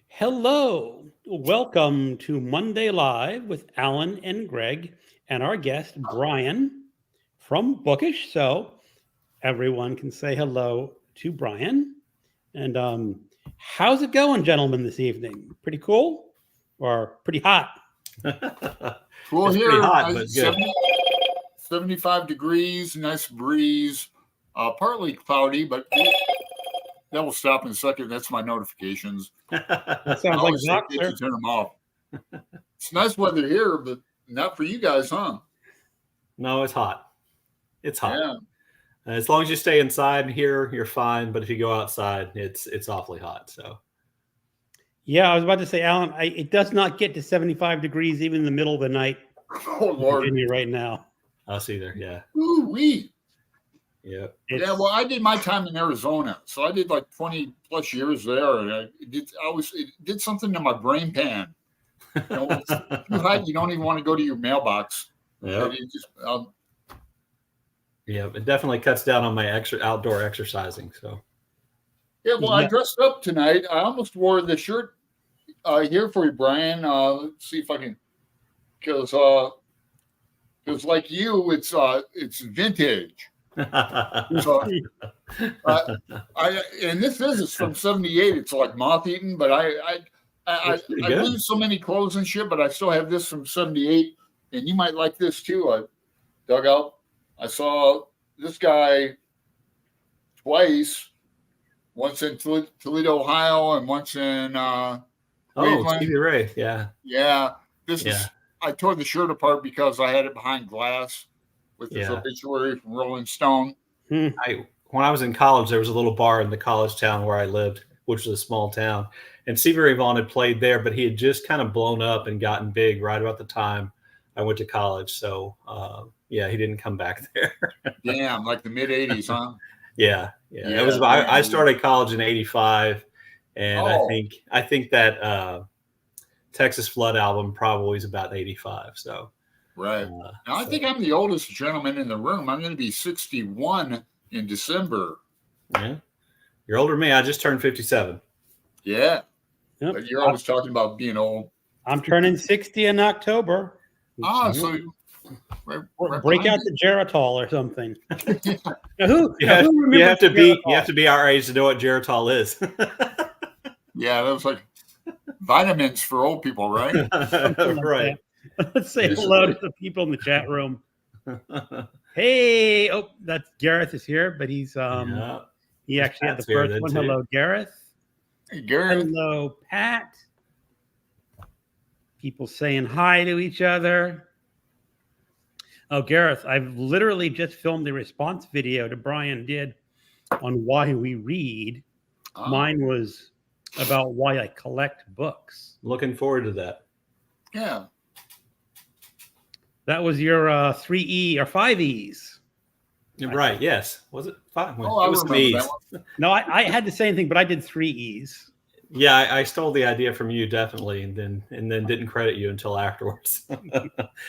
Hello. Welcome to Monday Live with Alan and Greg and our guest, Brian from Bookish. So everyone can say hello to Brian. And how's it going, gentlemen, this evening? Pretty cool or pretty hot? Well, It's here, pretty hot, but good. 75 degrees, nice breeze, partly cloudy, but that will stop in a second. That's my notifications. That I sounds like always Doc, forget sir. to turn them off. It's nice weather here, but not for you guys, huh? No, it's hot. It's hot. Yeah. As long as you stay inside here, you're fine. But if you go outside, it's awfully hot. So Yeah, I was about to say, Alan, it does not get to 75 degrees even in the middle of the night Oh, in Lord. Virginia right now. us either. Yeah. Ooh-wee. Yep. Yeah, well, I did my time in Arizona, so I did like 20 plus years there, and it did something to my brain pan. You know, it's too hot, you don't even want to go to your mailbox. Yep. It just, Yeah. It definitely cuts down on my outdoor exercising. So yeah, well, I Yeah. dressed up tonight. I almost wore the shirt here for you, Brian. Let's see if I can, because like you, it's vintage. So and this is from '78. It's like moth eaten, but I That's pretty I good. lose so many clothes and shit, but I still have this from '78, and you might like this too. I dug out. I saw this guy twice. Once in Toledo, Ohio, and once in oh, Cleveland. Stevie Ray. Yeah. Yeah, this Yeah. is. I tore the shirt apart because I had it behind glass with this Yeah. obituary from Rolling Stone. Hmm. When I was in college, there was a little bar in the college town where I lived, which was a small town. And Stevie Ray Vaughan had played there, but he had just kind of blown up and gotten big right about the time I went to college. So, yeah, he didn't come back there. Damn, like the mid '80s, huh? Yeah. Yeah, It was. I started college in '85, and Oh. I think that Texas Flood album probably is about '85. So, Right. Now, I think I'm the oldest gentleman in the room. I'm going to be 61 in December. yeah, you're older than me. I just turned 57. Yeah. Yep. But you're always talking about being old. I'm turning 60 in October. So Break out the Geritol or something. the. Now, who You have remembers to be Geritol? our age to know what Geritol is. Yeah, that was like vitamins for old people, right? Something like Right. that. Let's say hello to the people in the chat room. Hey, oh, that's Gareth is here, but he's Yeah. he actually had the Pat's here first then, one. too. Hello, Gareth. Hey, Gary. Hello, Pat. People saying hi to each other. Oh, Gareth, I've literally just filmed a response video to Brian did on why we read. Oh, Mine was about why I collect books. Looking forward to that. yeah. That was your 3E or 5Es. Right. Yes. Was it 5? Oh, I it was remember me. that one. No, I had the same thing, but I did 3Es. Yeah, I stole the idea from you definitely, and then didn't credit you until afterwards.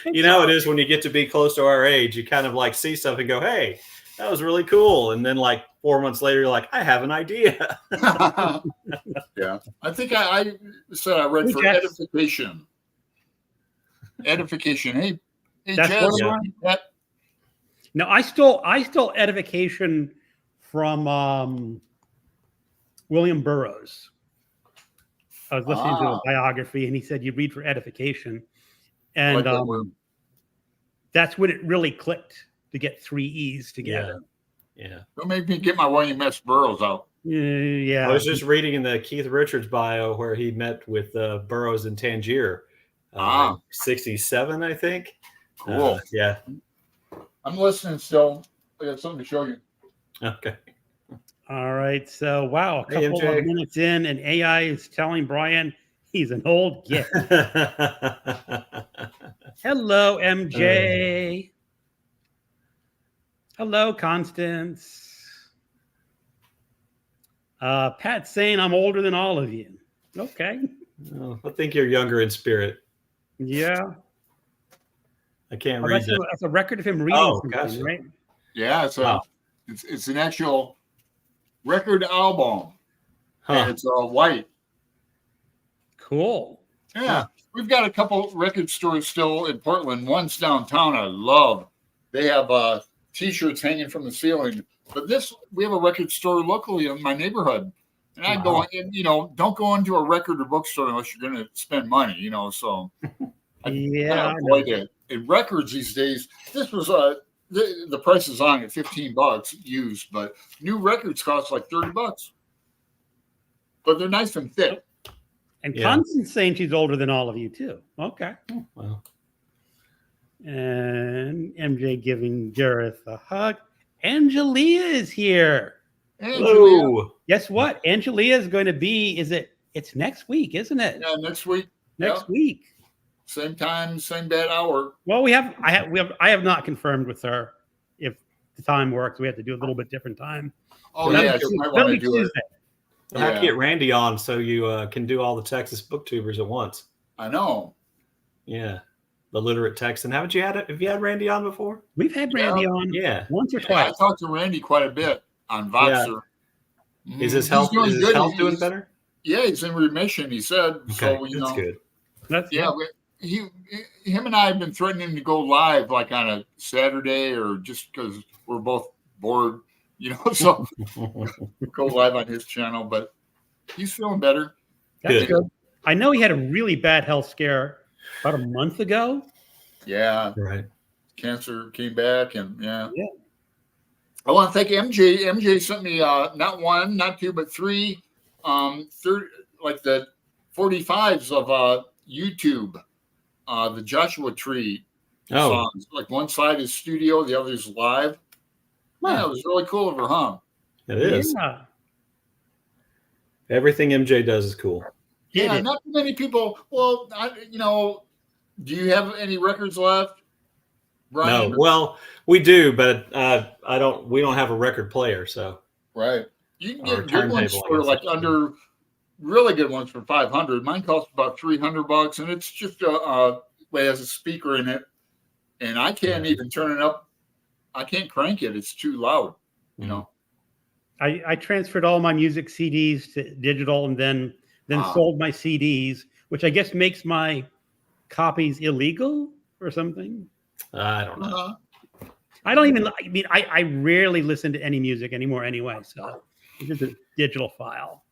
You know how it is when you get to be close to our age. You kind of like see stuff and go, "Hey, that was really cool," and then like 4 months later, you're like, "I have an idea." Yeah. I think I said I read Hey, for Jess. edification. Edification. Hey, That's Jess. what Yeah. That- No, I stole edification from William Burroughs. I was listening to a biography, and he said you read for edification, I like and that word. that's when it really clicked to get 3Es together. Yeah. Don't make me get my William S. Burroughs out. Yeah. I was just reading in the Keith Richards bio where he met with Burroughs in Tangier, in 67, I think. Cool. Yeah. I'm listening still. I got something to show you. Okay. All right. So, wow, a Hey, couple MJ. of minutes in, and AI is telling Brian he's an old git. Hello, MJ. Hello, Constance. Pat's saying I'm older than all of you. Okay. Oh, I think you're younger in spirit. Yeah. I can't Oh, read that. that's a record of him reading Oh, something, gotcha. right? Yeah, Wow. it's an actual record album. And Huh. it's white. Cool. Yeah, we've got a couple record stores still in Portland. One's downtown. I love. They have T-shirts hanging from the ceiling. But we have a record store locally in my neighborhood, and I go in. Don't go into a record or bookstore unless you're going to spend money. So I avoid it. In records these days, this was the price is on at $15 used, but new records cost like $30. But they're nice and thick. And Constance's saying she's older than all of you too. Okay. Wow. And MJ giving Gareth a hug. Angelia is here. Hello. Guess what? Angelia is going to be. It's next week, isn't it? Yeah, next week. Next week. Same time, same bad hour. Well, I have not confirmed with her if the time works. We have to do a little bit different time. Oh yeah, you might want to do it. I have to get Randy on so you can do all the Texas booktubers at once. I know. Yeah, the literate Texan. Have you had Randy on before? We've had Randy on, once or twice. I talked to Randy quite a bit on Voxer. Yeah. Is his health doing better? Yeah, he's in remission. He said. Okay, that's good. Him and I have been threatening to go live like on a Saturday or just because we're both bored. So go live on his channel, but he's feeling better. That's good. I know he had a really bad health scare about a month ago. Yeah. Right. Cancer came back and I want to thank MJ. MJ sent me not one, not two, but three like the 45s of YouTube, the Joshua Tree songs. Like one side is studio, the other is live. Yeah, it was really cool of her, huh? It is. Yeah. Everything MJ does is cool. Yeah, not too many people. Well, do you have any records left, Brian? No. Well, we do, but we don't have a record player, so. Right. You can get good ones for like under really good ones for $500. Mine costs about $300, and it's just it has a speaker in it, and I can't even turn it up. I can't crank it. It's too loud, I transferred all my music CDs to digital and then sold my CDs, which I guess makes my copies illegal or something. I don't know. I don't even, I rarely listen to any music anymore anyway. So it's just a digital file.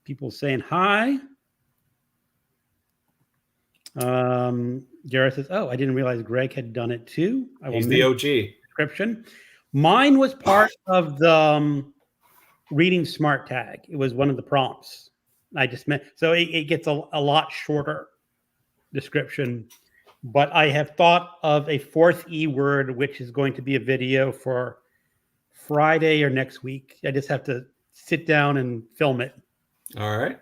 People saying hi. Gareth says, I didn't realize Greg had done it too. He's the OG. Description. Mine was part of the reading smart tag. It was one of the prompts. I just meant, so it gets a lot shorter description, but I have thought of a fourth E word, which is going to be a video for Friday or next week. I just have to sit down and film it. All right.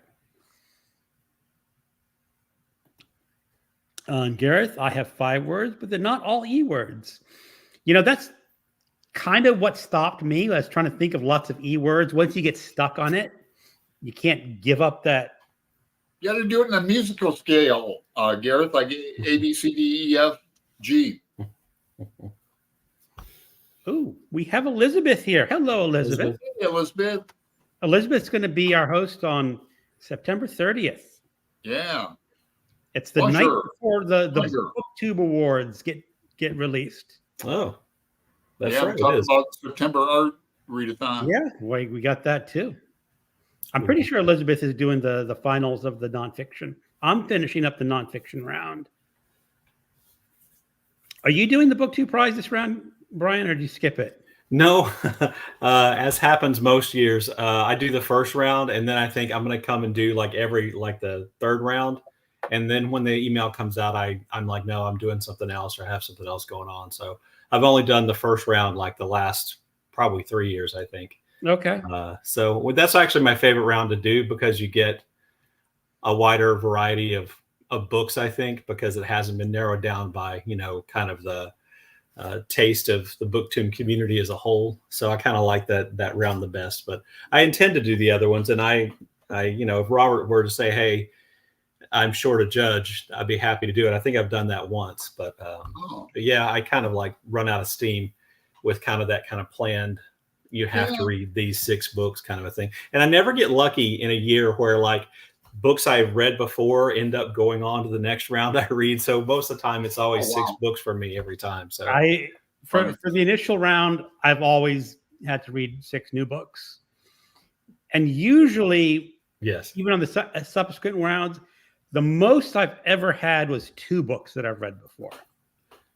Gareth, I have 5 words, but they're not all E words. That's kind of what stopped me. I was trying to think of lots of E words. Once you get stuck on it, you can't give up that. You got to do it in a musical scale, Gareth, like A, B, C, D, E, F, G. Oh, we have Elizabeth here. Hello, Elizabeth. Hey, Elizabeth. Elizabeth's going to be our host on September 30th. Yeah. It's the night before the BookTube Awards get released. Oh, that's right. We're talking about September Art Readathon. Yeah, we got that too. I'm pretty sure Elizabeth is doing the finals of the nonfiction. I'm finishing up the nonfiction round. Are you doing the BookTube prize this round, Brian, or did you skip it? No, as happens most years, I do the first round, and then I think I'm going to come and do the third round. And then when the email comes out, I'm like, no, I'm doing something else or I have something else going on. So I've only done the first round like the last probably 3 years, I think. Okay. So that's actually my favorite round to do because you get a wider variety of books, I think, because it hasn't been narrowed down by, kind of the taste of the BookTube community as a whole. So I kind of like that round the best. But I intend to do the other ones. And I if Robert were to say, hey, I'm short a judge, I'd be happy to do it. I think I've done that once, but yeah, I kind of like run out of steam with kind of that kind of planned, you have to read these 6 books kind of a thing. And I never get lucky in a year where like books I've read before end up going on to the next round I read. So most of the time, it's always Oh, wow. 6 books for me every time. So For the initial round, I've always had to read 6 new books, and usually, yes, even on the subsequent rounds, the most I've ever had was 2 books that I've read before.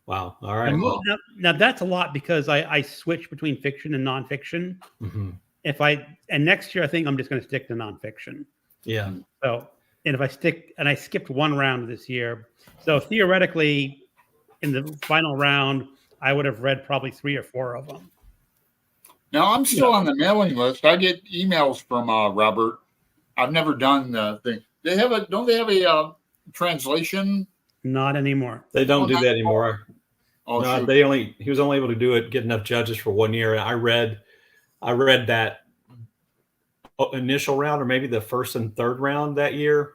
wow, all right. And Well, now that's a lot because I switch between fiction and nonfiction. mhm. And next year I think I'm just going to stick to nonfiction. Yeah, So, and if I I skipped 1 round this year, so theoretically, in the final round, I would have read probably 3 or 4 of them. Now I'm still on the mailing list. I get emails from Robert. I've never done the thing. Don't they have a translation? Not anymore. they don't do not- that anymore. Oh, No, shoot. he was only able to do it, get enough judges for 1 year. And I read that initial round, or maybe the first and third round that year,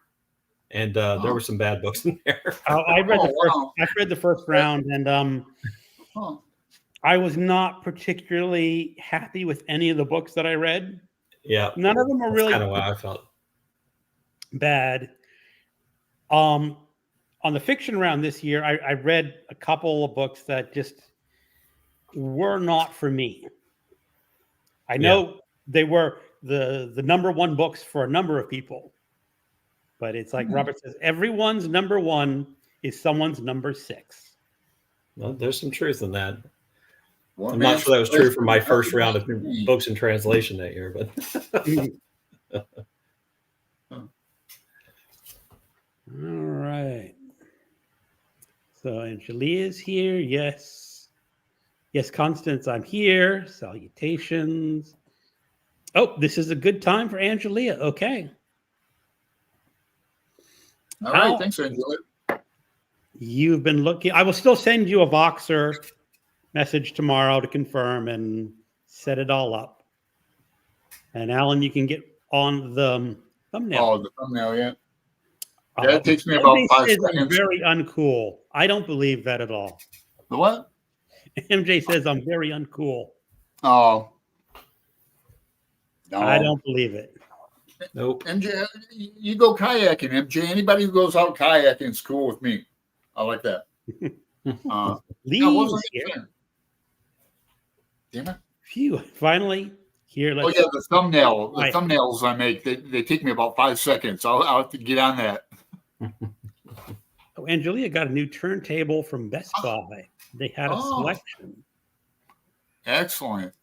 and there were some bad books in there. I read the first. Wow. I read the first round, and Huh. I was not particularly happy with any of the books that I read. Yeah, None of them are that's really kind of why I felt. bad. On the fiction round this year, I read a couple of books that just were not for me. I know they were the number 1 books for a number of people, but it's like Robert says, everyone's number 1 is someone's number 6. Well, there's some truth in that. One I'm not man's sure that was true for my place first is round of everybody's books in translation that year, but All right. So Angelia is here. Yes. Yes, Constance, I'm here. Salutations. Oh, this is a good time for Angelia. Okay. All right, How- thanks, Angela. You've been looking. I will still send you a Voxer message tomorrow to confirm and set it all up. And Alan, you can get on the thumbnail. Oh, the thumbnail, yeah. Uh, That takes me about MJ 5 says I'm seconds. very uncool. I don't believe that at all. The what? MJ says I'm very uncool. Oh. No. I don't believe it. nope. MJ, you go kayaking, MJ. Anybody who goes out kayaking is cool with me. I like that. Lee Yeah, what was is I here. saying? Damn it. Phew, finally here. Oh, Let's yeah, the thumbnail. The Right. thumbnails I make, they take me about 5 seconds. I'll have to get on that. Oh, Angelia got a new turntable from Best Buy. They had a Oh. selection. Excellent.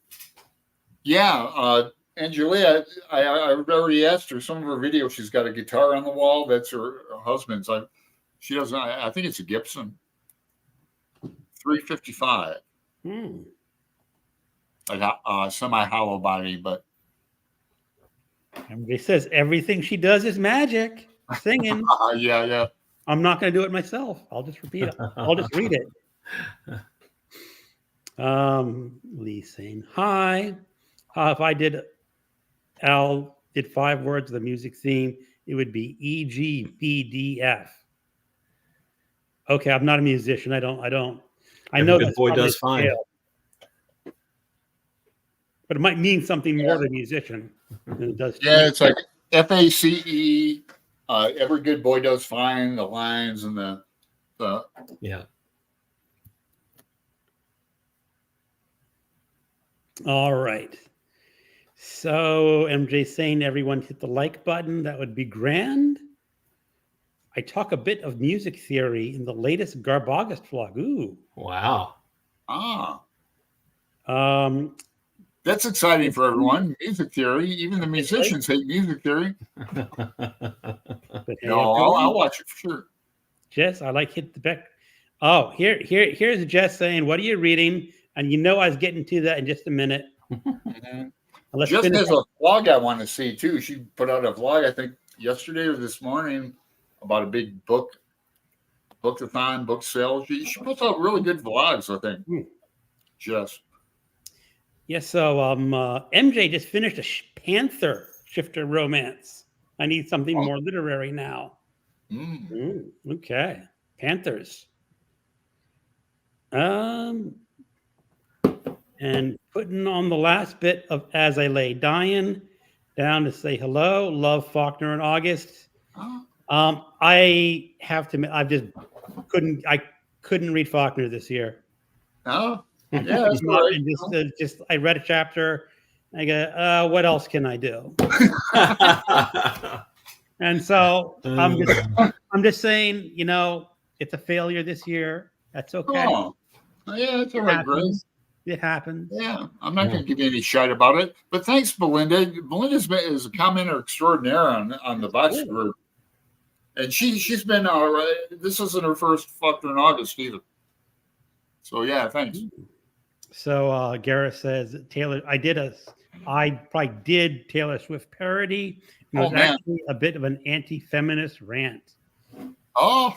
Yeah, Angelia, I already asked her some of her videos. She's got a guitar on the wall. That's her husband's. She doesn't. I think it's a Gibson 355, Hmm. like semi hollow body. But MJ says everything she does is magic. Singing. yeah. I'm not going to do it myself. I'll just repeat it. I'll just read it. Lee saying hi. If I did, Al did 5 words of the music theme, it would be E G B D F. Okay, I'm not a musician. I know Every good that's boy probably does fine. scale. But it might mean something more to a musician than it does to Yeah, me. it's like FACE. Every good boy does fine. The lines and the Yeah. All right. So MJ saying everyone hit the like button. That would be grand. I talk a bit of music theory in the latest Garbogast vlog. Ooh. Wow. Um, that's exciting for everyone. Music theory. Even the musicians hate music theory. but hey, No, everyone, I'll watch it for sure. Jess, I like hit the back. Oh, here's Jess saying, "What are you reading?" And you know I was getting to that in just a minute. Let's Just finish has a vlog I want to see too. She put out a vlog, I think yesterday or this morning, about a big bookathon, book sale. She puts out really good vlogs, I think. Just Yes, so MJ just finished a Panther Shifter romance. I need something more literary now. Okay, Panthers. And putting on the last bit of As I Lay Dying down to say hello. Love Faulkner in August. Oh, I have to admit, I couldn't read Faulkner this year. oh, yeah, that's all right. And just I read a chapter. I go, what else can I do? And so I'm just saying, it's a failure this year. That's okay. Oh, yeah, that's all right, Grace. It happens. Yeah, I'm not going to give you any shite about it. But thanks, Belinda. Belinda's is a commenter extraordinaire on the Box group, and she's been all right. This isn't her first Faulkner in August either. So yeah, thanks. So Gareth says Taylor. I probably did Taylor Swift parody. And it was actually a bit of an anti-feminist rant. Oh.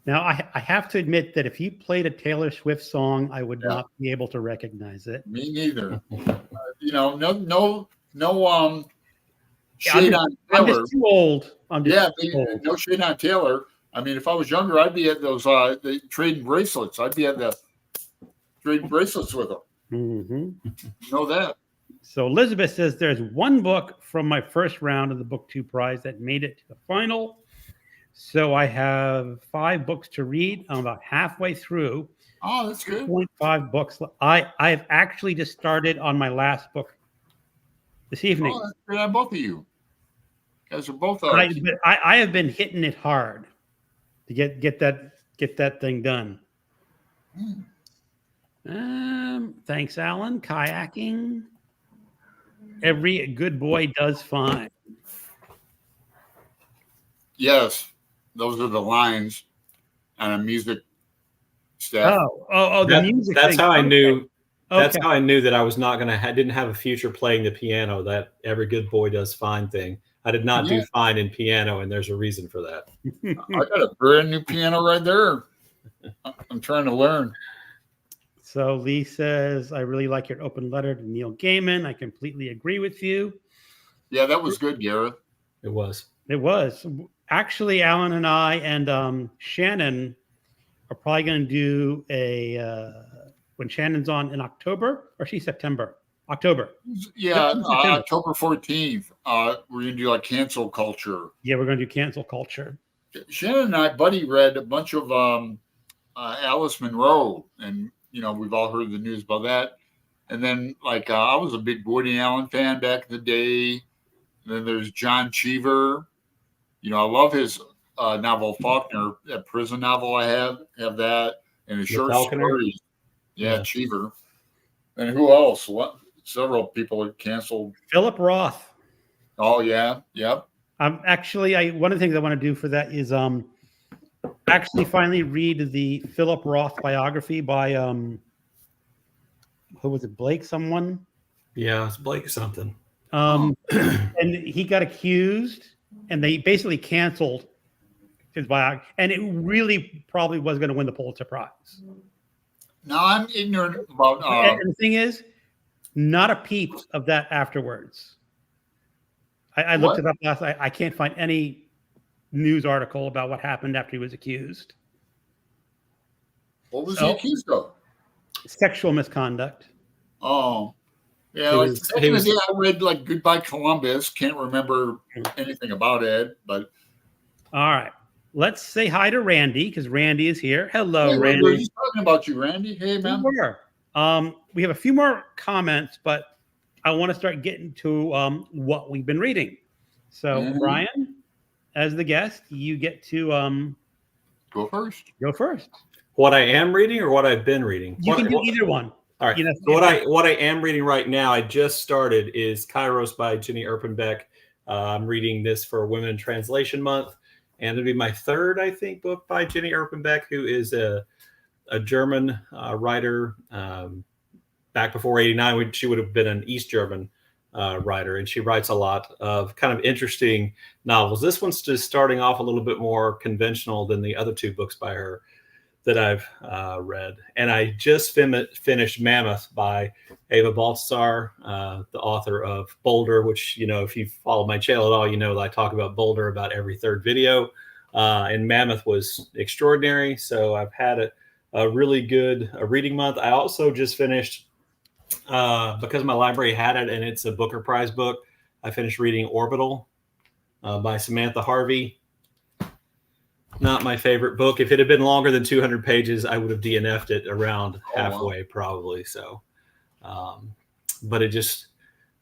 Now, I have to admit that if you played a Taylor Swift song, I would not be able to recognize it. Me neither. No shade on Taylor. I'm just too old. No shade on Taylor. I mean, if I was younger, I'd be at those the trading bracelets. I'd be at the trading bracelets with them. Mm-hmm. Know that. So Elizabeth says there's one book from my first round of the Book 2 prize that made it to the final. So I have 5 books to read. I'm about halfway through. Oh, that's good. 0.5 books. I've actually just started on my last book this evening. Oh, that's good on both of you. You guys are both. I have been hitting it hard to get that thing done. Thanks, Alan. Kayaking. Every good boy does fine. Yes, those are the lines on a music staff. The music. That's how I knew. Okay. That's how I knew that I was not didn't have a future playing the piano. That every good boy does fine thing. I did not do fine in piano, and there's a reason for that. I got a brand new piano right there. I'm trying to learn. So Lee says, I really like your open letter to Neil Gaiman. I completely agree with you. Yeah, that was good, Gareth. It was. It was. Actually, Alan and I and Shannon are probably going to do when Shannon's on in October, or she's September? October. Yeah, October 14th. We're going to do like cancel culture. Yeah, we're going to do cancel culture. Shannon and I, Buddy, read a bunch of Alice Munro, and we've all heard the news about that. And then, I was a big Woody Allen fan back in the day. And then there's John Cheever. I love his novel Faulkner, that prison novel. I have that, and his short stories. Yeah, Cheever. And who else? Several people have canceled. Philip Roth. Oh yeah, yep. Actually, one of the things I want to do for that is actually finally read the Philip Roth biography by who was it? Blake someone? Yeah, it's Blake something. And he got accused, and they basically canceled his biography, and it really probably was going to win the Pulitzer Prize. Now I'm ignorant about. And the thing is, not a peep of that afterwards. I looked it up last night. I can't find any news article about what happened after he was accused. What was he accused of? Sexual misconduct. Oh, yeah. I read Goodbye Columbus. Can't remember anything about it, but. All right. Let's say hi to Randy, because Randy is here. Hello, Randy. We're just talking about you, Randy. Hey, man. We have a few more comments, but I want to start getting to what we've been reading. So, Brian, as the guest, you get to go first. Go first. What I am reading or what I've been reading? You can do either one. All right. So what I am reading right now, I just started, is Kairos by Jenny Erpenbeck. I'm reading this for Women in Translation Month. And it'll be my third, I think, book by Jenny Erpenbeck, who is a German writer. Back before '89, she would have been an East German writer, and she writes a lot of kind of interesting novels. This one's just starting off a little bit more conventional than the other 2 books by her that I've read. And I just finished Mammoth by Eva Baltasar, the author of Boulder, which, if you follow my channel at all, that I talk about Boulder about every third video. And Mammoth was extraordinary. So I've had a really good reading month. I also just finished, because my library had it and it's a Booker Prize book, I finished reading Orbital by Samantha Harvey. Not my favorite book. If it had been longer than 200 pages, I would have DNF'd it around halfway, probably. So, but it just,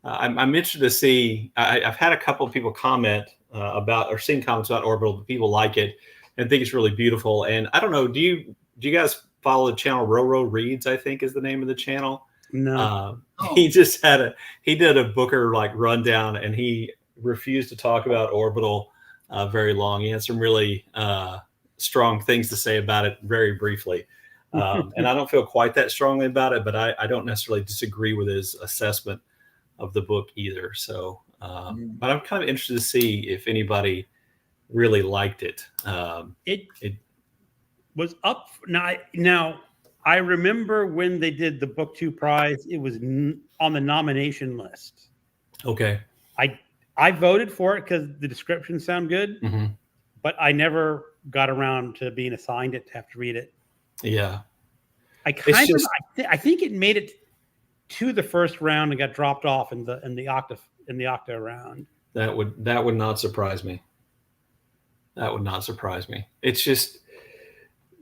I'm interested to see. I've had a couple of people comment about, or seen comments about Orbital, but people like it and think it's really beautiful. And I don't know, do you guys follow the channel Roro Reads? I think is the name of the channel. No. He just he did a Booker like rundown, and he refused to talk about Orbital very long. He had some really strong things to say about it very briefly. And I don't feel quite that strongly about it, but I don't necessarily disagree with his assessment of the book either. So, but I'm kind of interested to see if anybody really liked it. It was up. Now, I remember when they did the Book 2 prize, it was on the nomination list. Okay. I voted for it because the descriptions sound good, but I never got around to being assigned it to have to read it. Yeah. I think it made it to the first round and got dropped off in the octa round. That would not surprise me. That would not surprise me. It's just,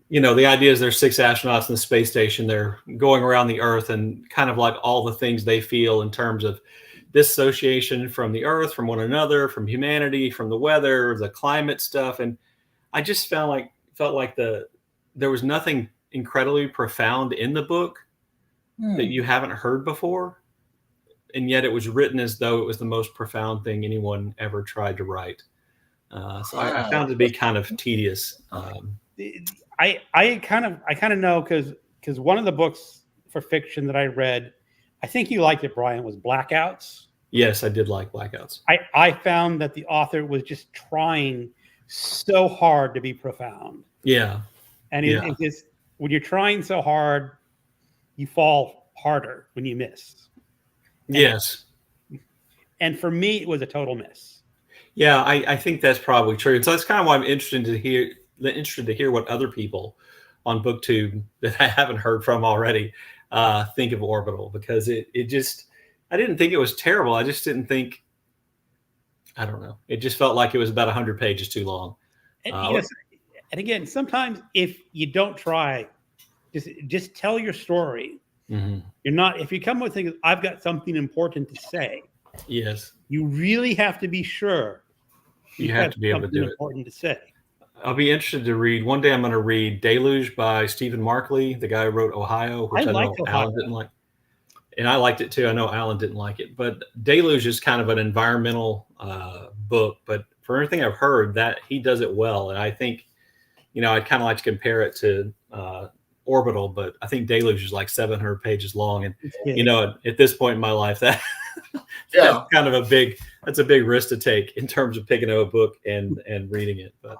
the idea is there's 6 astronauts in the space station. They're going around the Earth, and kind of like all the things they feel in terms of dissociation from the Earth, from one another, from humanity, from the weather, the climate stuff. And I just felt like there was nothing incredibly profound in the book that you haven't heard before. And yet it was written as though it was the most profound thing anyone ever tried to write. So I found it to be kind of tedious. I kind of know because one of the books for fiction that I read, I think you liked it, Brian, was Blackouts. Yes, I did like Blackouts. I found that the author was just trying so hard to be profound. Yeah. And it just, when you're trying so hard, you fall harder when you miss. Yes. And for me, it was a total miss. Yeah, I think that's probably true. And so that's kind of why I'm interested to hear what other people on BookTube that I haven't heard from already think of Orbital, because it just, I didn't think it was terrible. I just didn't think, I don't know. It just felt like it was about 100 pages too long. And again, sometimes if you don't try, just tell your story. You're not, if you come with things, I've got something important to say. Yes. You really have to be sure. You have to be able to do it. Important to say. I'll be interested to read. One day I'm going to read Deluge by Stephen Markley, the guy who wrote Ohio, which I know Alan didn't like. And I liked it too. I know Alan didn't like it. But Deluge is kind of an environmental book. But for everything I've heard, that he does it well. And I think, I'd kind of like to compare it to Orbital, but I think Deluge is like 700 pages long. And, at this point in my life, that's kind of a big risk to take in terms of picking up a book and reading it. But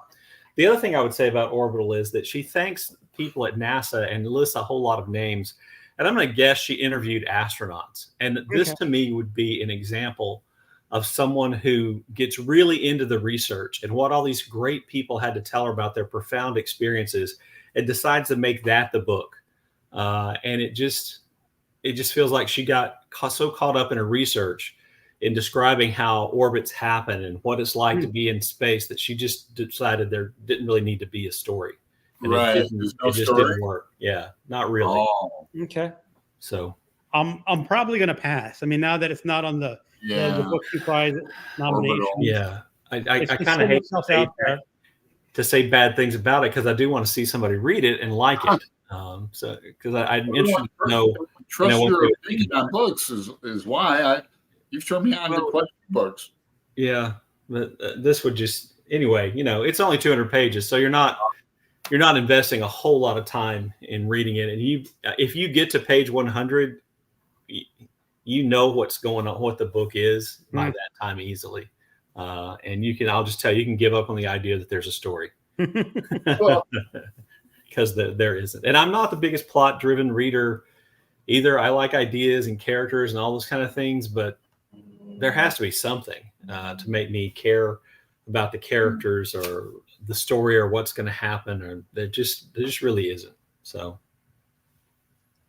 the other thing I would say about Orbital is that she thanks people at NASA and lists a whole lot of names. And I'm going to guess she interviewed astronauts. And this to me would be an example of someone who gets really into the research and what all these great people had to tell her about their profound experiences, and decides to make that the book. And it just feels like she got so caught up in her research in describing how orbits happen and what it's like to be in space that she just decided there didn't really need to be a story. And it just didn't work. Yeah, not really. Oh. Okay. So I'm probably going to pass. I mean, now that it's not on the Book 2 prize nomination. Yeah, I kind of hate to say bad things about it, because I do want to see somebody read it and like it. So because I'm interested to know. Trust your opinion on books is why you've turned me on to question books. Yeah, but this would just anyway. It's only 200 pages, so you're not investing a whole lot of time in reading it. And if you get to page 100, you know what's going on, what the book is by that time easily. And I'll just tell you, you can give up on the idea that there's a story. Because there isn't. And I'm not the biggest plot driven reader either. I like ideas and characters and all those kind of things, but there has to be something to make me care about the characters or the story or what's going to happen, or there just really isn't. So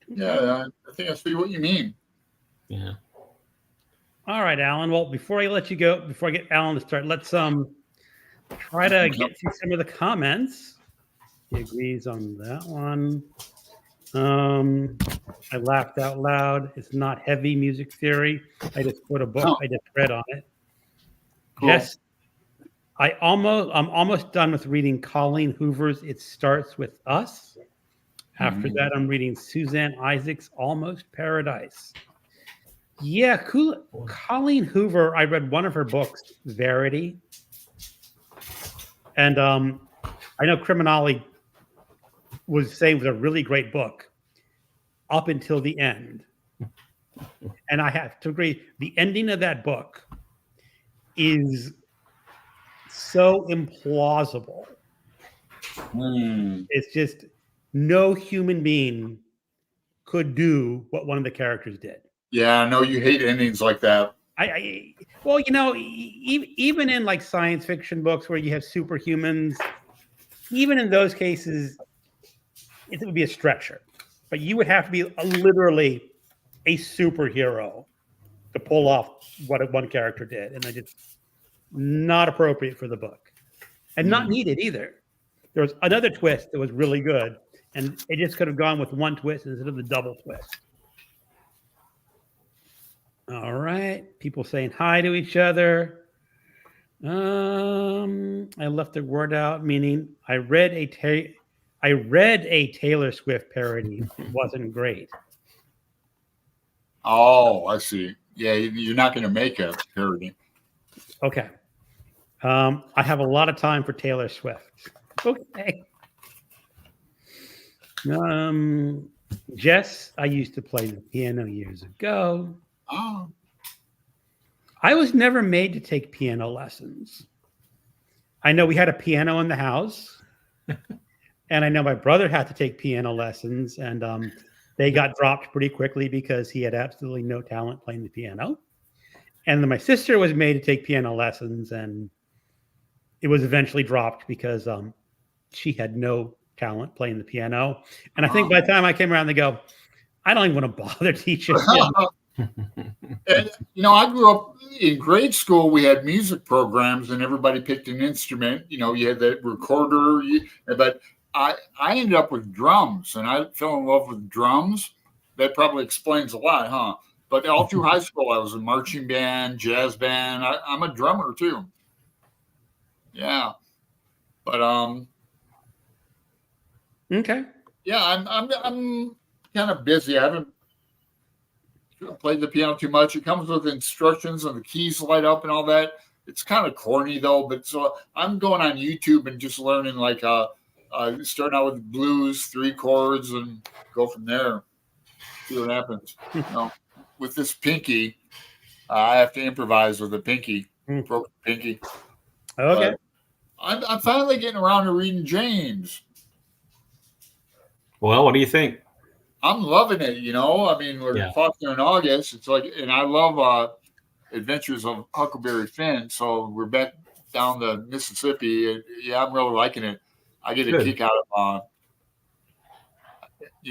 yeah, I think I see what you mean. Yeah. All right, Alan. Well, before I let you go, before I get Alan to start, let's try to get through some of the comments. He agrees on that one. I laughed out loud. It's not heavy music theory. I just put a book I just read on it. Cool. Jess, I'm almost done with reading Colleen Hoover's It Starts With Us. After that, I'm reading Suzanne Isaac's Almost Paradise. Yeah, Colleen Hoover, I read one of her books, Verity. And I know Criminale was saying it was a really great book up until the end. And I have to agree, the ending of that book is so implausible. It's just no human being could do what one of the characters did. Yeah, I know you hate endings like that. Well, even in like science fiction books where you have superhumans, even in those cases, it would be a stretcher. But you would have to be literally a superhero to pull off what one character did, and it's not appropriate for the book, and not needed either. There was another twist that was really good, and it just could have gone with one twist instead of the double twist. All right, people saying hi to each other. I left the word out, meaning I read a Taylor Swift parody. It wasn't great. Oh, I see. Yeah, you're not going to make a parody. Okay. I have a lot of time for Taylor Swift. Okay. Jess, I used to play the piano years ago. Oh. I was never made to take piano lessons. I know we had a piano in the house, and I know my brother had to take piano lessons, and they got dropped pretty quickly because he had absolutely no talent playing the piano. And then my sister was made to take piano lessons, and it was eventually dropped because she had no talent playing the piano. And I think by the time I came around, they go, I don't even want to bother teaching him. And, I grew up in grade school. We had music programs, and everybody picked an instrument. You had that recorder, but I ended up with drums, and I fell in love with drums. That probably explains a lot, huh? But all through high school, I was in marching band, jazz band. I'm a drummer too. Yeah, but Okay. yeah, I'm kind of busy. I haven't played the piano too much. It comes with instructions and the keys light up and all that. It's kind of corny though, but so I'm going on YouTube and just learning like starting out with blues, 3 chords, and go from there. See what happens. With this pinky, I have to improvise with a pinky, broken pinky. Okay. But I'm finally getting around to reading James. Well, what do you think? I'm loving it. I mean, we're talking in August. It's like, and I love Adventures of Huckleberry Finn. So we're back down the Mississippi. Yeah, I'm really liking it. I get a kick out of,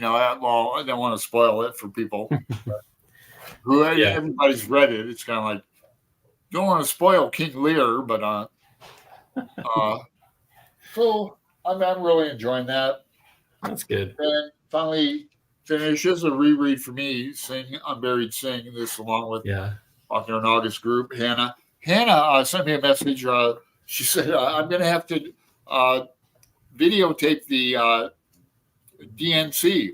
well, I don't want to spoil it for people. Everybody's read it. It's kind of like, don't want to spoil King Lear, but so I'm really enjoying that. That's good. And finally finishes a reread for me, Unburied Sing, this along with Faulkner and August group. Hannah sent me a message. She said, I'm going to have to videotape the DNC.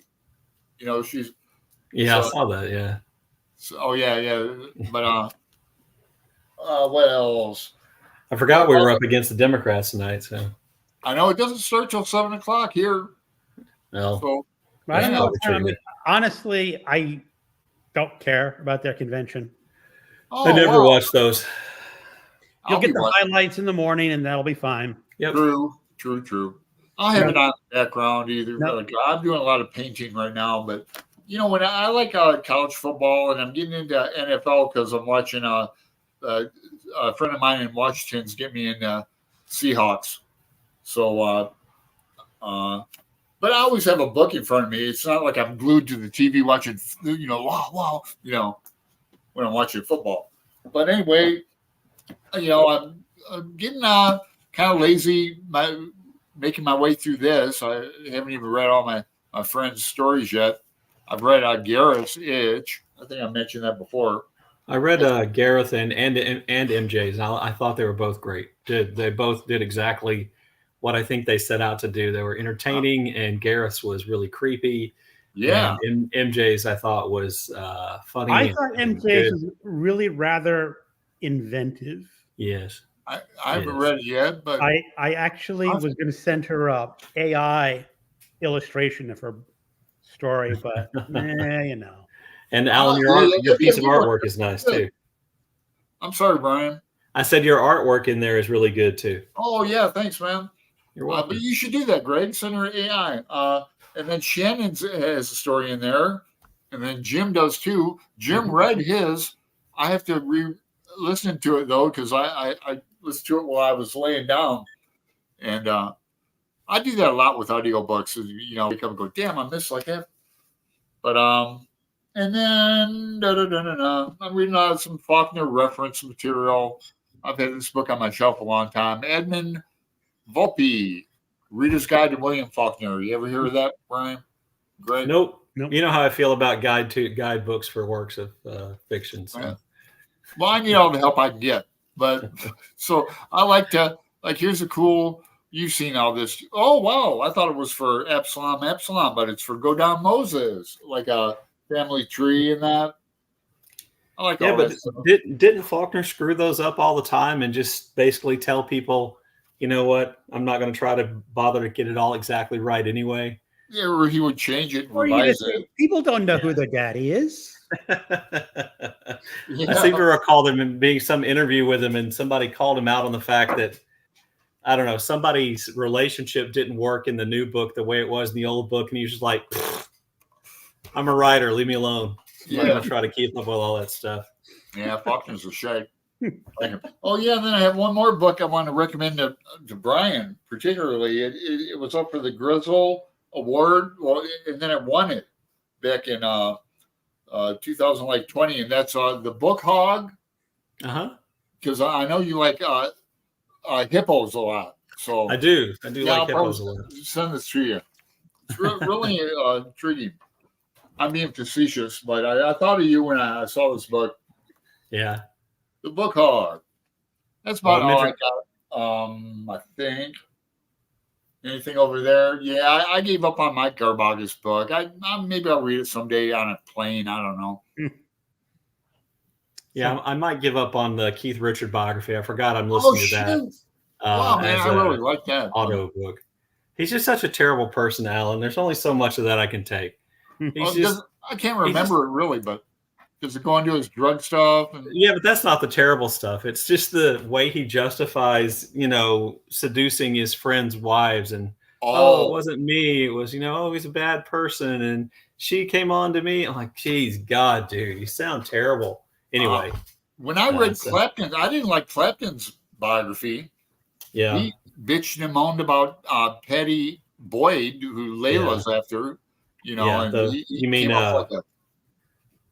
She's... Yeah, I saw that, yeah. So, yeah. But what else? I forgot we were up against the Democrats tonight, so. I know it doesn't start till 7:00 here. No. So, I don't know. I mean, honestly, I don't care about their convention. I never watch those. You'll get the highlights in the morning, and that'll be fine. Yep. True. I have it on the background either. No. I'm doing a lot of painting right now, but when I like college football, and I'm getting into NFL because I'm watching a friend of mine in Washington's get me into Seahawks. So, but I always have a book in front of me. It's not like I'm glued to the TV watching, wow, when I'm watching football. But anyway, I'm getting kind kind of lazy making my way through this. I haven't even read all my friends' stories yet. I've read Gareth's Itch. I think I mentioned that before. I read Gareth and MJ's. I thought they were both great. They both did exactly what I think they set out to do. They were entertaining, and Gareth's was really creepy. Yeah. And MJ's I thought was funny. I thought MJ's was really rather inventive. Yes. I haven't read it yet, but I actually was going to send her a AI illustration of her story, but you know. And Alan, your piece of artwork is nice too. I'm sorry, Brian. I said your artwork in there is really good too. Oh yeah, thanks, man. You're welcome. But you should do that, Greg. Send her AI. And then Shannon has a story in there, and then Jim does too. Jim read his. I have to re-listen to it though, because I listened to it while I was laying down, and I do that a lot with audiobooks. You know, wake up and go, damn, I missed like that. But and then I'm reading out some Faulkner reference material. I've had this book on my shelf a long time. Edmund Volpe, Reader's Guide to William Faulkner. You ever hear of that, Brian? Greg? Nope. You know how I feel about guidebooks for works of fiction. So. Well, I need all the help I can get. But so I like to, here's a cool, you've seen all this. Oh, wow. I thought it was for Absalom, but it's for Go Down Moses, like a family tree and that. I like all but that stuff. Didn't Faulkner screw those up all the time and just basically tell people, you know what, I'm not going to try to bother to get it all exactly right anyway? Yeah, or he would change it and revise it. People don't know who their daddy is. I seem to recall them being some interview with him, and somebody called him out on the fact that, I don't know, somebody's relationship didn't work in the new book the way it was in the old book, and he was just like, I'm a writer, leave me alone. I'm not going to try to keep up with all that stuff. Yeah, Faulkner's a shite. Oh, yeah, and then I have one more book I want to recommend to Brian, particularly. It was up for the Grizzle Award, and then it won it back in 2020, and that's the Book Hog. Because I know you like hippos a lot. So I do like hippos a lot. Send this to you. It's really intriguing. I'm being facetious, but I thought of you when I saw this book. Yeah. The Book Hog. That's about all I got. I think. Anything over there? Yeah, I gave up on Mike Garbaga's book. Maybe I'll read it someday on a plane. I don't know. Yeah, I might give up on the Keith Richard biography. I forgot I'm listening to that. Wow, man, I really like that audio book. He's just such a terrible person, Alan. There's only so much of that I can take. I can't remember it really, but does it go into his drug stuff? Yeah, but that's not the terrible stuff. It's just the way he justifies, seducing his friends' wives and, it wasn't me. It was, he's a bad person and she came on to me. I'm like, geez, God, dude, you sound terrible. Anyway. When I read Clapton, I didn't like Clapton's biography. Yeah. He bitched and moaned about Patty Boyd, who Layla's after, you mean like that.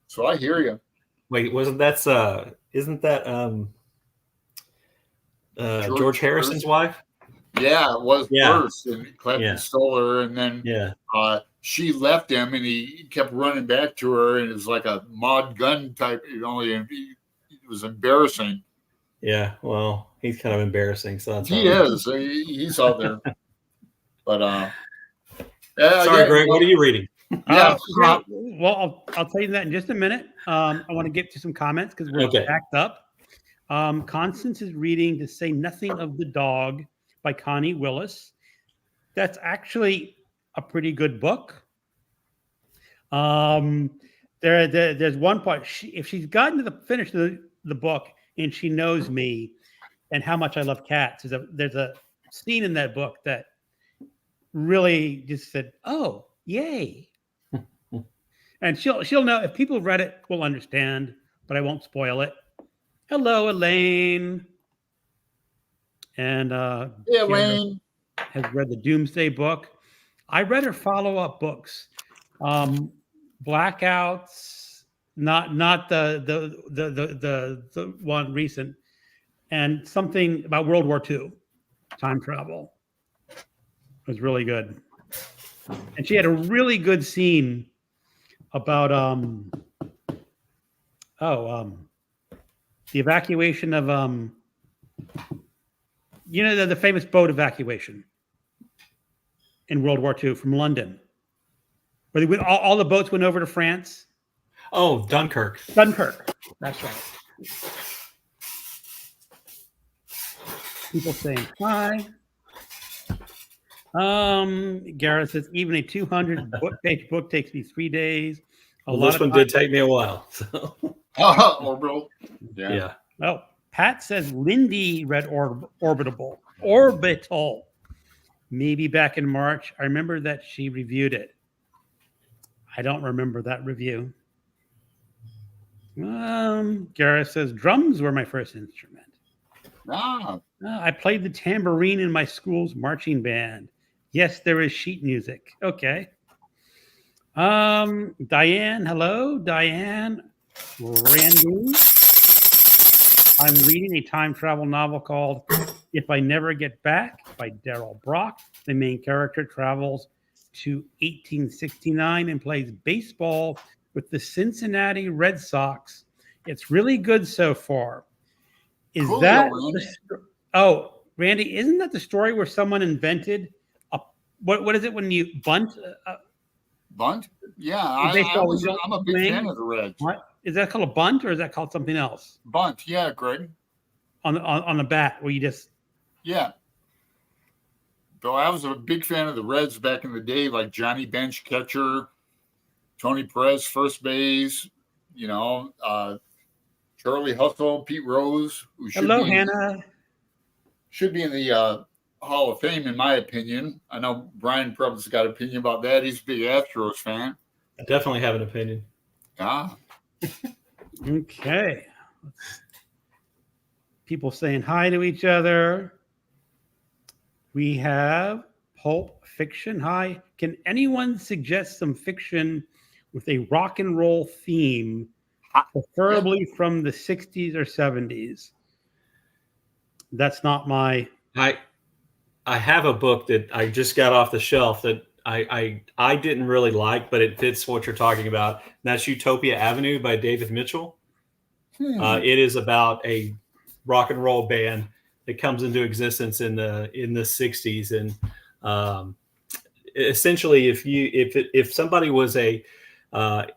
So I hear you. Wait, isn't that George Harrison's wife? Yeah, it was first, and Clapton stole her, and then she left him, and he kept running back to her, and it was like a Maud Gunn type. It was embarrassing. Yeah, well, he's kind of embarrassing. So that's he's out there. But sorry, Greg. What are you reading? Well, I'll tell you that in just a minute. I want to get to some comments because we're backed up. Constance is reading To Say Nothing of the Dog by Connie Willis. That's actually a pretty good book. There's one part. If she's gotten to the finish of the book and she knows me and how much I love cats, there's a scene in that book that really just said, "Oh, yay!" And she'll know. If people read it, will understand, but I won't spoil it. Hello, Elaine. And hey, Elaine has read the Doomsday book. I read her follow-up books, Blackouts, not the one recent, and something about World War II. time travel. It was really good. And she had a really good scene about the evacuation of the famous boat evacuation in World War II from London, where they went, all the boats went over to France. Oh, Dunkirk. Dunkirk. That's right. People saying hi. Gareth says even a 200-page book takes me 3 days. This one did take me a while. So. Orbital. Yeah. Oh, Pat says Lindy read Orbital. Maybe back in March. I remember that she reviewed it. I don't remember that review. Gareth says drums were my first instrument. I played the tambourine in my school's marching band. Yes, there is sheet music. Okay. Diane, hello. Diane Randy. I'm reading a time travel novel called If I Never Get Back by Daryl Brock. The main character travels to 1869 and plays baseball with the Cincinnati Red Sox. It's really good so far. Is Cool, that Randy. Randy, isn't that the story where someone invented what is it when you bunt? Bunt? Yeah, Baseball I'm a big fan of the Reds. What is that called, a bunt, or is that called something else? Bunt, yeah, Greg. On the bat, where you just Yeah. Though I was a big fan of the Reds back in the day, like Johnny Bench catcher, Tony Perez first base, Charlie Hustle, Pete Rose, who Hannah. Should be in the Hall of Fame, in my opinion. I know Brian probably's got an opinion about that. He's a big Astros fan. I definitely have an opinion. Okay. People saying hi to each other. We have Pulp Fiction. Hi. Can anyone suggest some fiction with a rock and roll theme, preferably from the 60s or 70s? That's not my... I have a book that I just got off the shelf that I didn't really like, but it fits what you're talking about. And that's Utopia Avenue by David Mitchell. It is about a rock and roll band that comes into existence in the 60s, and essentially, if somebody was a rock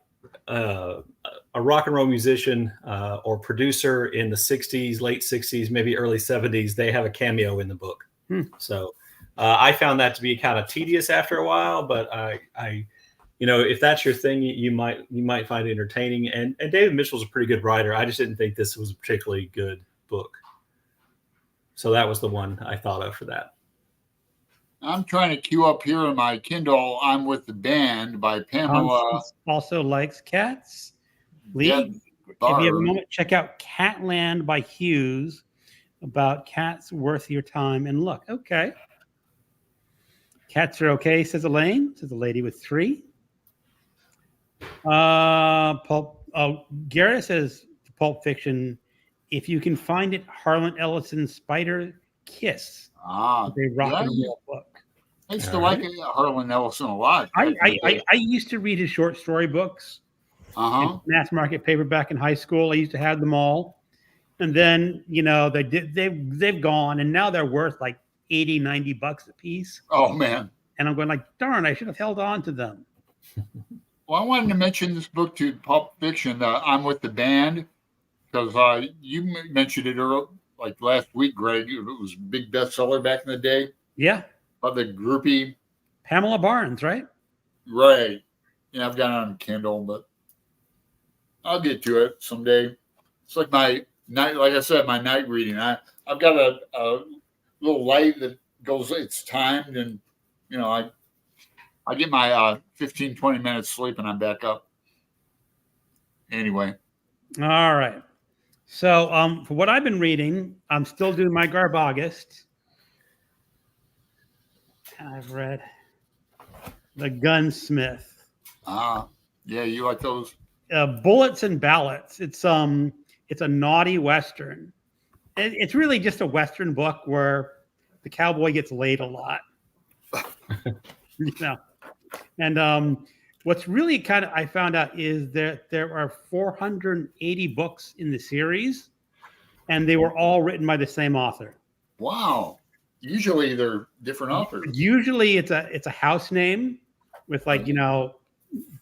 and roll musician or producer in the 60s, late 60s, maybe early 70s, they have a cameo in the book. So I found that to be kind of tedious after a while, but I if that's your thing, you might find it entertaining. And David Mitchell's a pretty good writer. I just didn't think this was a particularly good book. So that was the one I thought of for that. I'm trying to queue up here in my Kindle I'm With the Band by Pamela. Also likes cats. Lee, if you have a moment, check out Catland by Hughes, about cats worth your time and look. Okay. Cats are okay, says Elaine, says the lady with 3. Garrett says Pulp Fiction. If you can find it, Harlan Ellison's Spider Kiss. A rock and roll book. I used to like Harlan Ellison a lot. I used to read his short story books. Mass market paperback in high school. I used to have them all. And then, they've gone, and now they're worth like $80-$90 a piece. Oh man. And I'm going like, darn, I should have held on to them. Well, I wanted to mention this book to Pulp Fiction, I'm With the Band, because you mentioned it earlier, like last week, Greg. It was a big bestseller back in the day. Yeah. About the groupie. Pamela Barnes, right? Right. Yeah, I've got it on Kindle, but I'll get to it someday. It's like my night, like I said, my night reading. I've got a little light that goes, it's timed, and I get my 15-20 minutes sleep and I'm back up. Anyway. All right. So for what I've been reading, I'm still doing my Garbagist. I've read The Gunsmith. Yeah, you like those? Bullets and Ballots. It's a naughty Western. It's really just a Western book where the cowboy gets laid a lot. And what's really kind of I found out is that there are 480 books in the series, and they were all written by the same author. Wow. Usually they're different authors. Usually it's a house name with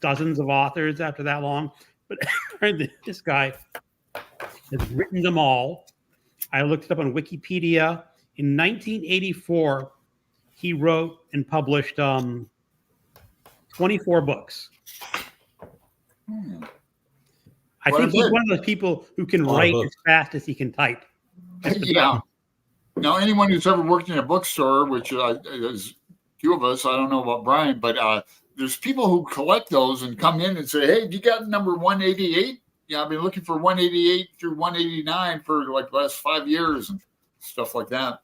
dozens of authors after that long. But this guy has written them all. I looked it up on Wikipedia. In 1984, he wrote and published 24 books. I think he's one of those people who can write as fast as he can type. Yeah. Now, anyone who's ever worked in a bookstore, which is few of us, I don't know about Brian, but there's people who collect those and come in and say, "Hey, you got number 188?" Yeah, I've been looking for 188 through 189 for like the last 5 years and stuff like that.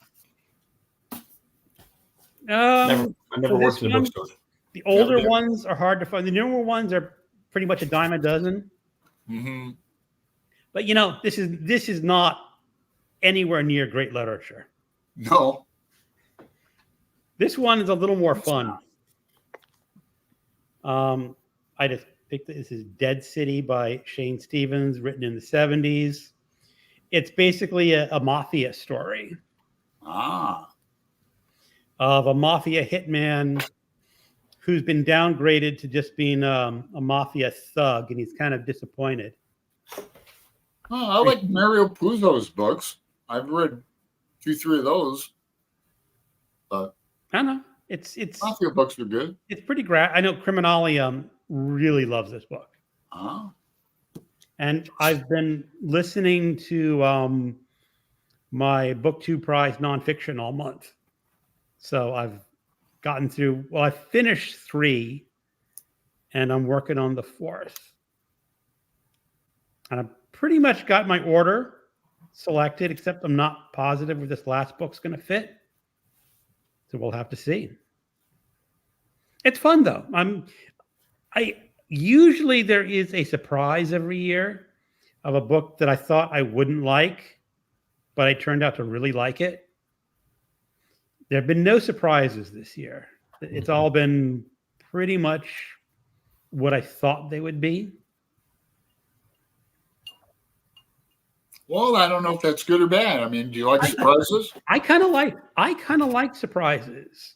I never worked in a bookstore. The older ones are hard to find. The newer ones are pretty much a dime a dozen. Mm-hmm. But this is not anywhere near great literature. No. This one is a little more fun. I just picked this is Dead City by Shane Stevens, written in the 70s. It's basically a mafia story. Of a mafia hitman who's been downgraded to just being a mafia thug, and he's kind of disappointed. Oh, I like Mario Puzo's books. I've read 2-3 of those. But I don't know. It's mafia books are good. It's pretty I know Criminalium really loves this book. And I've been listening to my BookTube Prize nonfiction all month. So I've gotten through, I finished 3 and I'm working on the 4th. And I've pretty much got my order selected, except I'm not positive where this last book's going to fit. So we'll have to see. It's fun though. I usually there is a surprise every year of a book that I thought I wouldn't like, but I turned out to really like it. There have been no surprises this year. It's all been pretty much what I thought they would be. Well, I don't know if that's good or bad. I mean, do you like surprises? I kind of like surprises,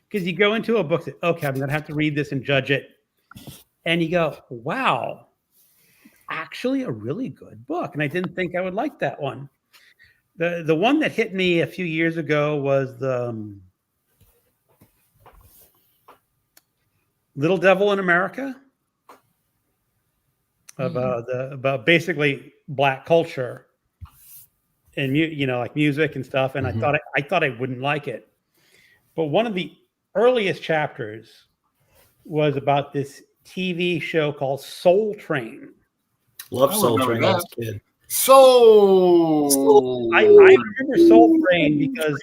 because you go into a book that, okay, I'm going to have to read this and judge it. And you go, wow, actually a really good book. And I didn't think I would like that one. The one that hit me a few years ago was the Little Devil in America, about basically Black culture and like music and stuff. And I thought I wouldn't like it, but one of the earliest chapters was about this TV show called Soul Train. Love Soul Train as a kid. I remember Soul Train because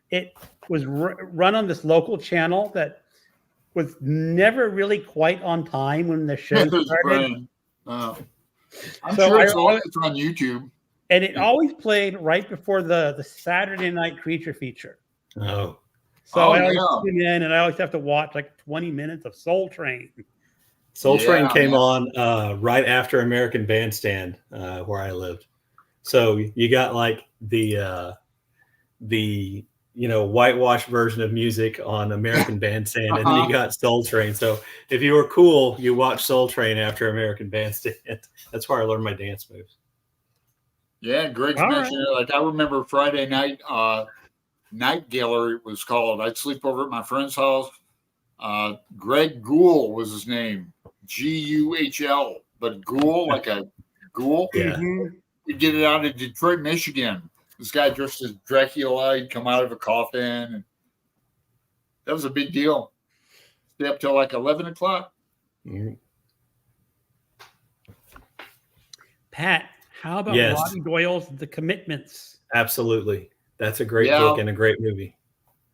it was run on this local channel that was never really quite on time when the show started. I'm sure it's on YouTube. And it always played right before the Saturday night creature feature. Oh. So I always tune in, and I always have to watch like 20 minutes of Soul Train. Soul Train came on right after American Bandstand, where I lived. So you got like the whitewash version of music on American Bandstand, and then you got Soul Train. So if you were cool, you watched Soul Train after American Bandstand. That's where I learned my dance moves. Yeah, Greg's mentioned it. Like I remember Friday night, Night Gallery it was called. I'd sleep over at my friend's house. Greg Gould was his name, Guhl, but Gould like a ghoul. Yeah, We did it out in Detroit, Michigan. This guy dressed as Dracula, he'd come out of a coffin. And that was a big deal. Stay up till like 11 o'clock. Mm-hmm. Pat, how about Roddy Doyle's The Commitments? Absolutely. That's a great book and a great movie.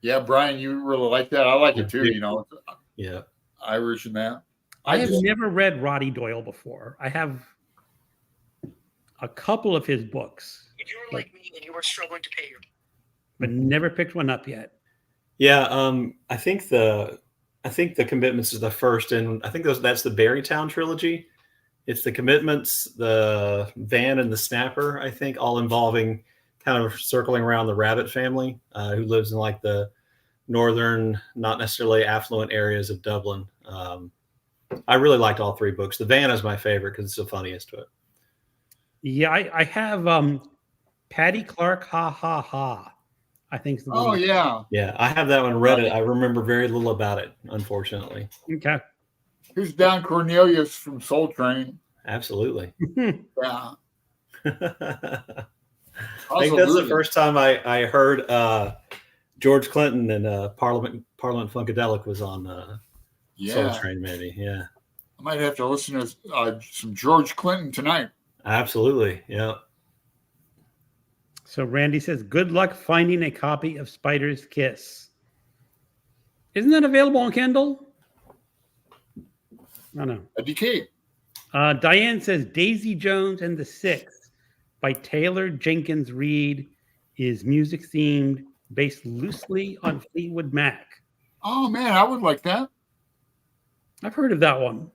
Yeah, Brian, you really like that. I like it too, Yeah. Irish and that. I have never read Roddy Doyle before. I have a couple of his books. If you were like me and you were struggling to pay your but never picked one up yet. Yeah, I think the Commitments is the first, and I think that's the Berrytown trilogy. It's the Commitments, the Van, and the Snapper. I think all involving kind of circling around the Rabbit family, who lives in like the northern, not necessarily affluent areas of Dublin. I really liked all three books. The Van is my favorite because it's the funniest to it. Yeah, I have Patty Clark, ha ha ha. I think. Oh yeah, yeah. I have that one. Read it. I remember very little about it, unfortunately. Okay. Here's Don Cornelius from Soul Train. Absolutely. Yeah. I think that's the first time I heard George Clinton and Parliament Funkadelic was on Soul Train. Maybe. Yeah. I might have to listen to some George Clinton tonight. Absolutely. Yeah. So Randy says, good luck finding a copy of Spider's Kiss. Isn't that available on Kindle? I don't know. A decay. Diane says, Daisy Jones and the Six by Taylor Jenkins Reid is music themed, based loosely on Fleetwood Mac. Oh man, I would like that. I've heard of that one.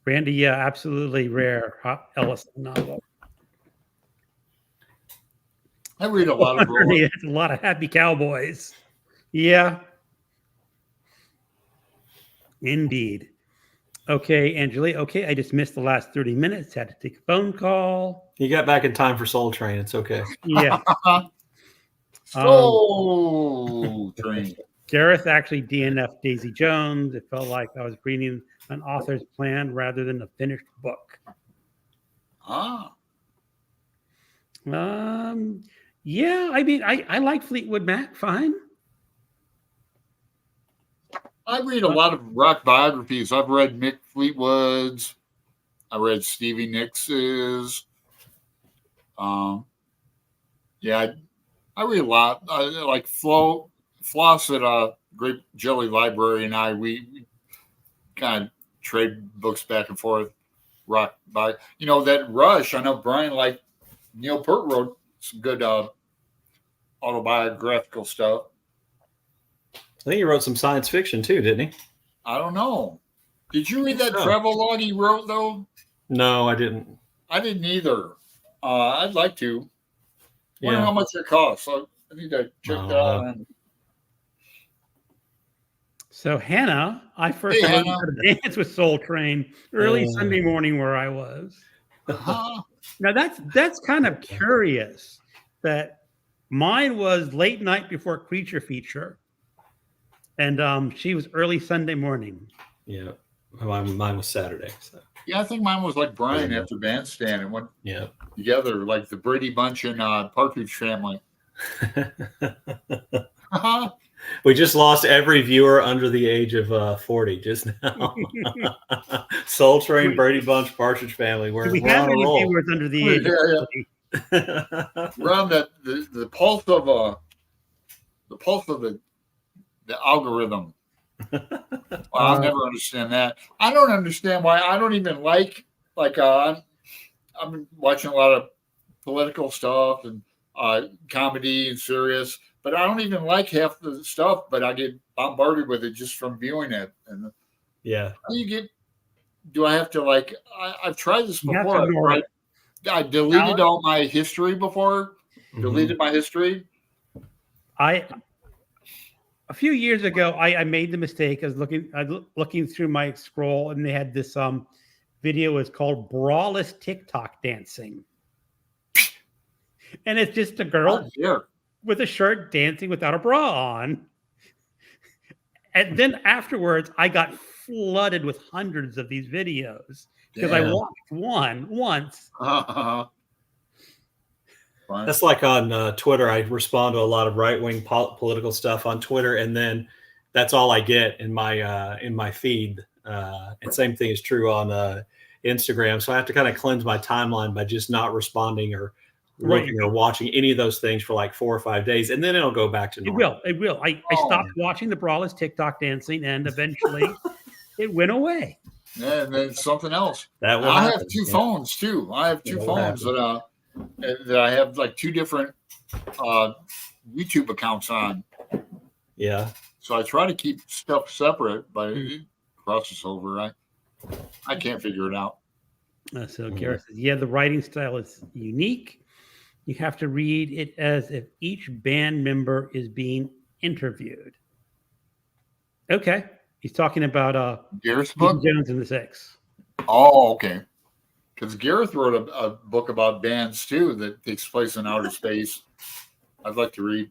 Randy, yeah, absolutely rare Ellison novel. I read a lot of It's a lot of Happy Cowboys. Yeah. Indeed. Okay, Angeli. Okay, I just missed the last 30 minutes. Had to take a phone call. You got back in time for Soul Train. It's okay. Yeah. Soul Train. Gareth actually DNF'd Daisy Jones. It felt like I was reading an author's plan rather than a finished book. Yeah, I mean, I like Fleetwood Mac, fine. I read a lot of rock biographies. I've read Mick Fleetwood's. I read Stevie Nicks's. Yeah, I read a lot. Like Floss at Great Jelly Library and we kind of trade books back and forth. Rock by, that Rush. I know Brian liked Neil Peart wrote some good autobiographical stuff. I think he wrote some science fiction too, didn't he? I don't know. Did you read that travel log he wrote though? No, I didn't. I didn't either. I'd like to. Wonder how much it costs. I need to check that out. So Hannah, I first learned how to dance with Soul Train early Sunday morning where I was. Now that's kind of curious that mine was late night before Creature Feature, and she was early Sunday morning. Yeah, mine was Saturday. So. Yeah, I think mine was like Brian after Bandstand and went together like the Brady Bunch and Partridge Family. We just lost every viewer under the age of 40 just now. Soul Train, Brady Bunch, Partridge Family. We're on a roll. Viewers under the age of 40? Around the pulse of the algorithm. I'll never understand that. I don't understand why. I don't even like I'm watching a lot of political stuff and comedy and serious, but I don't even like half the stuff, but I get bombarded with it just from viewing it. And do I have to I've tried this before. I deleted all my history before. Deleted my history. A few years ago, I made the mistake. I was looking through my scroll, and they had this video. It's called "Braless TikTok Dancing," and it's just a girl with a shirt dancing without a bra on. And then afterwards, I got flooded with hundreds of these videos because I watched one once. That's like on Twitter. I respond to a lot of right-wing political stuff on Twitter, and then that's all I get in my feed. And same thing is true on Instagram. So I have to kind of cleanse my timeline by just not responding or looking or watching any of those things for like 4 or 5 days, and then it'll go back to normal. It will. I stopped watching the Braless TikTok dancing, and eventually it went away. Yeah, and then something else. I have two phones too. I have two phones that that I have like 2 different YouTube accounts on. Yeah. So I try to keep stuff separate, but it crosses over. I can't figure it out. So Gareth says, yeah, the writing style is unique. You have to read it as if each band member is being interviewed. Okay. He's talking about Gareth's Stephen book? Jones and the Six. Oh, okay. Because Gareth wrote a book about bands too that takes place in outer space. I'd like to read.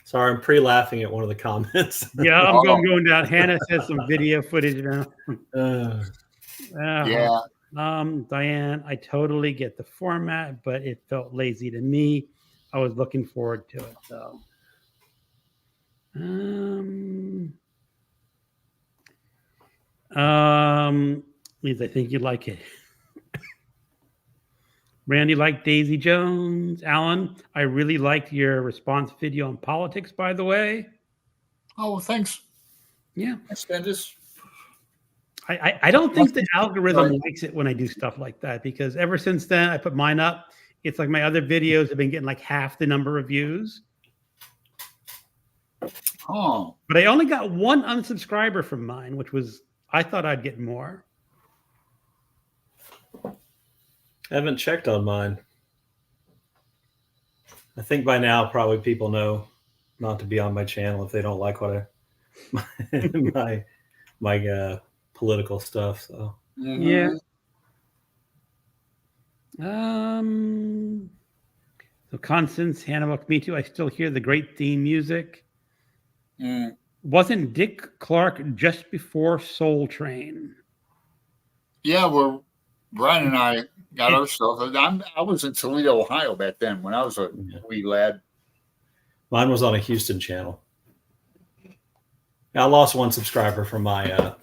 Sorry, I'm pre-laughing at one of the comments. Yeah, I'm going down. Hannah says some video footage now. Yeah. Diane, I totally get the format, but it felt lazy to me. I was looking forward to it though. Means I think you like it. Randy liked Daisy Jones. Alan, I really liked your response video on politics, by the way. Oh, well, thanks. Yeah. Thanks, Bendis. I don't think the algorithm likes it when I do stuff like that, because ever since then I put mine up. It's like my other videos have been getting like half the number of views. Oh. But I only got 1 unsubscriber from mine, which was, I thought I'd get more. I haven't checked on mine. I think by now probably people know not to be on my channel if they don't like what my political stuff. So yeah. So Constance, Hannah, me too. I still hear the great theme music. Wasn't Dick Clark just before Soul Train? Yeah, well, Brian and I got our stuff. I was in Toledo, Ohio back then when I was a wee lad. Mine was on a Houston channel. I lost 1 subscriber from my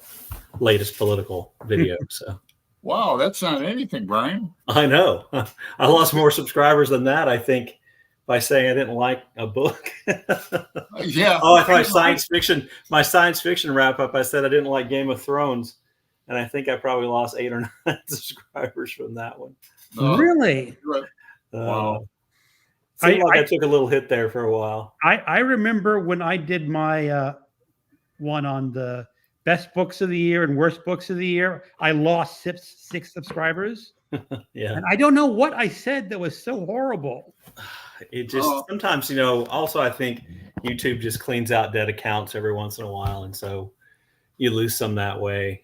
latest political video. So wow, that's not anything, Brian. I know. I lost more subscribers than that, I think, by saying I didn't like a book. Yeah. Oh, I thought my science fiction wrap up, I said I didn't like Game of Thrones. And I think I probably lost 8 or 9 subscribers from that one. Really? Wow. I took a little hit there for a while. I remember when I did my one on the best books of the year and worst books of the year, I lost 6 subscribers. Yeah. And I don't know what I said that was so horrible. It just sometimes, also I think YouTube just cleans out dead accounts every once in a while. And so you lose some that way.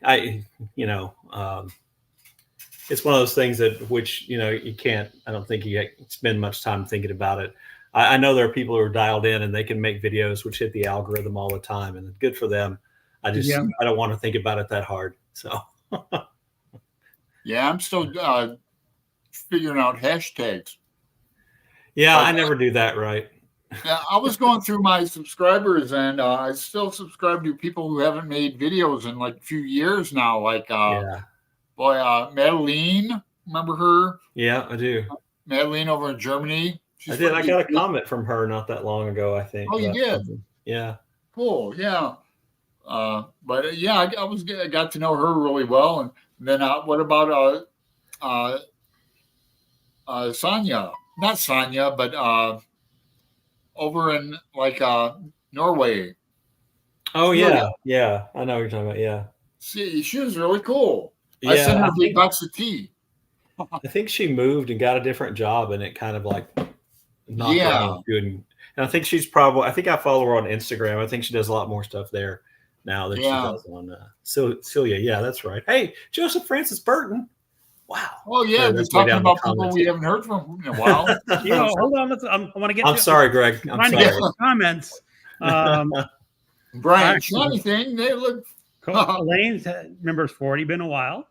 It's one of those things which you can't, I don't think you spend much time thinking about it. I know there are people who are dialed in and they can make videos which hit the algorithm all the time, and good for them. I don't want to think about it that hard. So yeah, I'm still figuring out hashtags. Yeah, I never do that right. Yeah, I was going through my subscribers, and I still subscribe to people who haven't made videos in like a few years now. Like, Madeline, remember her? Yeah, I do. Madeline over in Germany. I did. I got a comment from her not that long ago, I think. Oh, you did? Something. Yeah. Cool. Yeah. But yeah, I got to know her really well. And then what about Sonia? Not Sonia, but over in like Norway. Oh yeah, yeah. I know what you're talking about. Yeah. She was really cool. Yeah, I sent her $8 of tea. I think she moved and got a different job, and it kind of like not good. And I think I think I follow her on Instagram. I think she does a lot more stuff there now than she does on Celia. Yeah, that's right. Hey, Joseph Francis Burton. Wow. Oh yeah, we're talking about people we haven't heard from in a while. Hold on. I want to get. I'm sorry, Greg. I'm trying to get some comments. Brian, shiny thing. They look. Elaine's remembers 40. Been a while.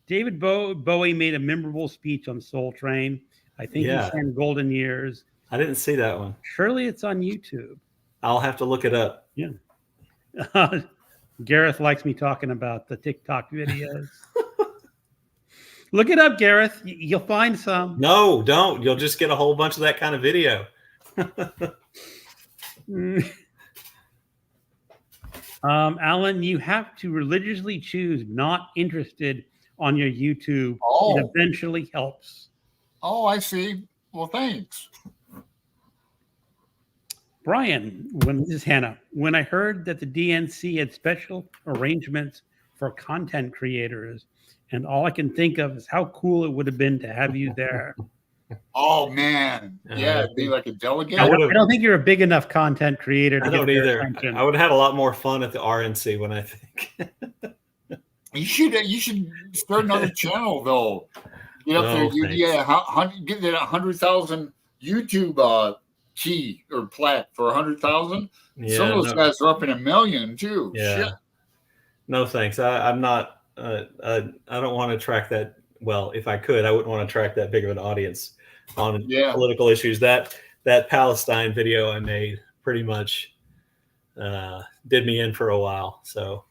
David Bowie made a memorable speech on Soul Train. I think he sang Golden Years. I didn't see that one. Surely it's on YouTube. I'll have to look it up. Yeah. Gareth likes me talking about the TikTok videos. Look it up, Gareth. You'll find some. No, don't. You'll just get a whole bunch of that kind of video. Alan, you have to religiously choose not interested on your YouTube. Oh. It eventually helps. Oh, I see. Well, thanks. Brian, this is Hannah. When I heard that the DNC had special arrangements for content creators, and all I can think of is how cool it would have been to have you there. Oh man, yeah, be like a delegate. I don't think you're a big enough content creator to I don't get their either. attention. I would have had a lot more fun at the RNC when I think. You should start another channel though. Get up there, thanks. get that 100,000 YouTube key or plaque for 100,000. Yeah, Some of those guys are up in 1 million too. Yeah. Shit. No, thanks. I'm not. I don't want to track that. Well, if I could, I wouldn't want to track that big of an audience on political issues. That Palestine video I made pretty much did me in for a while. So.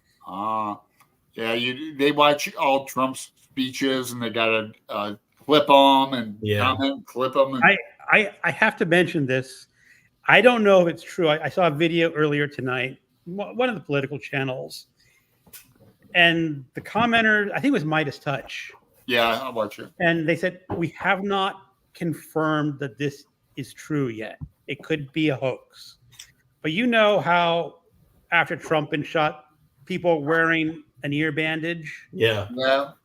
Yeah, they watch all Trump's speeches and they got to clip them and comment, clip them. And... I have to mention this. I don't know if it's true. I saw a video earlier tonight, one of the political channels, and the commenter, I think it was Midas Touch. Yeah, I'll watch it. And they said, we have not confirmed that this is true yet. It could be a hoax. But you know how after Trump been shot, people were wearing an ear bandage. Yeah.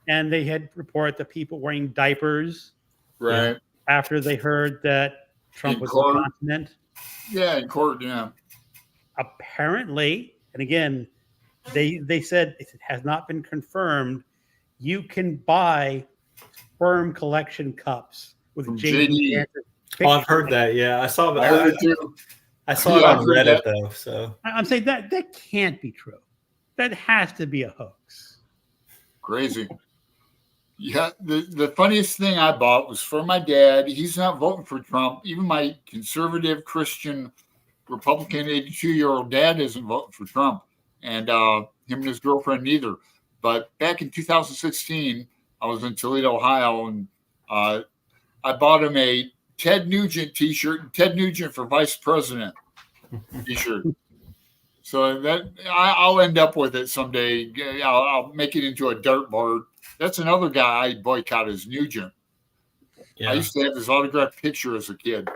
And they had reported that people wearing diapers. Right. After they heard that Trump was on the continent. Yeah, in court, yeah. Apparently, and again, they said it has not been confirmed, you can buy sperm collection cups with JD. Oh, I've heard that. Yeah, I saw that. I heard it too. I saw it on Reddit though. So I'm saying that can't be true. That has to be a hoax. Crazy. Yeah, the funniest thing I bought was for my dad. He's not voting for Trump. Even my conservative Christian Republican 82-year-old dad isn't voting for Trump. And him and his girlfriend neither. But back in 2016, I was in Toledo, Ohio, and I bought him a Ted Nugent t-shirt, Ted Nugent for vice president t-shirt. So that I'll end up with it someday. I'll make it into a dartboard. That's another guy I boycott is Nugent. Yeah. I used to have his autographed picture as a kid.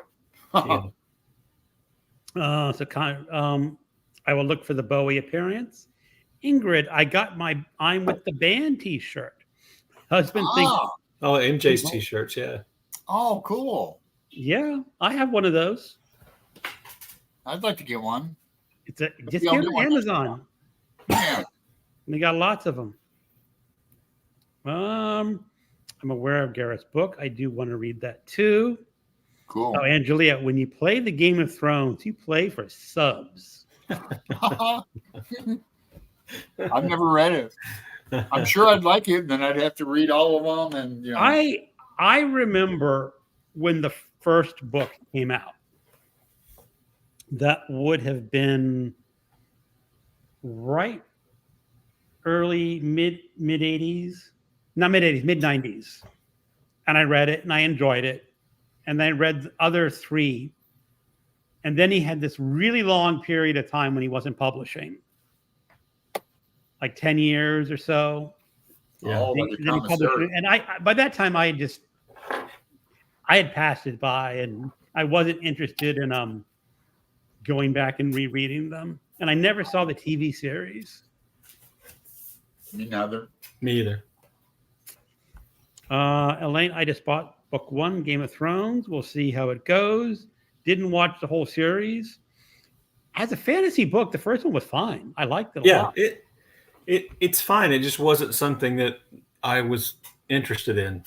I will look for the Bowie appearance. Ingrid, I got my I'm with the band t-shirt. Husband thinks. Oh, MJ's t-shirts, yeah. Oh, cool. Yeah, I have one of those. I'd like to get one. Just get it on Amazon. Yeah. They got lots of them. I'm aware of Garrett's book. I do want to read that too. Cool. Oh, Angelia, when you play the Game of Thrones, you play for subs. I've never read it. I'm sure I'd like it. Then I'd have to read all of them. And you know. I remember when the first book came out. That would have been right early mid 80s, not mid 80s, mid 90s. And I read it and I enjoyed it. And then I read the other three. And then he had this really long period of time when he wasn't publishing, like 10 years or so. Yeah. And by that time I had passed it by and I wasn't interested in going back and rereading them. And I never saw the TV series. Me neither. Me either. Elaine, I just bought book 1, Game of Thrones. We'll see how it goes. Didn't watch the whole series. As a fantasy book, the first one was fine. I liked it a lot. It's fine. It just wasn't something that I was interested in.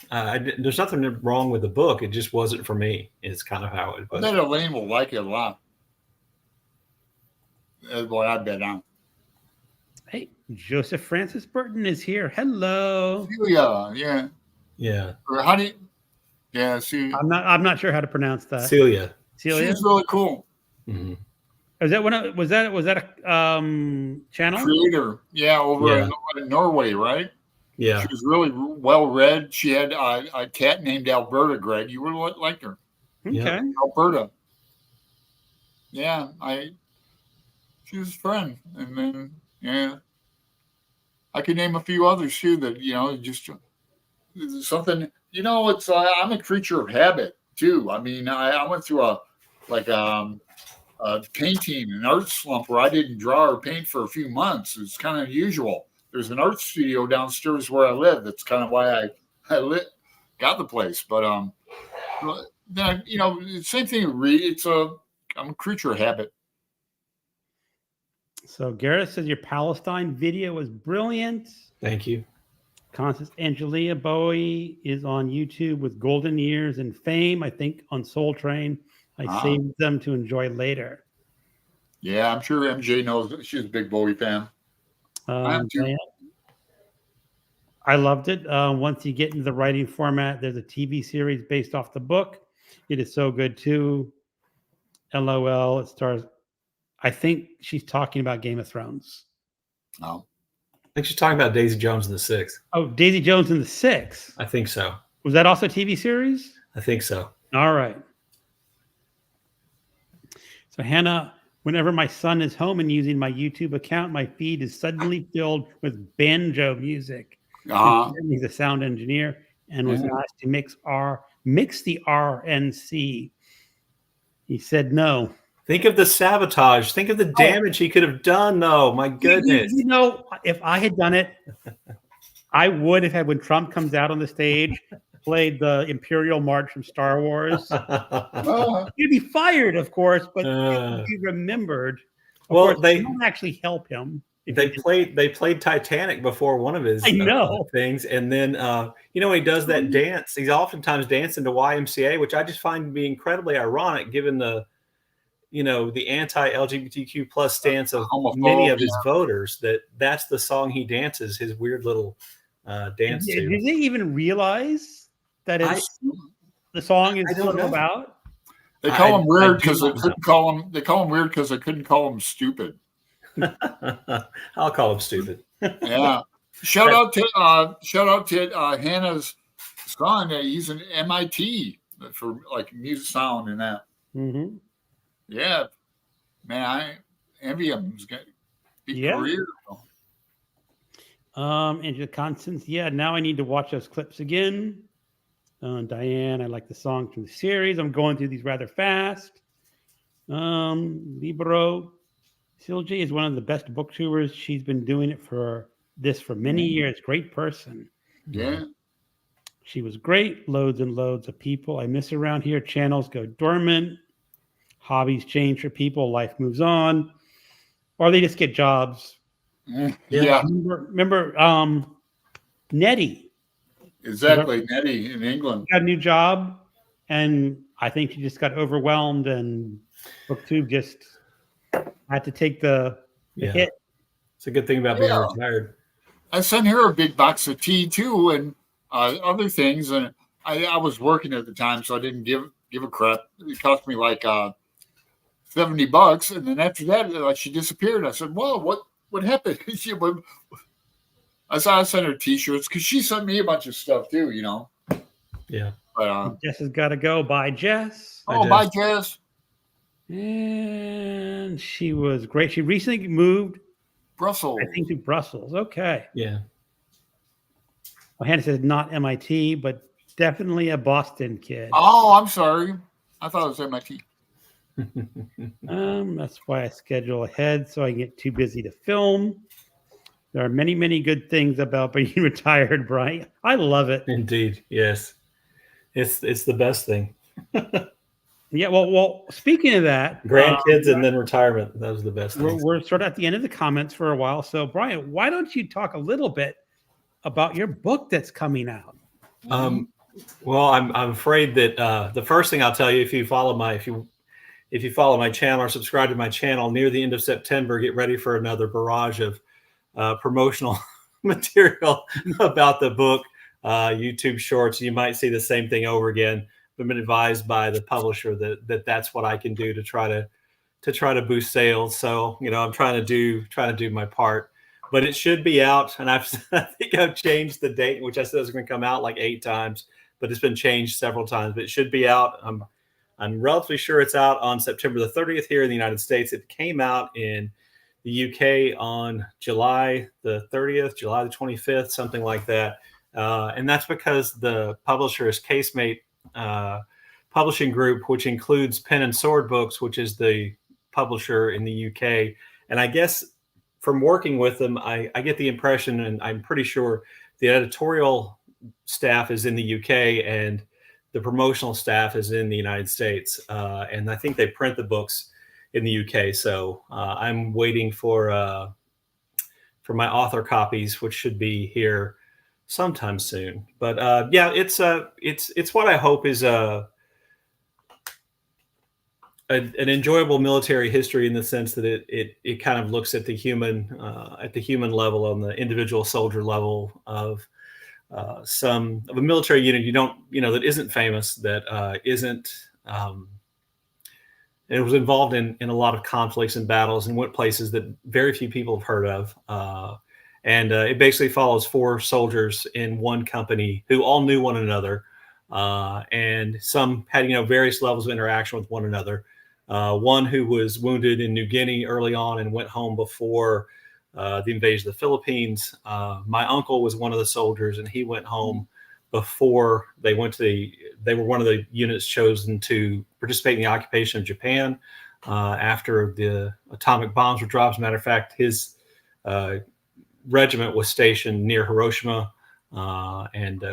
There's nothing wrong with the book. It just wasn't for me. It's kind of how it was. I bet Elaine will like it a lot. That's what I bet on. Hey, Joseph Francis Burton is here. Hello. Celia, yeah. Or how do you? Yeah, see. I'm not sure how to pronounce that. Celia. She's really cool. Mm-hmm. Was that a channel? Creator, yeah, over in Norway, right? Yeah. She was really well read. She had a cat named Alberta. Greg, you would have liked her. Okay. Alberta. Yeah, she was a friend, and then I could name a few others too that just something, it's I'm a creature of habit too. I mean, I went through a painting, an art slump where I didn't draw or paint for a few months. It's kind of unusual. There's an art studio downstairs where I live. That's kind of why I got the place. But then same thing. I'm a creature of habit. So Gareth says your Palestine video was brilliant. Thank you. Constance Angelia Bowie is on YouTube with Golden Years and Fame, I think on Soul Train. I saved them to enjoy later. Yeah, I'm sure MJ knows. She's a big Bowie fan. I am too. I loved it. Once you get into the writing format, there's a TV series based off the book. It is so good too. LOL. It stars, I think she's talking about Game of Thrones. Oh. I think she's talking about Daisy Jones and the Six. Oh, Daisy Jones and the Six. I think so. Was that also a TV series? I think so. All right. So Hannah, whenever my son is home and using my YouTube account, my feed is suddenly filled with banjo music. He's a sound engineer and was asked to mix the RNC. He said no. Think of the sabotage. Think of the damage he could have done, though. My goodness. If I had done it, I would have had, when Trump comes out on the stage, played the Imperial March from Star Wars. He'd be fired, of course, but he'd be remembered. They don't actually help him. They played Titanic before one of his things, and then when he does that dance, he's oftentimes dancing to YMCA, which I just find to be incredibly ironic, given the anti-LGBTQ plus stance of many of his voters. That's the song he dances, his weird little dance to. Do they even realize that the song is about? They call him weird because they couldn't call him. They call him weird because they couldn't call him stupid. I'll call him stupid. Yeah. Shout out to Hannah's son. He's an MIT for like music sound and that. Mm-hmm. Yeah, man, I envy him. He's got a big career. Angela Constance. Yeah, now I need to watch those clips again. Diane, I like the song from the series. I'm going through these rather fast. Libero Silje is one of the best booktubers. She's been doing it for many years. Great person. Yeah. She was great. Loads and loads of people. I miss around here. Channels go dormant. Hobbies change for people. Life moves on. Or they just get jobs. Yeah. Remember Nettie. Exactly. Nettie in England. Got a new job. And I think she just got overwhelmed, and BookTube just had to take the hit. It's a good thing about being retired. I sent her a big box of tea too, and other things. And I was working at the time, so I didn't give a crap. It cost me like $70, and then after that, she disappeared. I said, "Well, what happened?" I sent her T-shirts because she sent me a bunch of stuff too. Yeah. But Jess has got to go. Bye, Jess. Bye, Jess. And she was great. She recently moved Brussels. I think to Brussels. Okay. Yeah. Well, Hannah says not MIT, but definitely a Boston kid. Oh, I'm sorry. I thought it was MIT. That's why I schedule ahead so I can get too busy to film. There are many, many good things about being retired, Brian. I love it. Indeed. Yes. It's the best thing. Yeah. Well, speaking of that, grandkids and then retirement. That was the best thing. We're sort of at the end of the comments for a while. So Brian, why don't you talk a little bit about your book that's coming out? Well, I'm afraid that the first thing I'll tell you, if you follow my channel or subscribe to my channel, near the end of September, get ready for another barrage of promotional material about the book. YouTube shorts. You might see the same thing over again. I've been advised by the publisher that that's what I can do to try to boost sales. So I'm trying to do my part. But it should be out, and I think I've changed the date, which I said was going to come out like 8 times, but it's been changed several times. But it should be out. I'm relatively sure it's out on September the 30th here in the United States. It came out in the UK on July the 30th, July the 25th, something like that. And that's because the publisher is Casemate Publishing Group, which includes Pen and Sword Books, which is the publisher in the UK. And I guess from working with them, I get the impression, and I'm pretty sure the editorial staff is in the UK and the promotional staff is in the United States. And I think they print the books in the UK. So I'm waiting for my author copies, which should be here sometime soon. But yeah, it's what I hope is an enjoyable military history, in the sense that it kind of looks at the human level, on the individual soldier level of a military unit that isn't famous, that isn't it was involved in a lot of conflicts and battles and went places that very few people have heard of. And it basically follows 4 soldiers in one company who all knew one another, and some had various levels of interaction with one another. One who was wounded in New Guinea early on and went home before the invasion of the Philippines. My uncle was one of the soldiers, and he went home before they went to they were one of the units chosen to participate in the occupation of Japan after the atomic bombs were dropped. As a matter of fact, his regiment was stationed near Hiroshima, and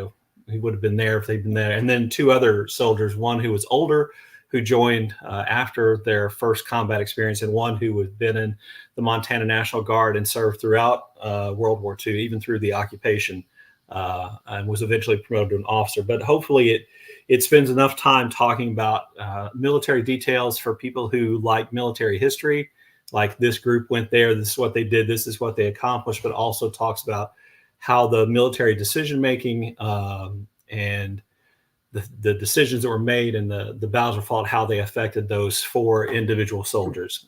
he would have been there if they'd been there. And then 2 other soldiers, one who was older, who joined after their first combat experience, and one who had been in the Montana National Guard and served throughout World War II, even through the occupation, and was eventually promoted to an officer. But hopefully it spends enough time talking about military details for people who like military history, like this group went there, this is what they did, this is what they accomplished, but also talks about how the military decision-making and the decisions that were made and the battles were fought, how they affected those 4 individual soldiers.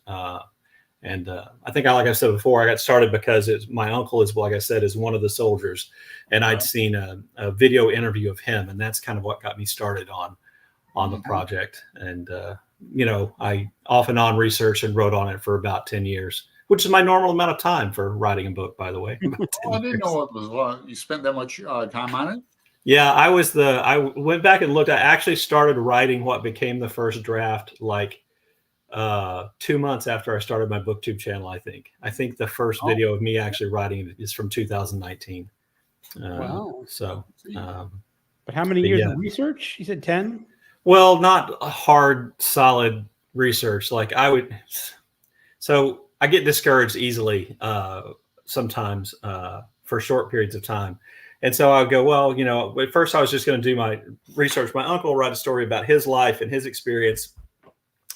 And I think, like I said before, I got started because my uncle is, like I said, is one of the soldiers, and I'd seen a video interview of him, and that's kind of what got me started on the project. And I off and on researched and wrote on it for about 10 years, which is my normal amount of time for writing a book, by the way. I didn't know it was long. You spent that much time on it? Yeah, I went back and looked. I actually started writing what became the first draft like 2 months after I started my BookTube channel. I think the first video of me actually writing it is from 2019. Wow. So, but how many years of research? You said 10? Well, not hard, solid research. Like so I get discouraged easily sometimes for short periods of time. And so I go, well, at first I was just going to do my research. My uncle wrote a story about his life and his experience.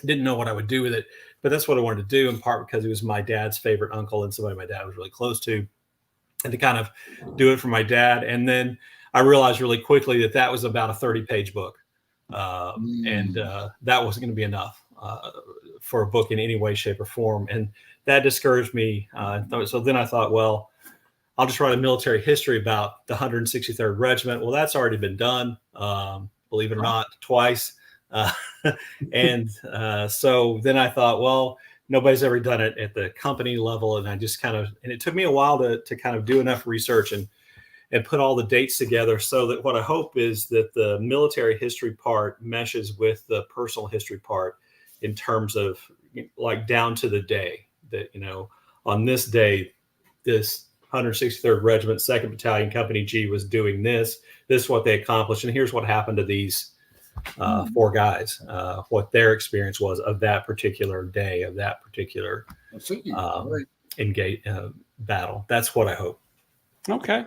Didn't know what I would do with it, but that's what I wanted to do, in part because he was my dad's favorite uncle and somebody my dad was really close to, and to kind of do it for my dad. And then I realized really quickly that was about a 30-page book. And that wasn't going to be enough for a book in any way, shape, or form. And that discouraged me. So then I thought, well, I'll just write a military history about the 163rd Regiment. Well, that's already been done, believe it or not, twice. And so then I thought, well, nobody's ever done it at the company level. And I just and it took me a while to kind of do enough research and put all the dates together, so that what I hope is that the military history part meshes with the personal history part, in terms of like down to the day that, on this day, this 163rd Regiment, 2nd Battalion, Company G was doing this. This is what they accomplished, and here's what happened to these 4 guys. What their experience was of that particular day, of that particular battle. That's what I hope. Okay.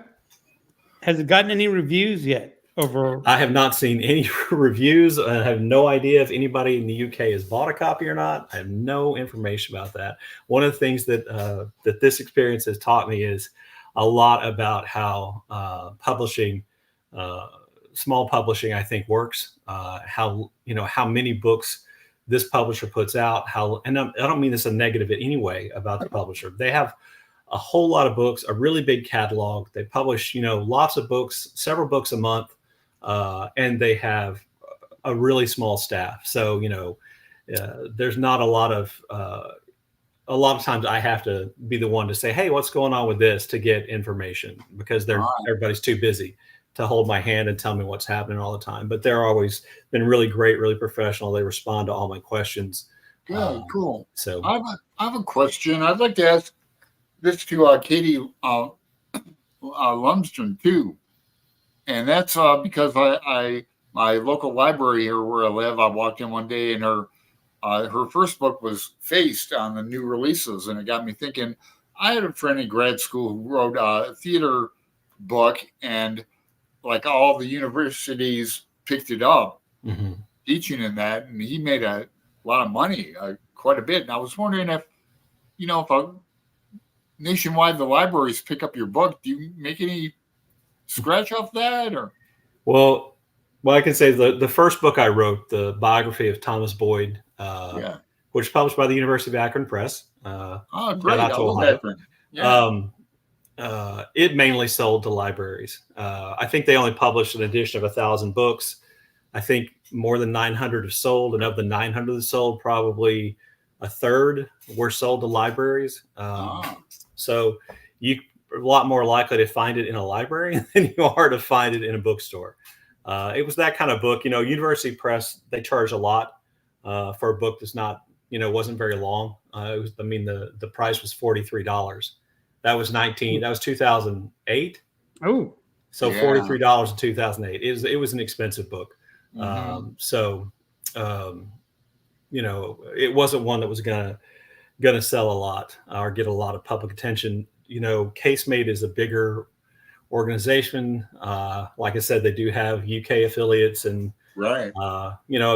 Has it gotten any reviews yet? I have not seen any reviews. I have no idea if anybody in the UK has bought a copy or not. I have no information about that. One of the things that this experience has taught me is a lot about how publishing, small publishing, I think works. How many books this publisher puts out. And I don't mean this a negative in any way about the publisher. They have a whole lot of books, a really big catalog. They publish, lots of books, several books a month. And they have a really small staff. So, there's not a lot of times I have to be the one to say, hey, what's going on with this, to get information, because everybody's too busy. to hold my hand and tell me what's happening all the time. But they're always been really great, really professional. They respond to all my questions. Good, cool. So I have a question. I'd like to ask this to Katie Lumsden too, and that's because my local library here where I live, I walked in one day and her first book was Faced on the new releases, and it got me thinking. I had a friend in grad school who wrote a theater book, and like all the universities picked it up, teaching in that, and he made a lot of money, quite a bit. And I was wondering if nationwide the libraries pick up your book, do you make any scratch off that? Or well, I can say the first book I wrote, the biography of Thomas Boyd, which was published by the University of Akron Press. Oh, great! I love Akron. Yeah. It mainly sold to libraries. I think they only published an edition of 1,000 books. I think more than 900 have sold, and of the 900 that sold, probably a third were sold to libraries. So you're a lot more likely to find it in a library than you are to find it in a bookstore. It was that kind of book. University Press, they charge a lot for a book that's not, wasn't very long. The price was $43. That was 2008. Oh, so $43 in 2008. It was an expensive book. It wasn't one that was gonna sell a lot or get a lot of public attention. Casemate is a bigger organization. Like I said, they do have UK affiliates, and right.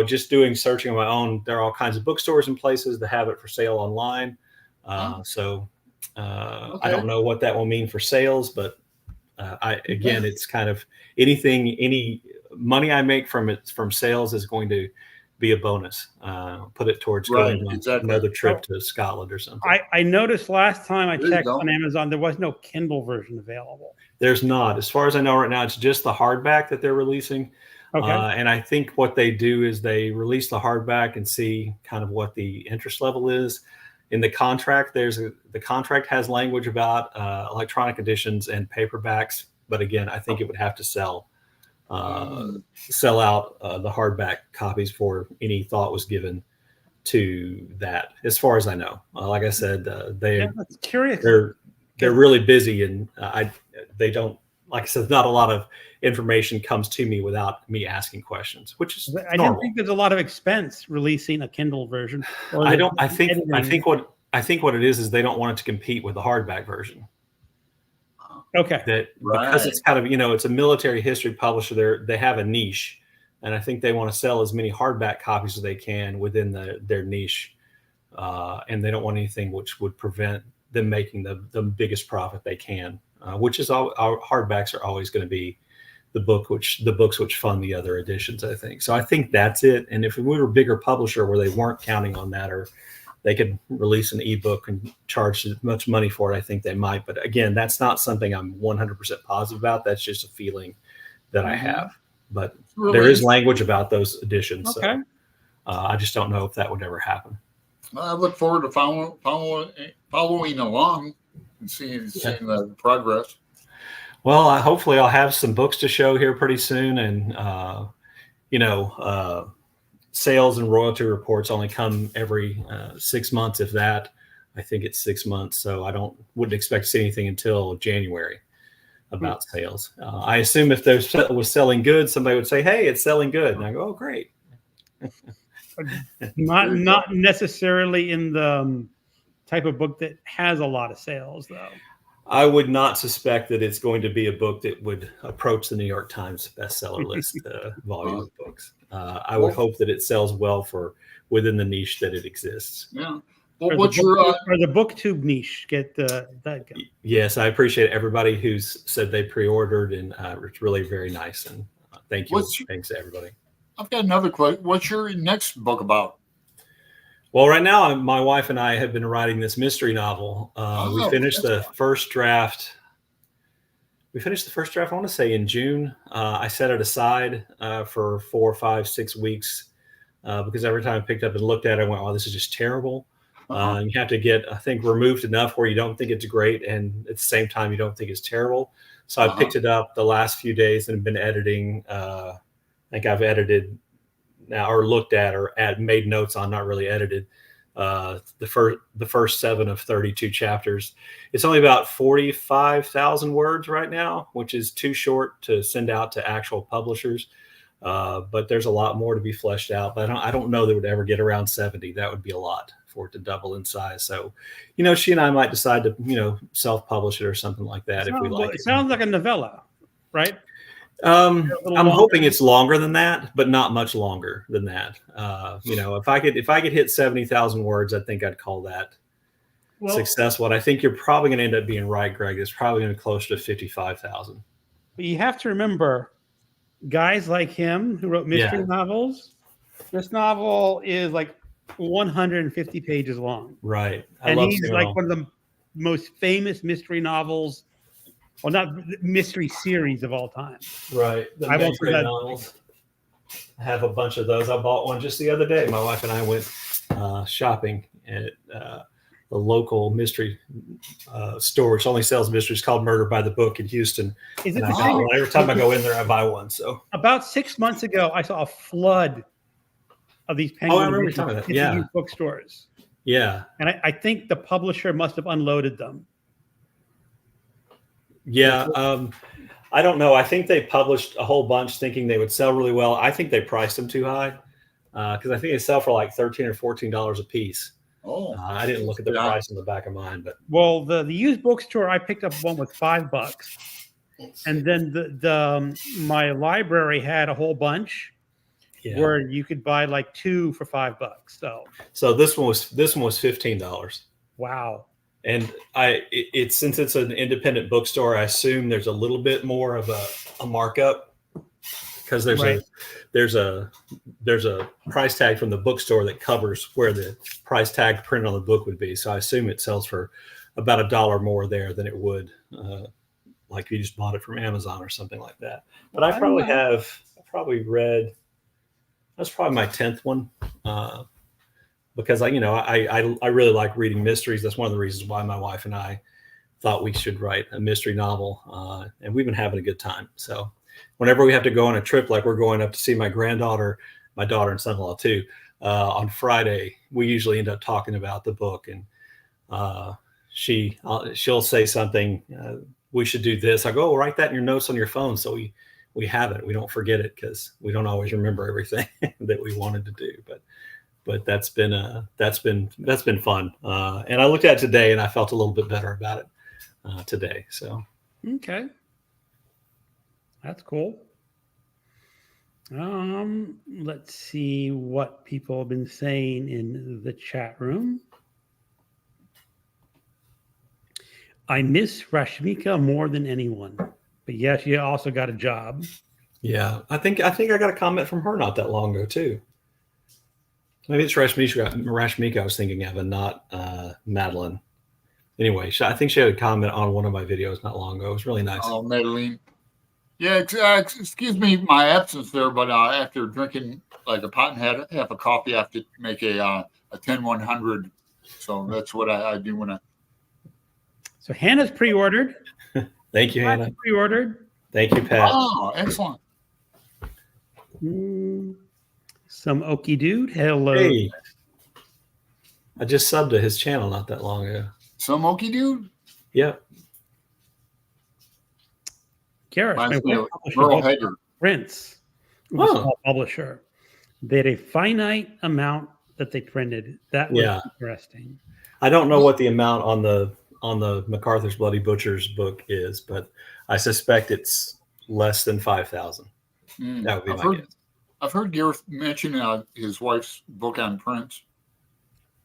Just searching on my own, there are all kinds of bookstores and places that have it for sale online. I don't know what that will mean for sales, but it's kind of any money I make from sales is going to be a bonus. Put it towards going on another trip to Scotland or something. I noticed last time I checked on Amazon, there was no Kindle version available. There's not. As far as I know right now, it's just the hardback that they're releasing. Okay. And I think what they do is they release the hardback and see kind of what the interest level is. In the contract, the contract has language about electronic editions and paperbacks, but again, I think it would have to sell out the hardback copies before any thought was given to that. As far as I know, like I said, that's curious. They're really busy, and they don't. Like I said, not a lot of information comes to me without me asking questions, which is I don't think there's a lot of expense releasing a Kindle version. I think what it is they don't want it to compete with the hardback version. Okay. Because it's kind of, it's a military history publisher. They have a niche, and I think they want to sell as many hardback copies as they can within their niche. And they don't want anything which would prevent them making the biggest profit they can, which is our hardbacks are always going to be the books which fund the other editions, I think. So I think that's it. And if we were a bigger publisher where they weren't counting on that, or they could release an ebook and charge as much money for it, I think they might. But again, that's not something I'm 100% positive about. That's just a feeling that I have. But there is language about those editions. Okay. So I just don't know if that would ever happen. Well, I look forward to following along and seeing the progress. Well, hopefully I'll have some books to show here pretty soon. And, sales and royalty reports only come every 6 months, if that. I think it's 6 months. So I wouldn't expect to see anything until January about sales. I assume if there was selling good, somebody would say, hey, it's selling good. And I go, oh, great. Not necessarily in the type of book that has a lot of sales, though. I would not suspect that it's going to be a book that would approach the New York Times bestseller list volume of books. I would hope that it sells well within the niche that it exists. Yeah. Well, or the BookTube niche get that? Yes, I appreciate everybody who's said they pre-ordered, and it's really very nice. And thank you. Thanks to everybody. I've got another question. What's your next book about? Well, right now, my wife and I have been writing this mystery novel. We finished the first draft. I want to say in June. I set it aside for 4, 5, 6 weeks because every time I picked up and looked at it, I went, oh, this is just terrible. You have to get, I think, removed enough where you don't think it's great, and at the same time, you don't think it's terrible. So I picked it up the last few days and been editing. I think I've edited now, or looked at, or made notes on, not really edited, the first 7 of 32 chapters. It's only about 45,000 words right now, which is too short to send out to actual publishers. But there's a lot more to be fleshed out. But I don't know that it would ever get around 70. That would be a lot for it to double in size. So, she and I might decide to, self-publish it or something like that if we like it. It sounds like a novella, right? I'm hoping it's longer than that, but not much longer than that. If I could hit 70,000 words, I think I'd call that successful. And I think you're probably going to end up being right, Greg. It's probably going to be close to 55,000. But you have to remember, guys like him who wrote mystery novels, this novel is like 150 pages long. Right. And he's like one of the most famous mystery novels, well, not mystery series of all time. Right. The mystery novels. I have a bunch of those. I bought one just the other day. My wife and I went shopping at the local mystery store, which only sells mysteries, called Murder by the Book in Houston. Is it the same? Every time I go in there, I buy one. So about 6 months ago, I saw a flood of these Penguin I remember talking about that. Yeah. Bookstores. Yeah. And I think the publisher must have unloaded them. Yeah. I don't know. I think they published a whole bunch thinking they would sell really well. I think they priced them too high because I think they sell for like $13 or $14 a piece. Oh, I didn't look at the price in the back of mine, but the used bookstore, I picked up one with $5, and then my library had a whole bunch where you could buy like 2 for $5. So this one was $15. Wow. And since it's an independent bookstore, I assume there's a little bit more of a markup because there's a price tag from the bookstore that covers where the price tag printed on the book would be. So I assume it sells for about $1 more there than it would like if you just bought it from Amazon or something like that. But I probably read, that's probably my 10th one. Because I really like reading mysteries. That's one of the reasons why my wife and I thought we should write a mystery novel, and we've been having a good time. So whenever we have to go on a trip, like we're going up to see my granddaughter, my daughter and son-in-law too, on Friday, we usually end up talking about the book, and she'll say something. We should do this. I go, oh, write that in your notes on your phone, so we have it. We don't forget it because we don't always remember everything that we wanted to do, but that's been fun. And I looked at it today and I felt a little bit better about it today. So. Okay. That's cool. Let's see what people have been saying in the chat room. I miss Rashmika more than anyone, but yeah, she also got a job. Yeah. I think I got a comment from her not that long ago too. Maybe it's Rashmika I was thinking of, and not Madeline. Anyway, I think she had a comment on one of my videos not long ago. It was really nice. Oh, Madeline. Yeah, excuse me my absence there, but after drinking like a pint and half a coffee, I have to make a 10-100. So that's what I do when I. So Hannah's pre-ordered. Thank you, Hannah. Pre-ordered. Thank you, Pat. Oh, excellent. Some Okie Dude. Hello. Hey. I just subbed to his channel not that long ago. Some Okie Dude? Yep. Garrett. Merle Haggard. Prince. Was a small publisher. They had a finite amount that they printed. That was interesting. I don't know what the amount on the MacArthur's Bloody Butchers book is, but I suspect it's less than 5,000. That would be my guess. I've heard Gareth mention his wife's book on Prince.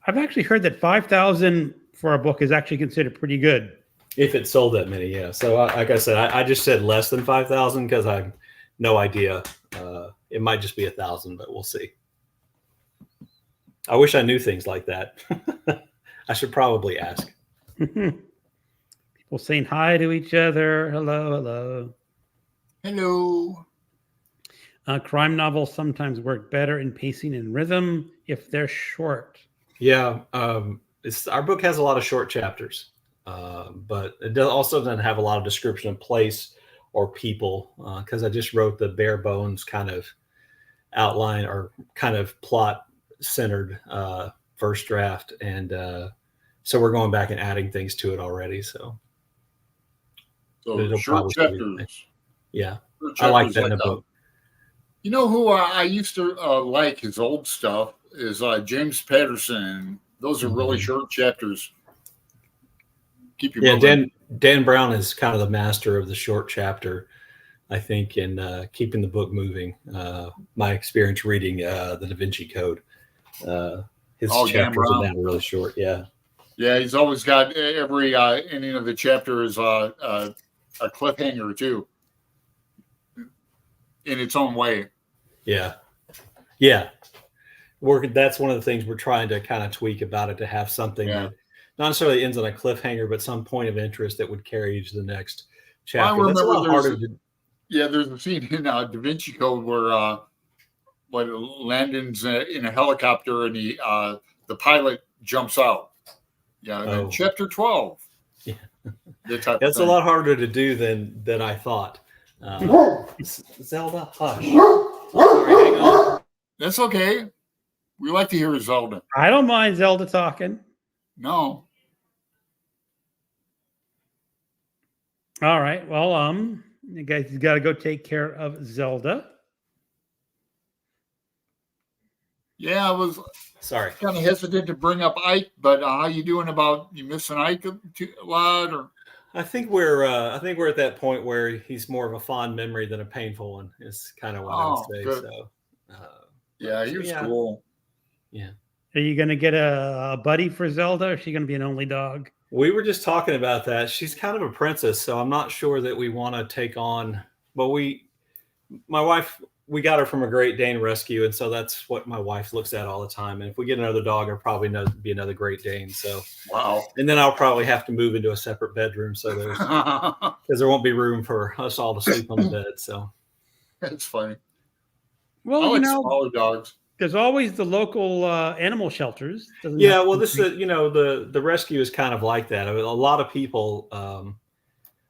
I've actually heard that 5,000 for a book is actually considered pretty good. If it sold that many, yeah. So like I said, I just said less than 5,000 because I have no idea. It might just be 1,000, but we'll see. I wish I knew things like that. I should probably ask. People saying hi to each other. Hello, hello. Hello. Crime novels sometimes work better in pacing and rhythm if they're short. Yeah. Our book has a lot of short chapters. but it also doesn't have a lot of description of place or people because I just wrote the bare bones kind of outline or kind of plot centered first draft, and so we're going back and adding things to it already. So it'll short probably be- chapters. yeah, Short I like chapters that in a book. You know who I used to like his old stuff is James Patterson. Those are really Mhm. short chapters. Keep you Yeah, moving. Dan Brown is kind of the master of the short chapter, I think, in keeping the book moving. My experience reading the Da Vinci Code, his Dan chapters are Brown. now really short. Yeah, Yeah, he's always got every ending of the chapter is a cliffhanger too, in its own way. yeah. That's one of the things we're trying to kind of tweak about it, to have something that not necessarily ends on a cliffhanger, but some point of interest that would carry you to the next chapter. That's a lot harder to. Yeah, there's a scene in Da Vinci Code where Landon's in a helicopter and the pilot jumps out. Yeah, and then chapter 12. Yeah. That's a lot harder to do than I thought. Zelda, hush. Sorry, hang on. That's okay. We like to hear Zelda. I don't mind Zelda talking. No. All right. Well, you guys got to go take care of Zelda. Yeah, I was sorry, kind of hesitant to bring up Ike, but how you doing about you missing Ike a lot? Or I think we're at that point where he's more of a fond memory than a painful one. Is kind of what I would say. Good. So, yeah, he was cool. Yeah. Are you going to get a buddy for Zelda, or is she going to be an only dog? We were just talking about that. She's kind of a princess, so I'm not sure that we want to take on. But my wife, we got her from a Great Dane rescue, and so that's what my wife looks at all the time. And if we get another dog, it'll probably be another Great Dane. So wow. And then I'll probably have to move into a separate bedroom, so because there won't be room for us all to sleep on the bed. So that's funny. Well, I like smaller dogs. There's always the local animal shelters. Yeah, well, the rescue is kind of like that. I mean, a lot of people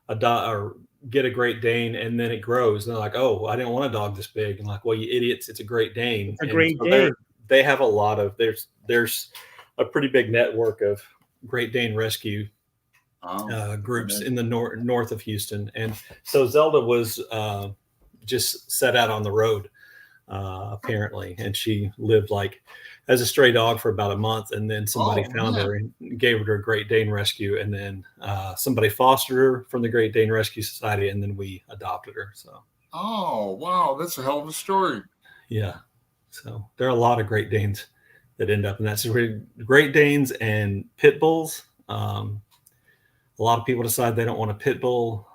adopt or get a Great Dane, and then it grows, and they're like, "Oh, I didn't want a dog this big." And like, "Well, you idiots! It's a Great Dane." A Great Dane. They have a lot of there's a pretty big network of Great Dane rescue groups in the north of Houston, and so Zelda was just set out on the road. Apparently, and she lived like as a stray dog for about a month, and then somebody found her and gave her to a Great Dane rescue, and then somebody fostered her from the Great Dane Rescue Society, and then we adopted her. So wow, that's a hell of a story. Yeah, so there are a lot of Great Danes that end up, and that's Great Danes and pit bulls. A lot of people decide they don't want a pit bull.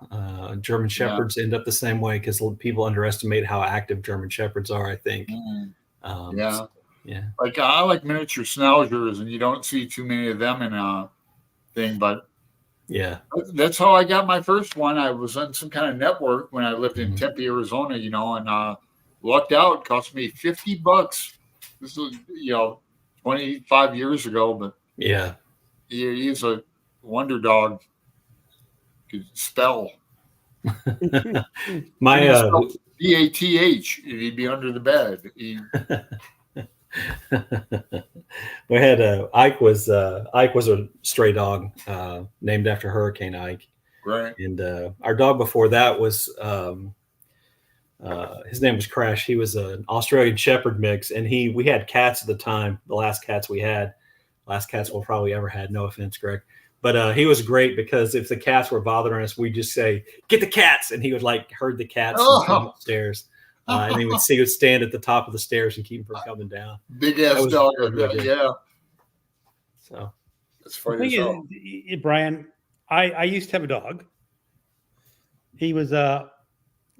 German Shepherds end up the same way because people underestimate how active German Shepherds are, I think. Yeah. Like I like miniature schnauzers, and you don't see too many of them in a thing, but yeah, that's how I got my first one. I was on some kind of network when I lived in Tempe, Arizona, and lucked out. It cost me $50. This was 25 years ago, but yeah, he's a wonder dog. Could spell. My DATH. He'd be under the bed. We had Ike was a stray dog named after Hurricane Ike. Right. And our dog before that was his name was Crash. He was an Australian Shepherd mix, and we had cats at the time. The last cats we'll probably ever had. No offense, Greg. But he was great because if the cats were bothering us, we'd just say, "Get the cats," and he would like herd the cats and come upstairs. And he would stand at the top of the stairs and keep them from coming down. Big ass dog, yeah. So that's funny. Brian, I used to have a dog. He was a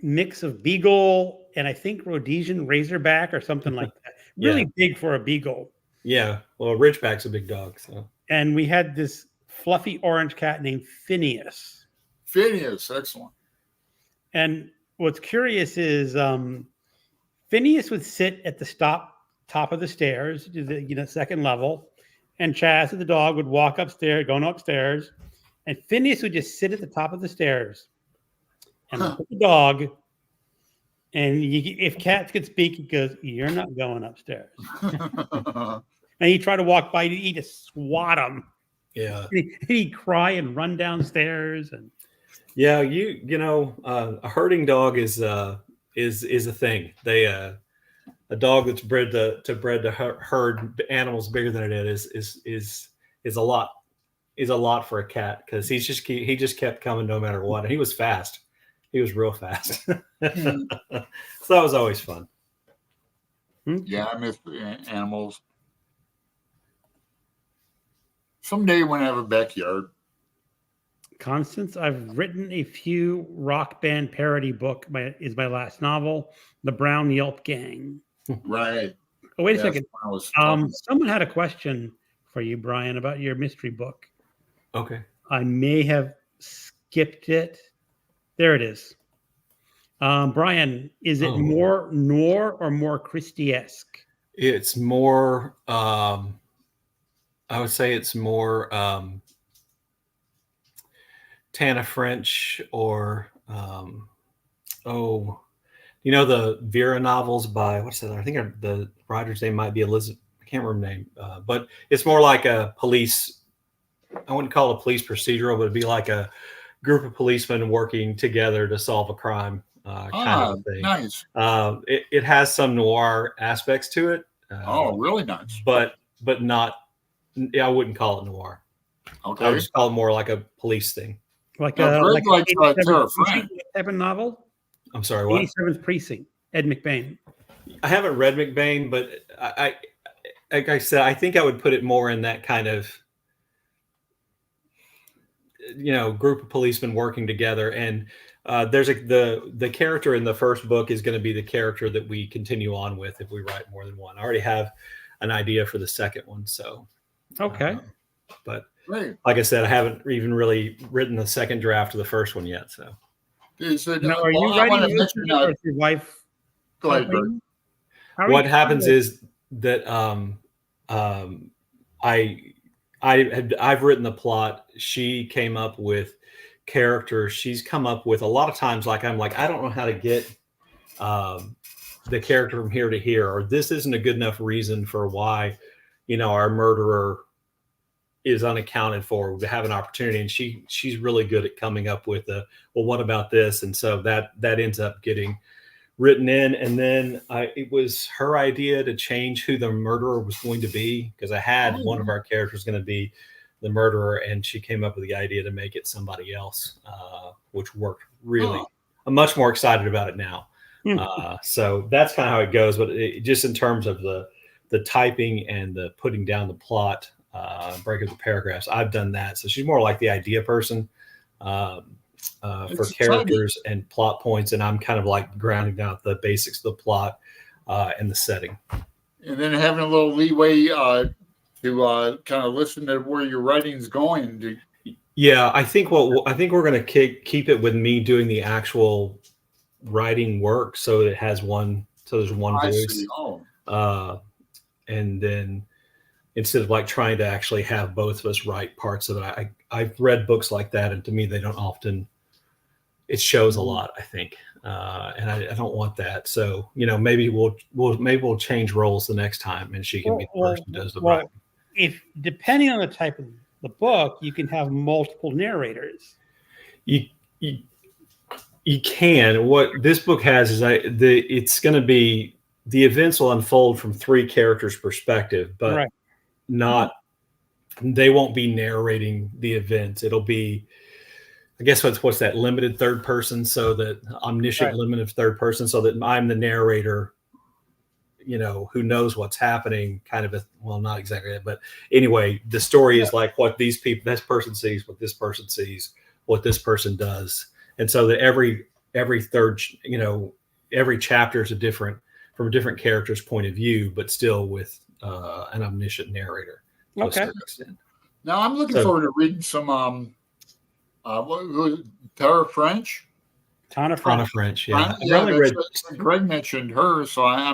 mix of beagle and I think Rhodesian Razorback or something like that. Really big for a beagle. Yeah, well, a Ridgeback's a big dog. So, and we had this fluffy orange cat named Phineas. Phineas, excellent. And what's curious is Phineas would sit at the top of the stairs, the second level, and Chaz, the dog, would walk upstairs, going upstairs, And Phineas would just sit at the top of the stairs and look at the dog. And if cats could speak, he goes, "You're not going upstairs." And he'd try to walk by, he'd just swat him. Yeah. He'd cry and run downstairs. And Yeah, a herding dog is a thing. They a dog that's bred to herd animals bigger than it is a lot for a cat, because he just kept coming no matter what. And he was fast. He was real fast. So that was always fun. Yeah, I miss animals. Someday when I have a backyard. Constance, I've written a few rock band parody book. Is my last novel, The Brown Yelp Gang. Right. Oh, wait a second. Someone Someone had a question for you, Brian, about your mystery book. Okay. I may have skipped it. There it is. Brian, is it more noir or more Christie-esque? It's more, I would say it's more Tana French, or, the Vera novels by, what's that? I think the writer's name might be Elizabeth. I can't remember the name, but it's more like a police. I wouldn't call it a police procedural, but it'd be like a group of policemen working together to solve a crime, kind of thing. Nice. It has some noir aspects to it. Really nice. But not. I wouldn't call it noir. Okay. I would just call it more like a police thing. Like Now, a Greg likes Tara Frank. type of novel? I'm sorry, what? 87th Precinct, Ed McBain. I haven't read McBain, but I like I said, I think I would put it more in that kind of, group of policemen working together. And there's the character in the first book is going to be the character that we continue on with if we write more than one. I already have an idea for the second one, so Okay. But Great. like I said, I haven't even really written the second draft of the first one yet. So Now, are you writing this with your wife? Go ahead, Bert. what happens is that I've written the plot. She came up with characters. She's come up with a lot of times, like I'm like, I don't know how to get the character from here to here, or this isn't a good enough reason for why, our murderer is unaccounted for. We have an opportunity, and she's really good at coming up with what about this? And so that ends up getting written in. And then it was her idea to change who the murderer was going to be, because I had one of our characters going to be the murderer, and she came up with the idea to make it somebody else, which worked really. I'm much more excited about it now. So that's kind of how it goes. But just in terms of the typing and the putting down the plot, break up the paragraphs, I've done that. So she's more like the idea person for characters and plot points, and I'm kind of like grounding out the basics of the plot and the setting. And then having a little leeway to kind of listen to where your writing's going. Yeah, I think we're going to keep it with me doing the actual writing work, so it has there's one voice. And then instead of like trying to actually have both of us write parts of it, I've read books like that, and to me they don't often. It shows a lot, I think, and I don't want that. So maybe we'll change roles the next time, and she can be the person who does the writing. If depending on the type of the book, you can have multiple narrators. You can. What this book has is it's going to be, the events will unfold from three characters' perspective, but they won't be narrating the events. It'll be, I guess what's that, limited third person, so that omniscient limited third person, so that I'm the narrator, who knows what's happening, kind of well, not exactly that, but anyway, the story is like what this person sees, what this person sees, what this person does. And so that every third, every chapter is from a different character's point of view, but still with an omniscient narrator. Okay. Now I'm looking forward to reading some Tara French. Tana French, yeah. Greg mentioned her, so I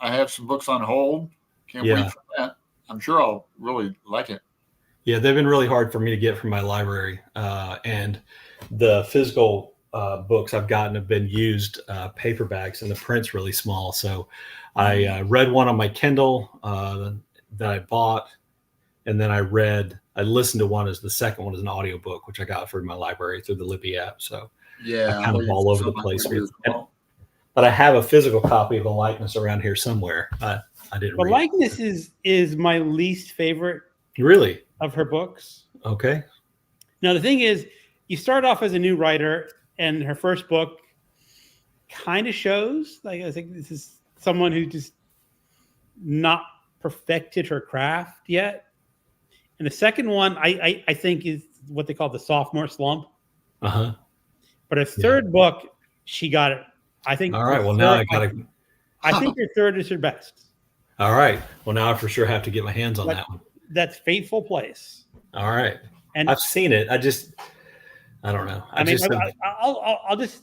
have some books on hold. Can't wait for that. I'm sure I'll really like it. Yeah, they've been really hard for me to get from my library, and the physical books I've gotten have been used paperbacks, and the print's really small. So I read one on my Kindle that I bought, and then I listened to one as the second one as an audiobook, which I got from my library through the Libby app. So Yeah, I'm kind of all over the place with it. Well, But I have a physical copy of The Likeness around here somewhere. I didn't The read Likeness is my least favorite it. Really? of her books. Okay. Now the thing is, you start off as a new writer, and her first book kind of shows. Like, I think this is someone who just not perfected her craft yet. And the second one, I think, is what they call the sophomore slump. Uh-huh. But her third book, she got it. I think. All right. Well, now I got to. I think her third is her best. All right. Well, now I for sure have to get my hands on Like- that one. That's Fateful Place. All right. And I've seen it. I don't know. I mean, I'll just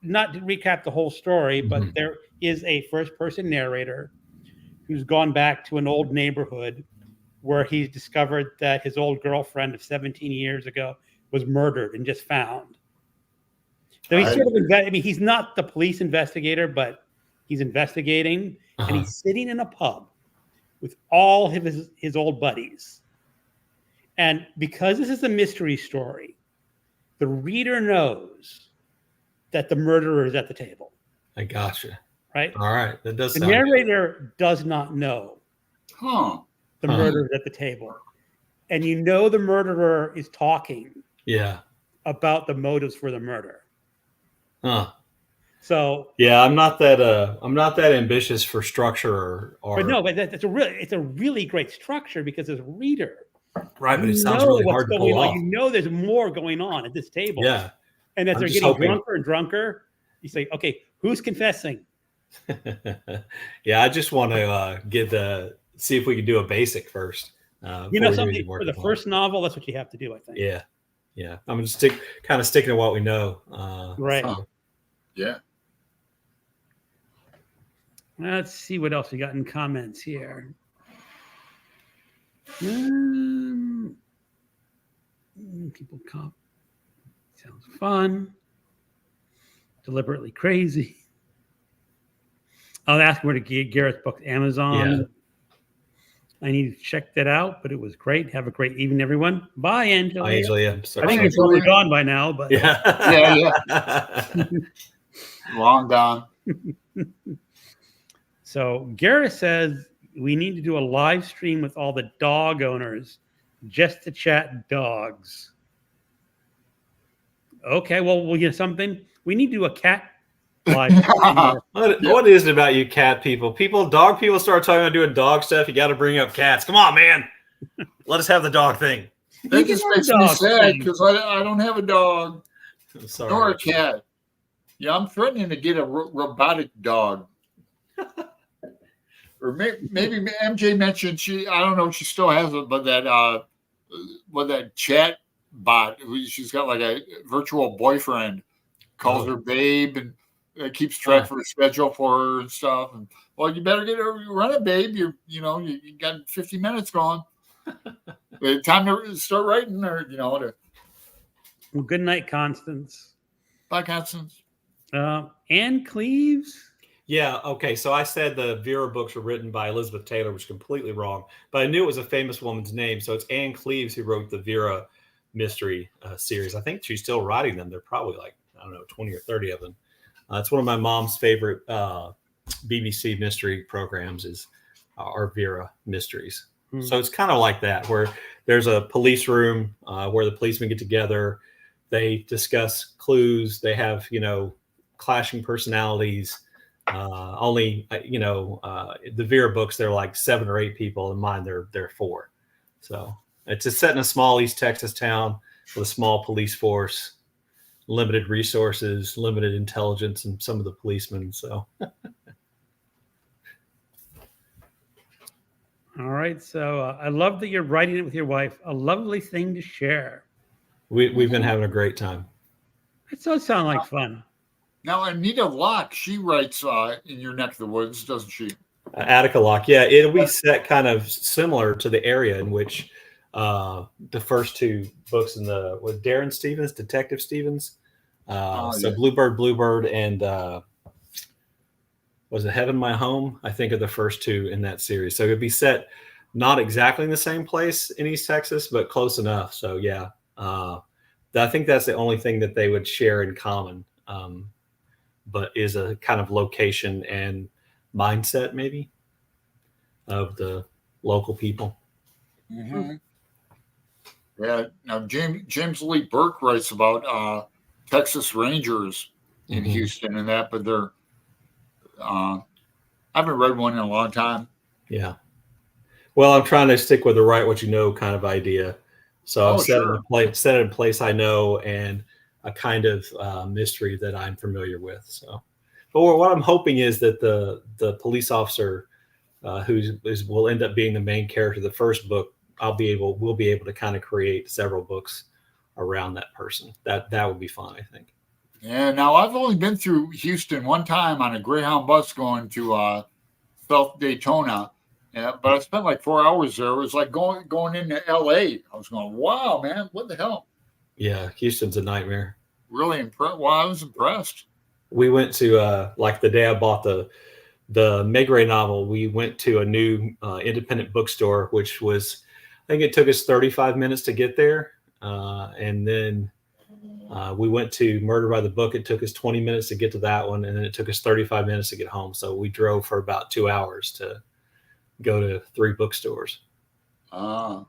not recap the whole story, but Mhm. there is a first-person narrator who's gone back to an old neighborhood where he's discovered that his old girlfriend of 17 years ago was murdered and just found. So he's sort of, I mean, he's not the police investigator, but he's investigating, and Uh-huh. he's sitting in a pub with all of his old buddies. And because this is a mystery story, the reader knows that the murderer is at the table, I gotcha. right? All right. That does The sound good. narrator does not know Huh. the Huh. murderer is at the table. And you know the murderer is talking Yeah. about the motives for the murder. Huh. So, Yeah, I'm not that ambitious for structure or but no, but it's a really great structure because as a reader, right, but you it sounds know really what's hard to going pull on. off. You know there's more going on at this table. Yeah. And as I'm they're just getting hoping- drunker and drunker, you say, okay, who's confessing? Yeah, I just want to see if we can do a basic first. You know before we do any something, more for the complicated. first novel, that's what you have to do, I think. Yeah. Yeah. I'm gonna sticking to what we know. Right. Huh. Yeah. Let's see what else we got in comments here. People come. Sounds fun. Deliberately crazy. I'll ask where to get Garrett's book, Amazon. Yeah. I need to check that out, but it was great. Have a great evening, everyone. Bye, Angela. I usually am. I think it's probably gone by now, but Yeah. Yeah. Long gone. So Garrett says we need to do a live stream with all the dog owners just to chat dogs. Okay, well, you know something? We need to do a cat live stream. What is it about you cat people? Dog people start talking about doing dog stuff. You got to bring up cats. Come on, man. Let us have the dog thing. That You just can have makes a me dog sad thing. because I don't have a dog I'm sorry. nor a cat. Yeah, I'm threatening to get a robotic dog. Or maybe MJ mentioned I don't know if she still has it, but that chat bot, she's got like a virtual boyfriend, calls her babe and keeps track of her schedule for her and stuff. And well, you better run it, babe. You got 50 minutes gone. Time to start writing, or Well, good night, Constance. Bye, Constance. Anne Cleves. Yeah. Okay. So I said the Vera books were written by Elizabeth Taylor, which is completely wrong. But I knew it was a famous woman's name. So it's Anne Cleves who wrote the Vera mystery series. I think she's still writing them. They're probably like, I don't know, 20 or 30 of them. It's one of my mom's favorite BBC mystery programs is our Vera mysteries. So it's kind of like that, where there's a police room where the policemen get together. They discuss clues. They have, clashing personalities. The Vera books, they're like 7 or 8 people. In mine, they're 4. So it's just set in a small East Texas town with a small police force, limited resources, limited intelligence, and some of the policemen. So. All right. So I love that you're writing it with your wife. A lovely thing to share. We've been having a great time. It does sound like fun. Now, Anita Locke, she writes in your neck of the woods, doesn't she? Attica Locke, yeah, it'll be set kind of similar to the area in which the first two books in the Darren Stevens, Detective Stevens. So yeah. Bluebird, and was it Heaven My Home? I think are the first two in that series. So it'd be set not exactly in the same place in East Texas, but close enough. So yeah, I think that's the only thing that they would share in common, but is a kind of location and mindset maybe of the local people. Mm-hmm. Yeah. Now James Lee Burke writes about Texas Rangers in Houston and that, but they're I haven't read one in a long time. Yeah. Well, I'm trying to stick with the write what you know kind of idea. So I've set it in a place I know and a kind of mystery that I'm familiar with. So, but what I'm hoping is that the police officer will end up being the main character of the first book, we'll be able to kind of create several books around that person. That would be fun, I think. Yeah. Now I've only been through Houston one time on a Greyhound bus going to South Daytona. Yeah, but I spent like 4 hours there. It was like going into LA. I was going, wow, man, what the hell? Yeah, Houston's a nightmare. Really impressed. Well, I was impressed. We went to like the day I bought the Meg Ray novel. We went to a new independent bookstore, which was, I think it took us 35 minutes to get there, and then we went to Murder by the Book. It took us 20 minutes to get to that one, and then it took us 35 minutes to get home. So we drove for about 2 hours to go to 3 bookstores. Well,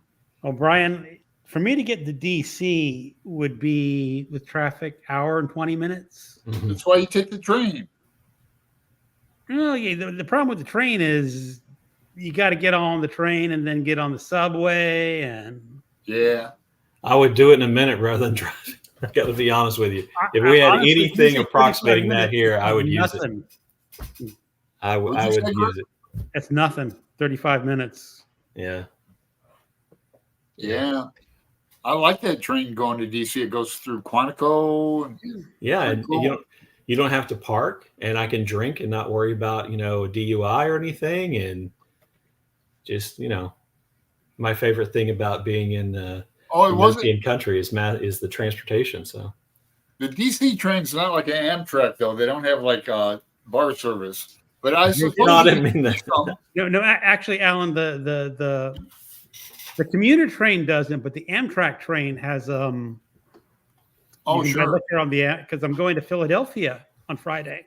Brian, for me to get to DC would be with traffic hour and 20 minutes. That's why you take the train. Oh, yeah. The problem with the train is you got to get on the train and then get on the subway. And yeah, I would do it in a minute rather than driving. I got to be honest with you. If we had anything approximating that here, I would use it. I would use it. It's nothing. 35 minutes. Yeah. Yeah. I like that train going to DC. It goes through Quantico. And cool. You don't have to park, and I can drink and not worry about, a DUI or anything. And just, my favorite thing about being in the European country is the transportation. So the DC train's not like an Amtrak, though. They don't have like bar service. But I suppose no. Actually, Alan, the commuter train doesn't, but the Amtrak train has. Sure. Look here on the because I'm going to Philadelphia on Friday.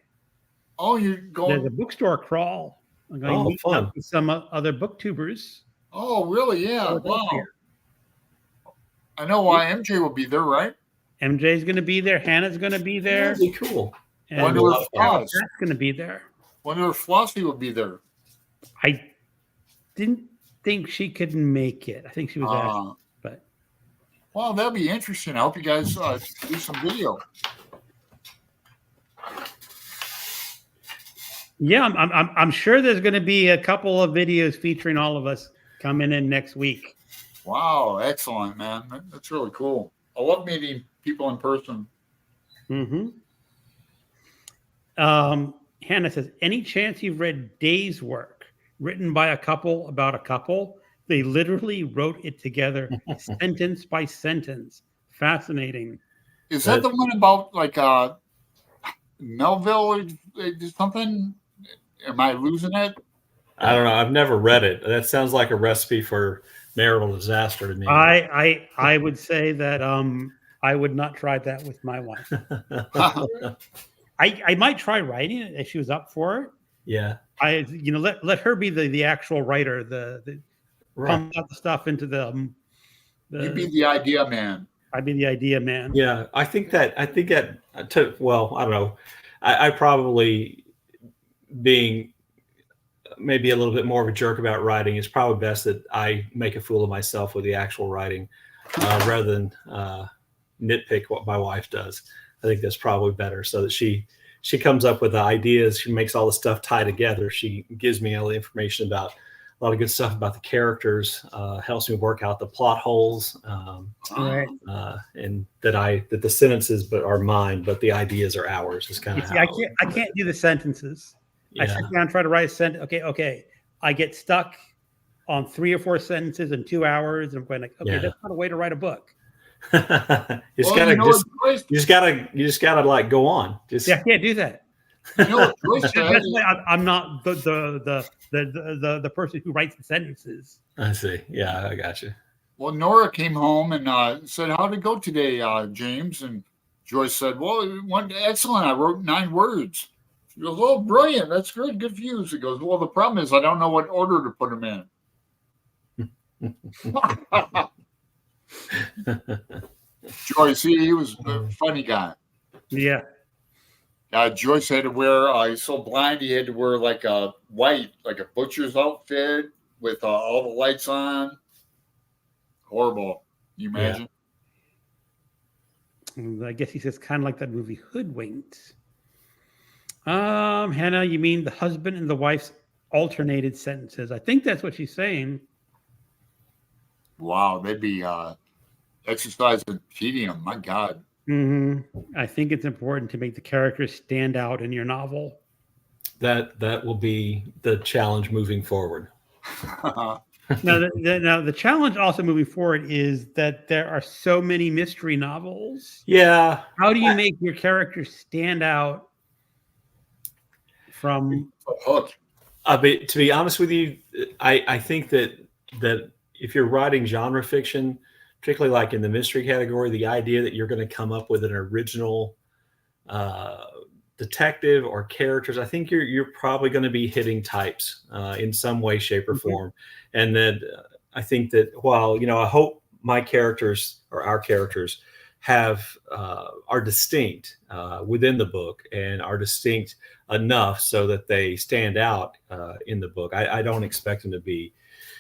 Oh, you're going. There's a bookstore crawl. I'm going to meet up with some other booktubers. Oh, really? Yeah. Wow. I know why MJ will be there, right? MJ's going to be there. Hannah's going to be there. That'd be cool. And Scott's going to be there. Wonder if Flossie will be there. I didn't think she could make it. I think she was asked, but well, that'll be interesting. I hope you guys do some video. Yeah, I'm sure there's going to be a couple of videos featuring all of us coming in next week. Wow, excellent, man. That's really cool. I love meeting people in person. Hannah says, any chance you've read Day's work, written by a couple about a couple? They literally wrote it together, sentence by sentence. Fascinating. Is that the one about like Melville or something? Am I losing it? I don't know. I've never read it. That sounds like a recipe for marital disaster to me. I would say that I would not try that with my wife. I might try writing it if she was up for it. Yeah. Let her be the actual writer, the pump out the stuff into the you'd be the idea man. I'd be the idea man. Yeah. I think that I don't know. I probably being maybe a little bit more of a jerk about writing. It's probably best that I make a fool of myself with the actual writing rather than nitpick what my wife does. I think that's probably better, so that she comes up with the ideas. She makes all the stuff tie together. She gives me all the information about a lot of good stuff about the characters, helps me work out the plot holes, Right. and that the sentences are mine, but the ideas are ours. Is kind of I can't do the sentences. Yeah. I sit down, try to write a sentence. Okay. I get stuck on 3 or 4 sentences in 2 hours. And I'm going like, okay, Yeah. that's not a way to write a book. It's Well, gotta you know just what Joyce, you just gotta like go on. Just Yeah, I can't do that. you know what Joyce said? That's why I'm not the person who writes the sentences. I see. Yeah, I got you. Well, Nora came home and said, "How did it go today, James?" And Joyce said, "Well, it went excellent. I wrote 9 words." She goes, "Oh, brilliant! That's good. Good for you." She goes, "Well, the problem is I don't know what order to put them in." Joyce, he was a funny guy. Yeah. Joyce had to wear. He's so blind, he had to wear like a white, like a butcher's outfit with all the lights on. Horrible. You imagine? I guess he says kind of like that movie Hoodwinked. Hannah, you mean the husband and the wife's alternated sentences? I think that's what she's saying. Wow, they'd be exercise and tedium. My God. I think it's important to make the characters stand out in your novel. That will be the challenge moving forward. Now, the challenge also moving forward is that there are so many mystery novels. Yeah. How do you make your characters stand out from Hook. To be honest with you, I think that if you're writing genre fiction, particularly like in the mystery category, the idea that you're going to come up with an original detective or characters, I think you're probably going to be hitting types in some way, shape, or form. And then I think that while I hope my characters or our characters are distinct within the book and are distinct enough so that they stand out in the book. I don't expect them to be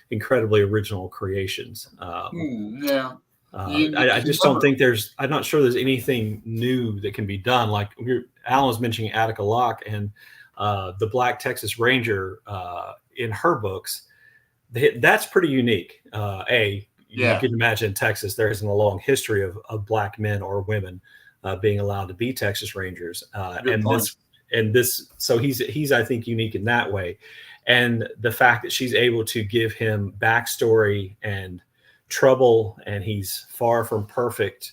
incredibly original creations. Yeah. I just don't think I'm not sure there's anything new that can be done. Like Alan was mentioning Attica Locke and the Black Texas Ranger in her books. That's pretty unique. You can imagine in Texas, there isn't a long history of Black men or women being allowed to be Texas Rangers. So he's I think unique in that way. And the fact that she's able to give him backstory and trouble, and he's far from perfect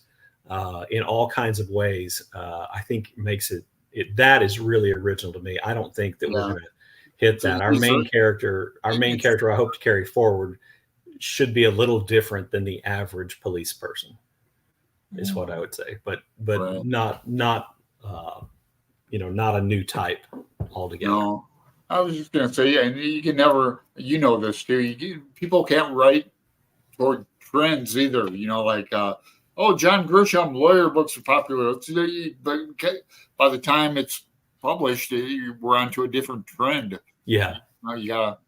in all kinds of ways, I think makes that is really original to me. I don't think that we're going to hit that. Our main character I hope to carry forward should be a little different than the average police person, is what I would say. But right. not a new type altogether. No, I was just going to say, and you can never, this too. People can't write toward trends either. Like, John Grisham lawyer books are popular, but by the time it's published, we're onto a different trend. Yeah. You gotta.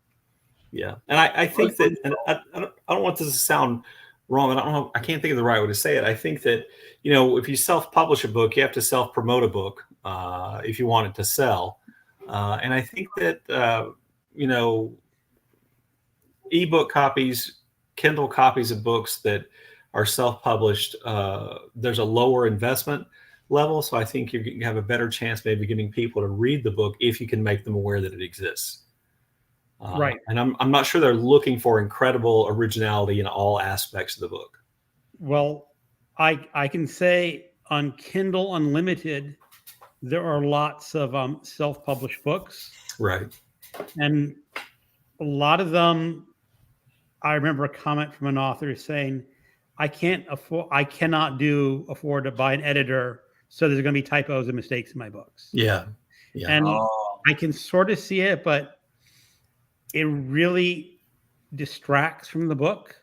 Yeah, and I think that, and I don't want this to sound wrong. I can't think of the right way to say it. I think that if you self-publish a book, you have to self-promote a book if you want it to sell. And I think that ebook copies, Kindle copies of books that are self-published, there's a lower investment level, so I think you have a better chance maybe getting people to read the book if you can make them aware that it exists. Right. And I'm not sure they're looking for incredible originality in all aspects of the book. Well, I can say on Kindle Unlimited, there are lots of self-published books. Right. And a lot of them, I remember a comment from an author saying, I cannot afford to buy an editor, so there's going to be typos and mistakes in my books. Yeah. And I can sort of see it, but it really distracts from the book.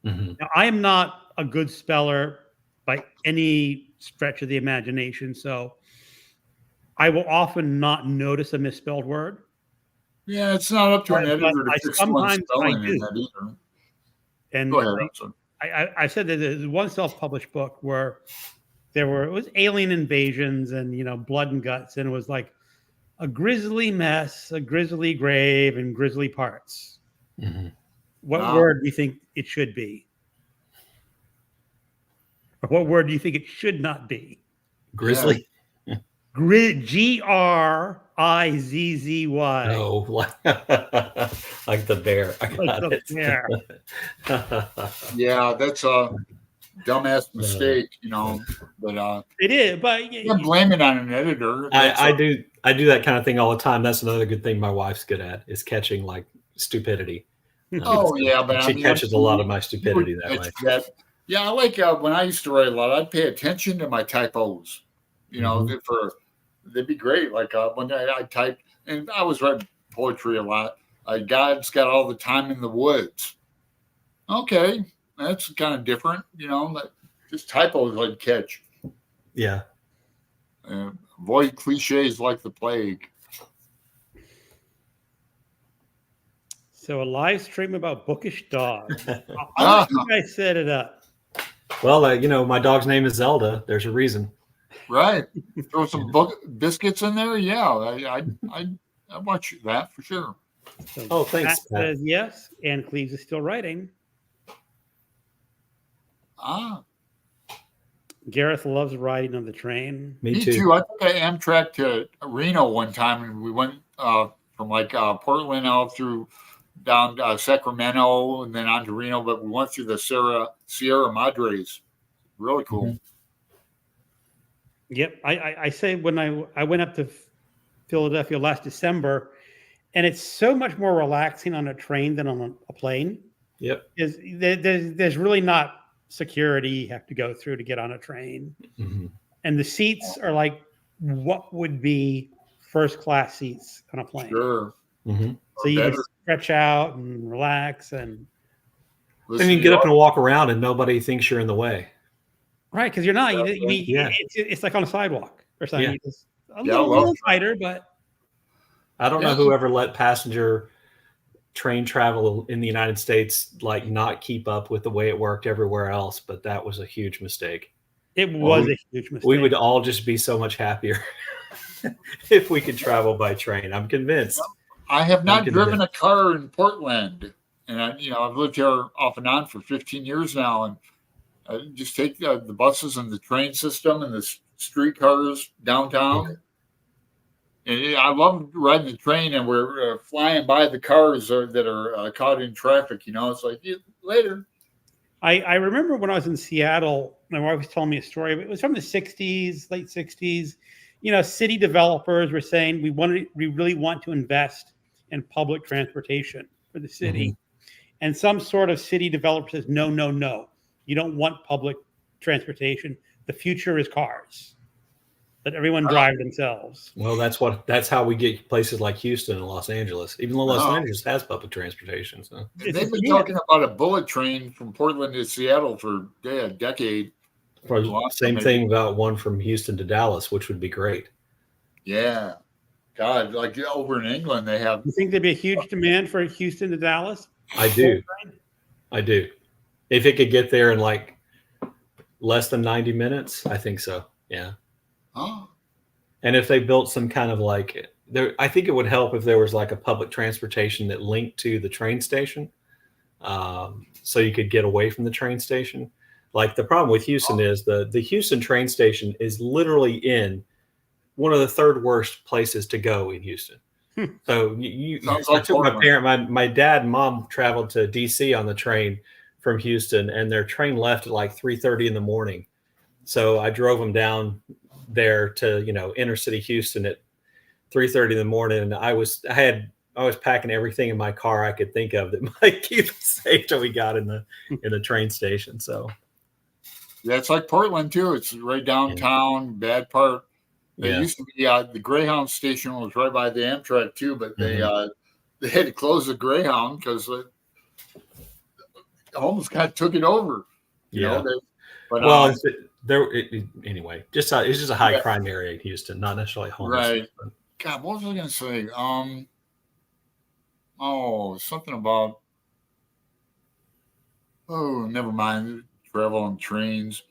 Mm-hmm. Now, I am not a good speller by any stretch of the imagination, so I will often not notice a misspelled word. Yeah, it's not up to an editor to fix one spelling in that either. And go ahead. I said that there's one self-published book where it was alien invasions and blood and guts, and it was like a grisly mess, a grisly grave, and grisly parts. Mm-hmm. What word do you think it should be? Or what word do you think it should not be? Grisly. GRIZZLY. IZZY. No, like the bear. I Like got the it. bear. Yeah, that's a dumbass mistake, But It is, but can't blame it on an editor. I do that kind of thing all the time. That's another good thing my wife's good at is catching like stupidity. Oh yeah, but she catches a lot of my you stupidity would that catch way. that. Yeah, I like when I used to write a lot. I'd pay attention to my typos. Mhm. They'd be great. Like one day I typed, and I was writing poetry a lot. God's got all the time in the woods. Okay, that's kind of different. Like just typos I'd catch. Yeah. Avoid cliches like the plague. So a live stream about bookish dogs. How Ah, did you guys set it up? Well, my dog's name is Zelda. There's a reason. right. Throw some biscuits in there. Yeah, I watch that for sure. So Oh, thanks, Pat Pat. says yes, and Cleves is still writing. Ah, Gareth loves riding on the train. Me me too. too. I think I Amtrak to Reno one time, and we went from Portland out through down Sacramento and then on to Reno, but we went through the Sierra Madres. Really cool. Mhm. Yep, I say when I went up to Philadelphia last December, and it's so much more relaxing on a train than on a plane. Yep. Is there's really not security you have to go through to get on a train, Mhm. and the seats are like what would be first class seats on a plane. Sure. Mhm. So you can Better. stretch out and relax and And you can get up and walk around, and nobody thinks you're in the way. right because you're not. Yeah. It's like on a sidewalk or something. Yeah. You just, a Yeah, I love little tighter, but I don't know Yeah. whoever let passenger train travel in the United States like not keep up with the way it worked everywhere else, but that was a huge mistake. it was a huge mistake. We would all just be so much happier if we could travel by train. I'm convinced. I have not I'm driven convinced. a car in Portland, and I've lived here off and on for 15 years now, and I just take the buses and the train system and the streetcars downtown. And I love riding the train, and we're flying by the cars that are caught in traffic. It's like later. I remember when I was in Seattle, my wife was telling me a story. It was from the 60s, late 60s. City developers were saying we really want to invest in public transportation for the city. And some sort of city developer says, no, no, no. You don't want public transportation. The future is cars. Let everyone drive themselves. Well, that's how we get places like Houston and Los Angeles, even though Los Wow. Angeles has public transportation. So They've been talking about a bullet train from Portland to Seattle for a decade. same thing about one from Houston to Dallas, which would be great. Yeah. God, like over in England, they have. You think there'd be a huge demand for Houston to Dallas? I do. If it could get there in like less than 90 minutes, I think so. Yeah. Oh, And if they built some kind of like there, I think it would help if there was like a public transportation that linked to the train station, so you could get away from the train station. Like the problem with Houston is the Houston train station is literally in one of the third worst places to go in Houston. So I took my dad and mom traveled to DC on the train from Houston, and their train left at like 3:30 in the morning. So I drove them down there to inner city Houston at 3:30 in the morning, and I was packing everything in my car I could think of that might keep us safe till we got in the train station. So yeah, it's like Portland too. It's right downtown, bad part. There used to be the Greyhound station was right by the Amtrak too, but they had to close the Greyhound because it almost kind of took it over. Anyway, it's just a high crime area in Houston, not necessarily homeless. Right. God, what was I going to say? Something about. Oh, never mind. Travel on trains.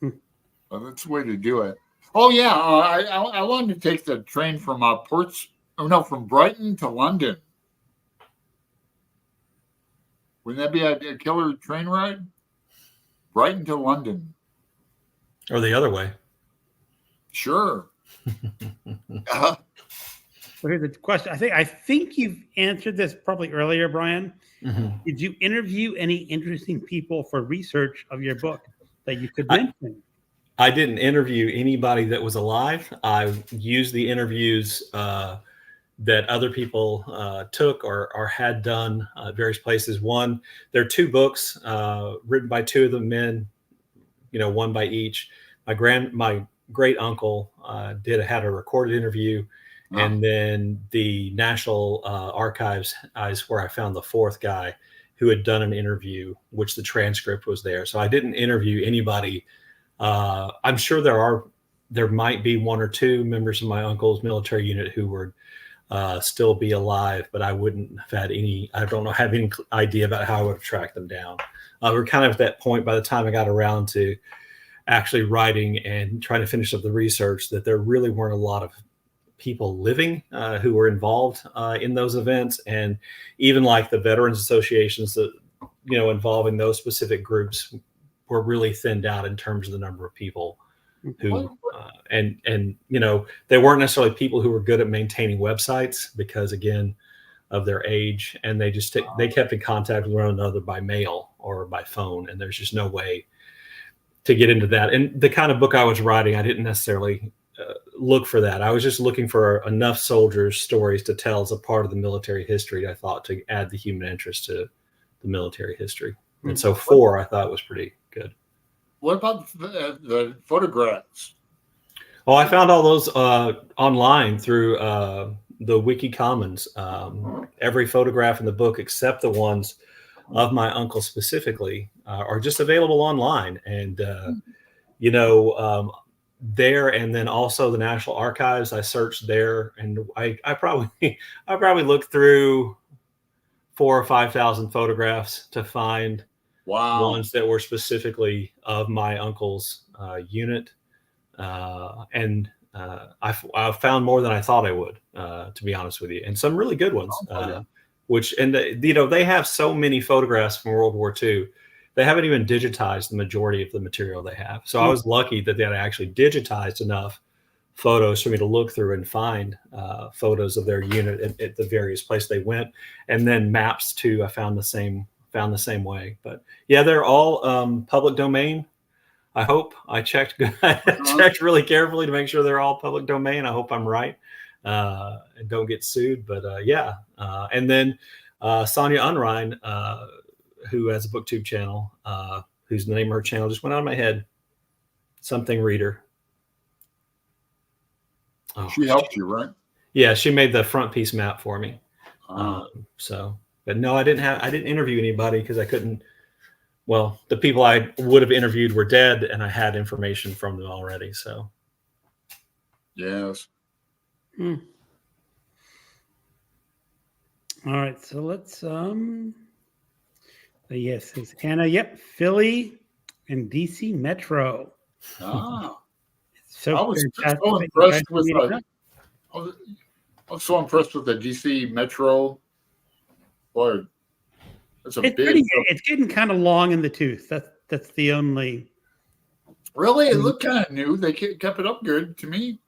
Well, that's the way to do it. Oh yeah, I wanted to take the train from from Brighton to London. Wouldn't that be a killer train ride? Brighton to London. Or the other way. Sure. Uh-huh. Well, here's the question. I think you've answered this probably earlier, Brian. Mhm. Did you interview any interesting people for research of your book that you could I- mention? I didn't interview anybody that was alive. I used the interviews that other people took or had done at various places. One, there are two books written by two of the men, one by each. My great uncle had a recorded interview, and then the National Archives is where I found the fourth guy who had done an interview, which the transcript was there. So I didn't interview anybody. I'm sure there might be one or two members of my uncle's military unit who would still be alive, but I wouldn't have had any. I don't know, have any idea about how I would have tracked them down. We're kind of at that point by the time I got around to actually writing and trying to finish up the research that there really weren't a lot of people living who were involved in those events, and even like the veterans associations that involving those specific groups were really thinned out in terms of the number of people who and they weren't necessarily people who were good at maintaining websites because again of their age, and they kept in contact with one another by mail or by phone, and there's just no way to get into that. And the kind of book I was writing, I didn't necessarily look for that. I was just looking for enough soldiers' stories to tell as a part of the military history, I thought, to add the human interest to the military history. And so 4 I thought was pretty good. What about the photographs? Oh, I found all those online through the Wiki Commons. Every photograph in the book, except the ones of my uncle specifically, are just available online. And, there, and then also the National Archives, I searched there, and I probably looked through 4,000 or 5,000 photographs to find ones that were specifically of my uncle's unit. And I found more than I thought I would, to be honest with you, and some really good ones. They have so many photographs from World War II. They haven't even digitized the majority of the material they have. So I was lucky that they had actually digitized enough photos for me to look through and find photos of their unit at the various places they went, and then maps too. I found the same way. But yeah, they're all public domain. I hope. I checked really carefully to make sure they're all public domain. I hope I'm right and don't get sued. But and then Sonia Unrein, who has a BookTube channel, whose name of her channel just went out of my head. Something Reader. Oh, she helped you, right? Yeah, she made the front piece map for me. But no, I didn't interview anybody because I couldn't. Well, the people I would have interviewed were dead, and I had information from them already. So, yes. All right, so let's. Yes, it's Anna. Yep, Philly and DC Metro. So I was fantastic. so impressed with. I was so impressed with the DC Metro. Boy, it's a big. It's getting kind of long in the tooth. That's the only. Really, it looked kind of new. They kept it up good to me.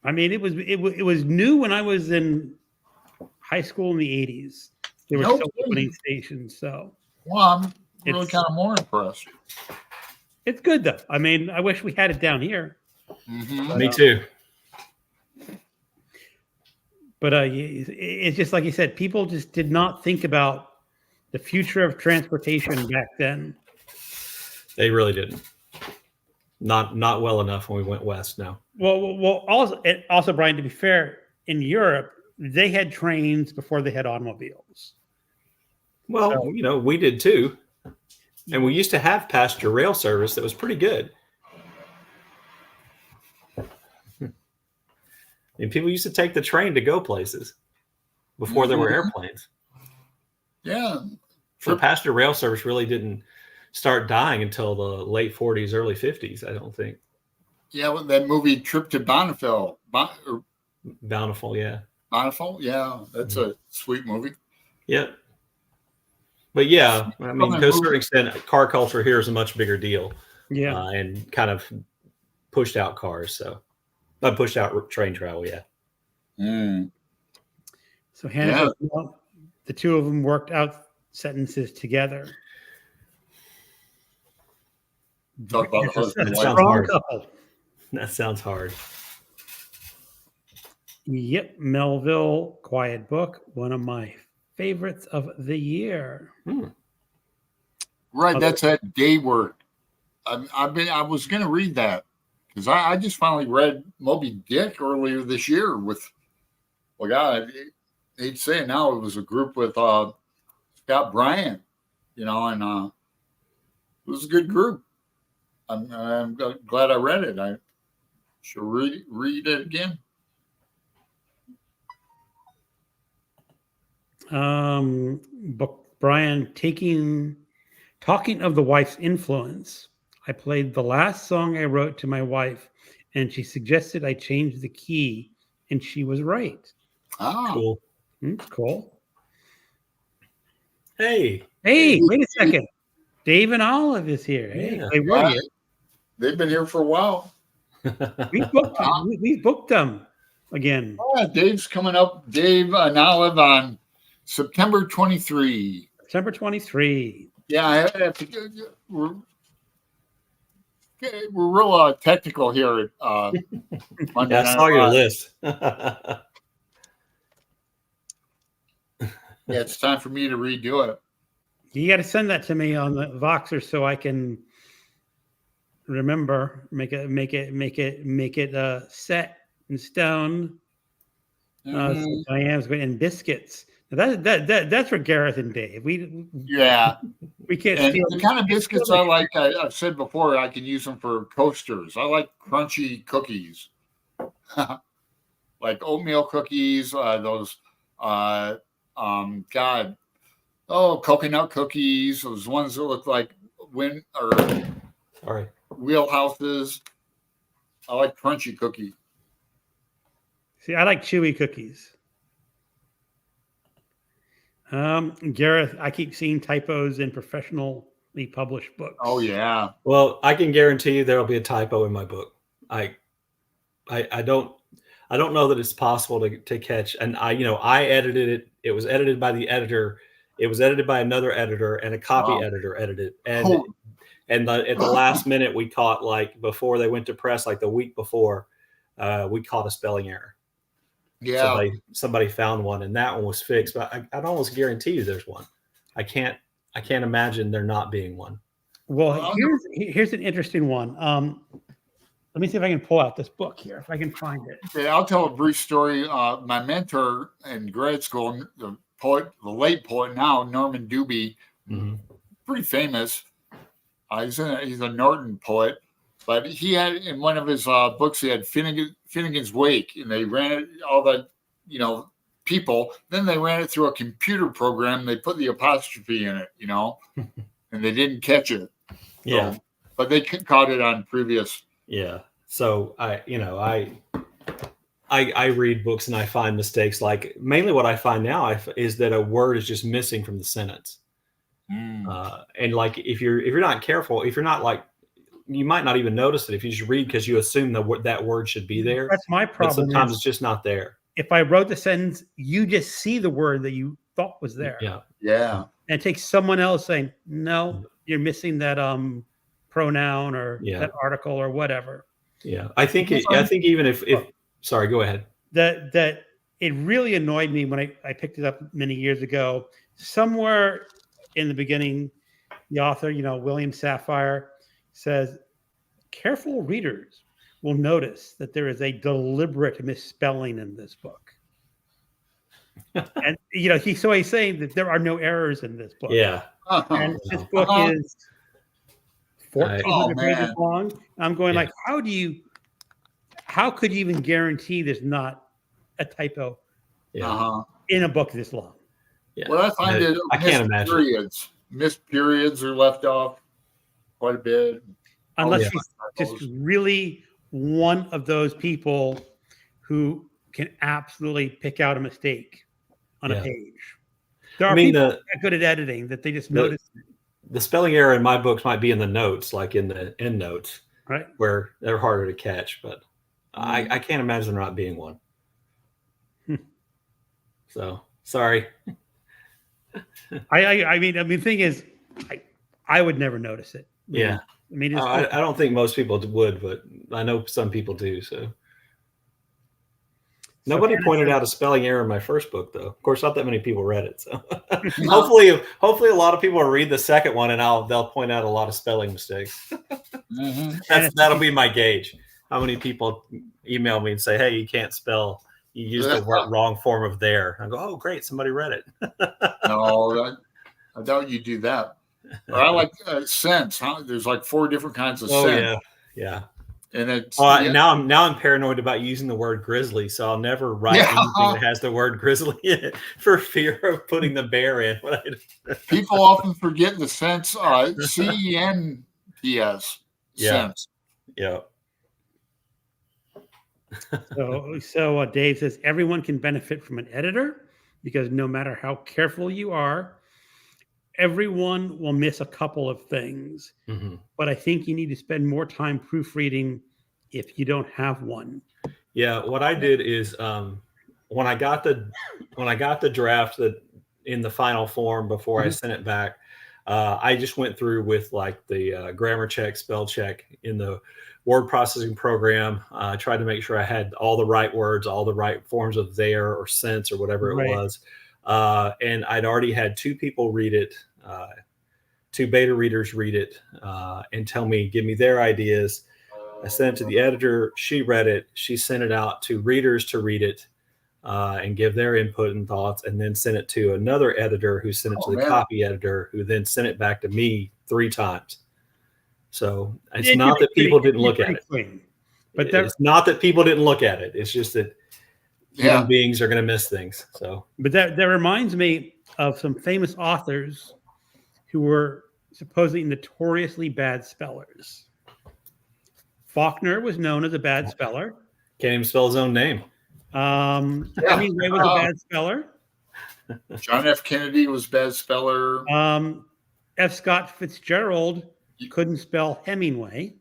I mean, it was new when I was in high school in the 80s. There were still opening stations, so. Well, I'm really kind of more impressed. It's good though. I mean, I wish we had it down here. Mm-hmm. Me too. But it's just like you said, people just did not think about the future of transportation back then. They really didn't. Not well enough when we went west. No. Well, also, Brian, to be fair, in Europe, they had trains before they had automobiles. Well, so, we did too. And we used to have passenger rail service that was pretty good. And people used to take the train to go places before there were airplanes. Yeah. So passenger rail service really didn't start dying until the late 40s, early 50s, I don't think. Yeah, well, that movie Trip to Bountiful. Bountiful, yeah. Bountiful, yeah. That's a sweet movie. Yeah. But yeah, I mean, to a certain extent, car culture here is a much bigger deal. Yeah. And kind of pushed out cars. So. I pushed out train travel. Yeah. Mm. So Hannah says, well, the two of them worked out sentences together. Talk about It's a husband and wife. Sounds strong hard. couple. That sounds hard. Yep, Melville, Quiet Book, one of my favorites of the year. Right, that's that day work. I was going to read that because I just finally read Moby Dick earlier this year with, well, God, they'd say now it was a group with Scott Bryant, and it was a good group. I'm glad I read it. I should read it again. Book Brian talking of the wife's influence. I played the last song I wrote to my wife, and she suggested I change the key, and she was right. Ah, Cool. Cool. Hey. Hey, wait a second. Dave and Olive is here. Hey, Yeah. they were here. they've been here for a while. We've booked them again. Yeah, Dave's coming up. Dave and Olive on September 23. September 23. Yeah, I have to. We're real technical here at Monday Yeah, I Night saw your Live. list. Yeah, it's time for me to redo it. You got to send that to me on the Voxer so I can remember. Make it set in stone. Mhm. Diane's going and biscuits. Now that's for Gareth and Dave. We can't And steal the kind of biscuits I like, I've said before, I can use them for coasters. I like crunchy cookies, like oatmeal cookies. Those, coconut cookies. Those ones that look like All right. wheelhouses. I like crunchy cookies. See, I like chewy cookies. Gareth, I keep seeing typos in professionally published books. Oh yeah. Well, I can guarantee you there'll be a typo in my book. I don't know that it's possible to catch. And I edited it. It was edited by the editor. It was edited by another editor, and a copy editor edited. And at the last minute, we caught, like, before they went to press, like the week before, we caught a spelling error. Yeah. Somebody found one, and that one was fixed. But I'd almost guarantee you there's one. I can't imagine there not being one. Well, here's an interesting one. Let me see if I can pull out this book here, if I can find it. Okay, I'll tell a brief story. My mentor in grad school, the late poet now, Norman Doobie, pretty famous. He's a Norton poet, but he had in one of his books, he had Finnegan's Wake, and they ran it, all the people. Then they ran it through a computer program. They put the apostrophe in it, and they didn't catch it. Yeah, but they caught it on previous. Yeah. So I read books and I find mistakes. Like, mainly what I find now is that a word is just missing from the sentence. And like, if you're not careful, if you're not, like, you might not even notice it if you just read because you assume that word should be there. That's my problem. But sometimes it's just not there. If I wrote the sentence, you just see the word that you thought was there. Yeah. Yeah. And it takes someone else saying, no, you're missing that pronoun or that article or whatever. Yeah. I think even if sorry, go ahead. That it really annoyed me when I picked it up many years ago. Somewhere in the beginning, the author, William Safire, says, careful readers will notice that there is a deliberate misspelling in this book. And he's saying that there are no errors in this book. Yeah. And this book is 1,400 pages long. I'm going like, how could you even guarantee there's not a typo in a book this long? Yeah. Well, I find that I can't imagine. Missed periods are left off quite a bit. Unless he's just really one of those people who can absolutely pick out a mistake on a page. There are people that are good at editing that they just notice. The spelling error in my books might be in the notes, like in the end notes, right, where they're harder to catch. But I can't imagine there not being one. So sorry. I mean, the thing is, I would never notice it. Yeah. I mean, it's I don't think most people would, but I know some people do. So nobody pointed out a spelling error in my first book, though. Of course, not that many people read it. So hopefully, a lot of people will read the second one, and they'll point out a lot of spelling mistakes. That'll be my gauge. How many people email me and say, "Hey, you can't spell. You used the wrong form of there." I go, "Oh, great, somebody read it." No, I doubt you do that. But I like sense. Huh? There's like 4 different kinds of sense. Yeah. And it's now I'm paranoid about using the word grizzly, so I'll never write anything that has the word grizzly in it for fear of putting the bear in. People often forget the sense. CENTS. Sense. Yeah. So Dave says everyone can benefit from an editor because no matter how careful you are, everyone will miss a couple of things. Mm-hmm. But I think you need to spend more time proofreading if you don't have one. Yeah, what I did is when I got the draft that in the final form before I sent it back, I just went through with like the grammar check, spell check in the word processing program. Tried to make sure I had all the right words, all the right forms of there or sense or whatever it was. And I'd already had 2 people read it, 2 beta readers read it and give me their ideas. I sent it to the editor. She read it. She sent it out to readers to read it and give their input and thoughts, and then sent it to another editor who sent it to the copy editor, who then sent it back to me 3 times. So it's not that people didn't look at it. But it's not that people didn't look at it. It's just that human beings are going to miss things. So, but that reminds me of some famous authors who were supposedly notoriously bad spellers. Faulkner was known as a bad speller. Can't even spell his own name. Hemingway was a bad speller. John F. Kennedy was a bad speller. F. Scott Fitzgerald couldn't spell Hemingway.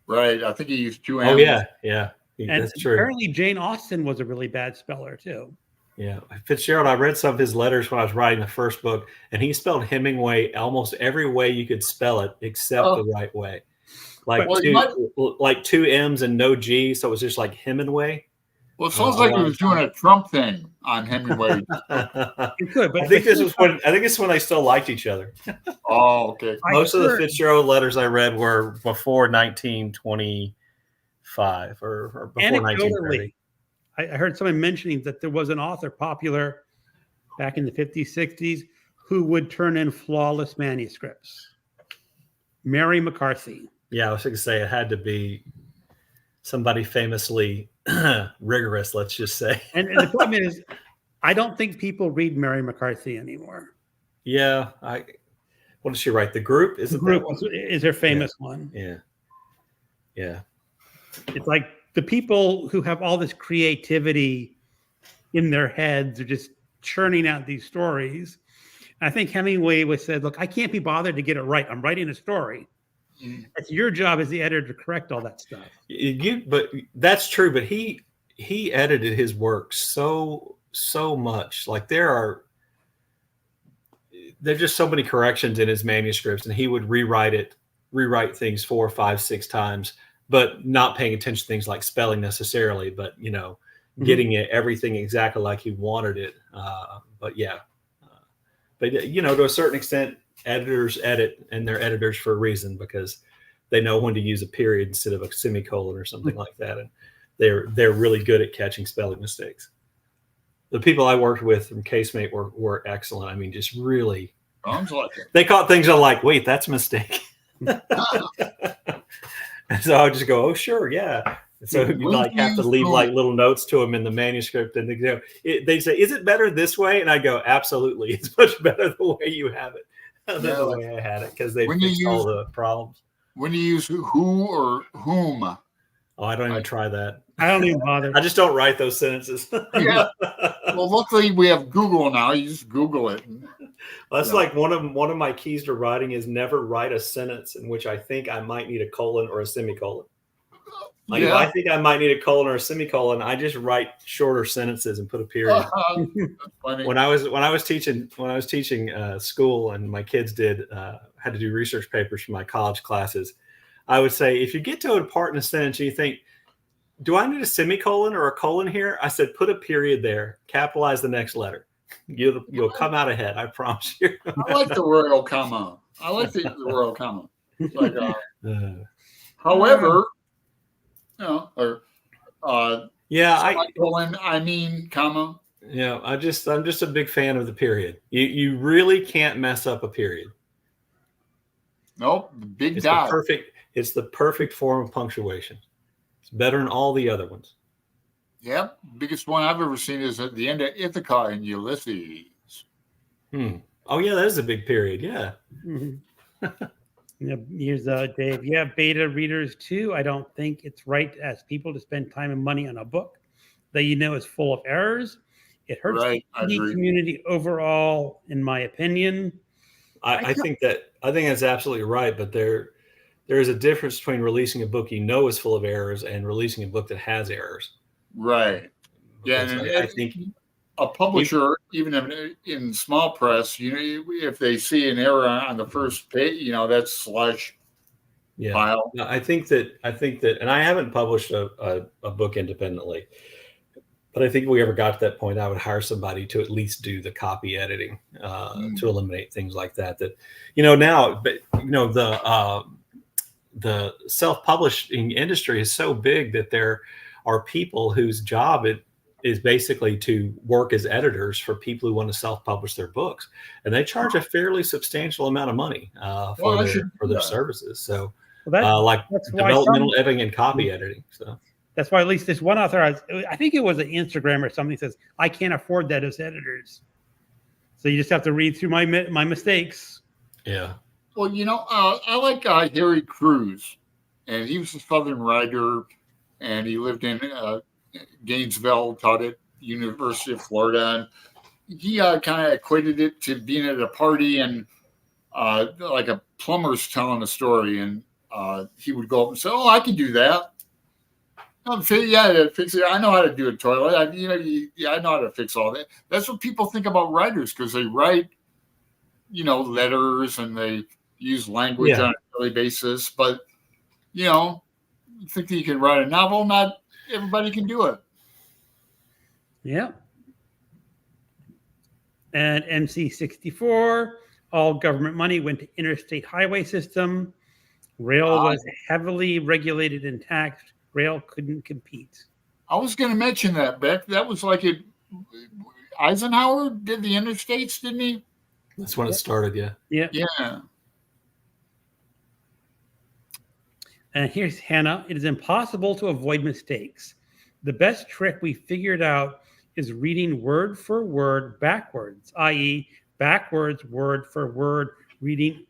Right. I think he used 2 M's. Oh, yeah. That's true. Apparently Jane Austen was a really bad speller, too. Yeah. Fitzgerald, I read some of his letters when I was writing the first book, and he spelled Hemingway almost every way you could spell it except the right way. Like 2 M's and no G, so it was just like Hemingway. Well, it sounds like he was doing a Trump thing on Hemingway. You could, but I think it's when they still liked each other. Oh, okay. Most of the Fitzgerald letters I read were before 1925 or before 1930. I heard someone mentioning that there was an author popular back in the 50s, 60s who would turn in flawless manuscripts. Mary McCarthy. Yeah, I was going to say it had to be somebody famously rigorous, let's just say. And the problem is, I don't think people read Mary McCarthy anymore. Yeah. What did she write? The Group? The Group is her famous one. Yeah. Yeah. It's like the people who have all this creativity in their heads are just churning out these stories. I think Hemingway said, look, I can't be bothered to get it right. I'm writing a story. It's your job as the editor to correct all that stuff. But that's true. But he edited his work so much. Like there's just so many corrections in his manuscripts, and he would rewrite things 4, 5, 6 times, but not paying attention to things like spelling necessarily. But getting everything exactly like he wanted it. But to a certain extent, editors edit, and they're editors for a reason, because they know when to use a period instead of a semicolon or something like that, and they're really good at catching spelling mistakes. The people I worked with from Casemate were excellent. I mean, just really, they caught things I'm like, wait, that's a mistake. And so I would just go, oh sure, yeah. And so you have to leave like little notes to them in the manuscript, and they say, is it better this way? And I go, absolutely, it's much better the way you have it. Than the way I had it, because they fixed all the problems. When you use who or whom? Oh, I don't even try that. I don't even bother. I just don't write those sentences. Yeah. Well, luckily we have Google now. You just Google it. That's like one of my keys to writing is never write a sentence in which I think I might need a colon or a semicolon. Like if I think I might need a colon or a semicolon, I just write shorter sentences and put a period. That's funny. When I was teaching school, and my kids had to do research papers for my college classes, I would say, if you get to a part in a sentence and you think, do I need a semicolon or a colon here? I said, put a period there, capitalize the next letter. You'll come out ahead. I promise you. I like the royal comma. I like the royal comma. Like, however, you know, or semicolon, I mean, comma. Yeah, I'm just a big fan of the period. You really can't mess up a period. Nope, the big It's dot. It's the perfect form of punctuation. It's better than all the other ones. Yep, biggest one I've ever seen is at the end of Ithaca in Ulysses. Oh yeah, that is a big period. Yeah. Yeah, here's Dave. Yeah, beta readers too. I don't think it's right to ask people to spend time and money on a book that you know is full of errors. It hurts Right, I the agree. community overall, in my opinion. I think that's absolutely right. But there is a difference between releasing a book you know is full of errors and releasing a book that has errors. Right. Yeah, and I think a publisher, even in small press, you know, if they see an error on the first page, you know, that's slush pile. No, I think that, and I haven't published a book independently, but I think if we ever got to that point, I would hire somebody to at least do the copy editing to eliminate things like that. That, you know, now, but you know, the self-publishing industry is so big that there are people whose job it is basically to work as editors for people who want to self-publish their books, and they charge a fairly substantial amount of money for their services. So, like that's developmental editing and copy editing. So that's why at least this one author, I think it was an Instagram or something, says, I can't afford that as editors. So you just have to read through my mistakes. Yeah. Well, you know, I like Harry Crews, and he was a Southern writer, and he lived in Gainesville, taught at University of Florida, and he kind of equated it to being at a party and like a plumber's telling a story, and he would go up and say, "Oh, I can do that. Fix it. I know how to do a toilet. I know how to fix all that." That's what people think about writers, because they write, you know, letters and they use language on a daily basis. But you know, think that you can write a novel? Not everybody can do it. Yeah. And MC64, all government money went to interstate highway system. Rail was heavily regulated and taxed. Rail couldn't compete. I was going to mention that, Beck. That was like Eisenhower did the interstates, didn't he? That's when it started. Yeah. Yeah. And here's Hannah. It is impossible to avoid mistakes. The best trick we figured out is reading word for word backwards, i.e., backwards word for word reading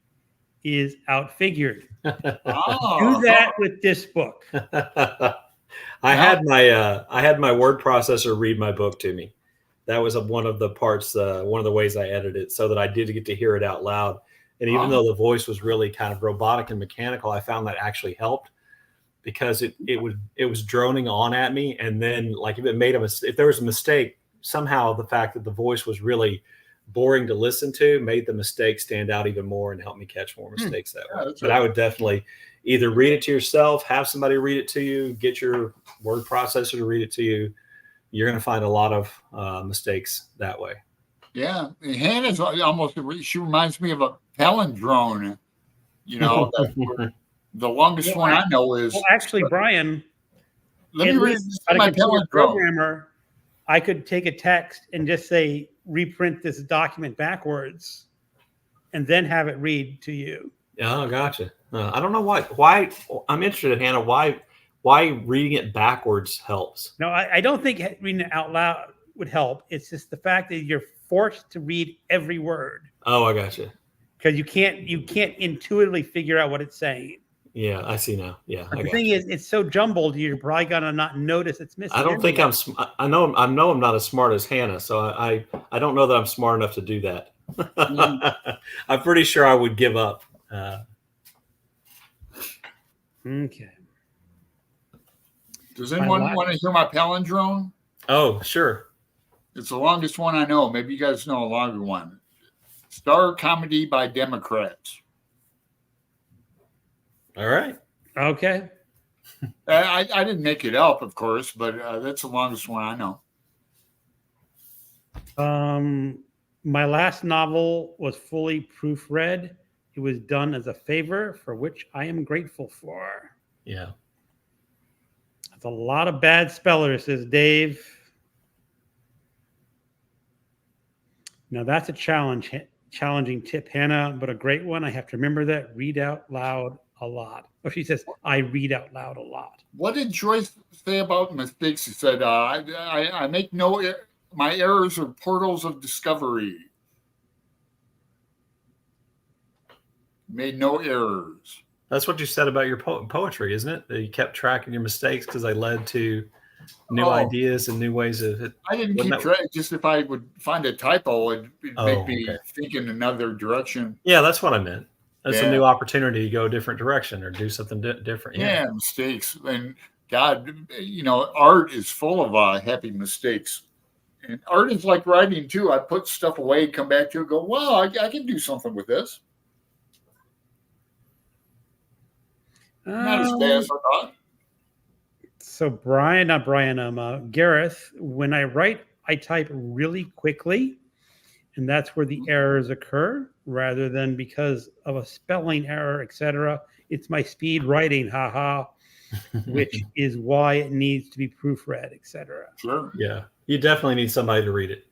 is outfigured. Do that with this book. I had my word processor read my book to me. That was one of the parts, one of the ways I edited it, so that I did get to hear it out loud. And even though the voice was really kind of robotic and mechanical, I found that actually helped, because it was droning on at me. And then, like, if there was a mistake, somehow the fact that the voice was really boring to listen to made the mistake stand out even more and help me catch more mistakes that way. But I would definitely either read it to yourself, have somebody read it to you, get your word processor to read it to you. You're going to find a lot of mistakes that way. Yeah, Hannah's she reminds me of a palindrome. You know, the longest one I know is. Well, actually, Brian, let me read my palindrome. Programmer, I could take a text and just say, reprint this document backwards, and then have it read to you. Oh, gotcha. I don't know why. I'm interested, Hannah. Why reading it backwards helps? No, I don't think reading it out loud would help. It's just the fact that you're forced to read every word. Oh, I gotcha. Because you can't intuitively figure out what it's saying. Yeah, I see now. Yeah. But the thing is, it's so jumbled, you're probably gonna not notice it's missing. I don't think I know I'm not as smart as Hannah, so I don't know that I'm smart enough to do that. I'm pretty sure I would give up. Okay. Does anyone want to hear my palindrome? Oh, sure. It's the longest one I know. Maybe you guys know a longer one. Star comedy by Democrats. All right. Okay. I didn't make it up, of course, but that's the longest one I know. My last novel was fully proofread. It was done as a favor, for which I am grateful for. Yeah. That's a lot of bad spellers, says Dave. Now that's a challenging tip, Hannah, but a great one. I have to remember that. Read out loud a lot. Oh, she says, I read out loud a lot. What did Joyce say about mistakes? She said, I make my errors are portals of discovery. Made no errors. That's what you said about your poetry, isn't it? That you kept track of your mistakes because they led to new ideas and new ways of it. I didn't keep track. Just if I would find a typo, it'd make me think in another direction. Yeah, that's what I meant. That's a new opportunity to go a different direction or do something different. Yeah, mistakes. And God, art is full of happy mistakes. And art is like writing too. I put stuff away, come back to it, go, wow, I can do something with this. Not as bad as I thought. So Gareth, when I write, I type really quickly, and that's where the errors occur, rather than because of a spelling error, etc. It's my speed writing, haha, which is why it needs to be proofread, etc. Sure. Yeah, you definitely need somebody to read it.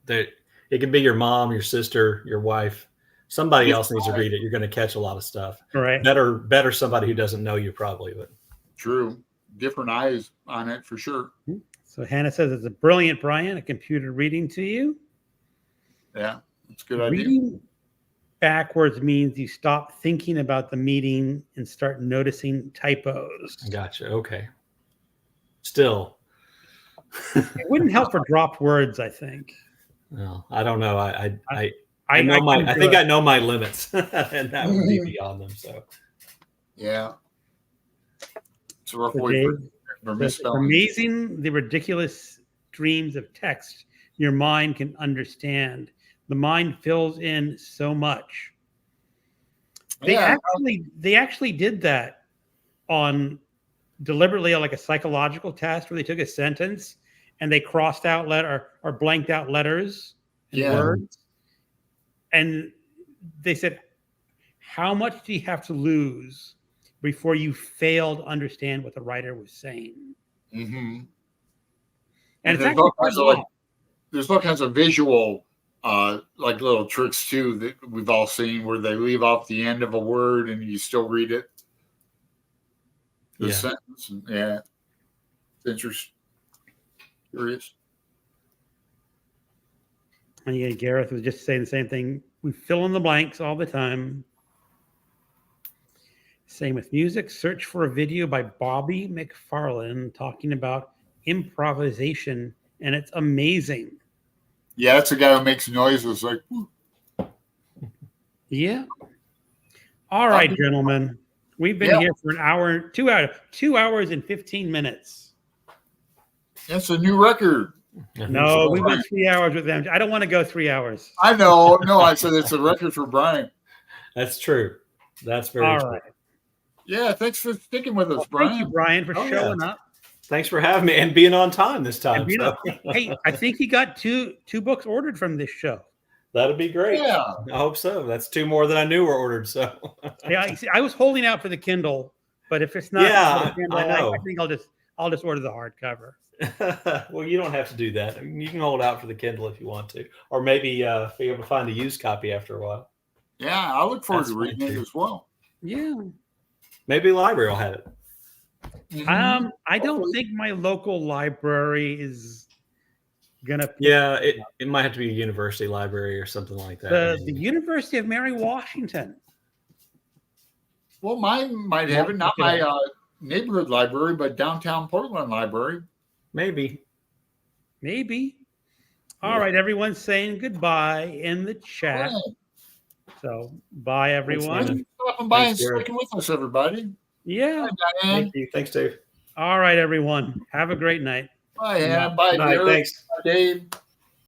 It can be your mom, your sister, your wife. Somebody else needs to read it. You're going to catch a lot of stuff. Right. Better somebody who doesn't know you probably. But true. Different eyes on it for sure. So Hannah says it's a brilliant, Brian, a computer reading to you. Yeah, that's a good idea. Reading backwards means you stop thinking about the meaning and start noticing typos. Gotcha. Okay. Still. It wouldn't help for dropped words, I think. Well, I don't know. I think I know my limits, and that would be beyond them. So, yeah, it's a rough way for misspelling. Amazing, the ridiculous streams of text your mind can understand. The mind fills in so much. They actually did that deliberately on like a psychological test where they took a sentence and they crossed out or blanked out letters and words. And they said, how much do you have to lose before you fail to understand what the writer was saying? Mm-hmm. And there's all kinds of visual like little tricks too that we've all seen where they leave off the end of a word and you still read it. The sentence. Yeah. It's interesting. Curious. And yeah, Gareth was just saying the same thing. We fill in the blanks all the time. Same with music. Search for a video by Bobby McFarlane talking about improvisation, and it's amazing. Yeah, that's a guy who makes noises like. Yeah. All right, gentlemen. We've been here for 2 hours and 15 minutes. That's a new record. No, we went 3 hours with them. I don't want to go 3 hours. I know. No, I said it's a record for Brian. That's true. That's very true. Right. Yeah, thanks for sticking with us, Brian. Thank you, Brian, for showing up. Thanks for having me and being on time this time. Hey, I think he got two books ordered from this show. That'd be great. Yeah, I hope so. That's 2 more than I knew were ordered. So yeah, I was holding out for the Kindle, but if it's not, Kindle, I know. I think I'll just order the hardcover. Well, you don't have to do that. I mean, you can hold out for the Kindle if you want to, or maybe be able to find a used copy after a while. Yeah, I look forward to reading it as well. Yeah, maybe the library will have it. Mm-hmm. I don't think my local library is gonna. Yeah, it might have to be a university library or something like that. The University of Mary Washington. Well, mine might have it. Not my neighborhood library, but downtown Portland library. Maybe. All right, everyone's saying goodbye in the chat. Right. So, bye, everyone. Thanks for stopping by and sticking with us, everybody. Yeah. Bye, Diane. Thank you. Thanks, Dave. All right, everyone. Have a great night. Bye, Ann. Bye, Good night. Derek. Thanks. Bye, Dave.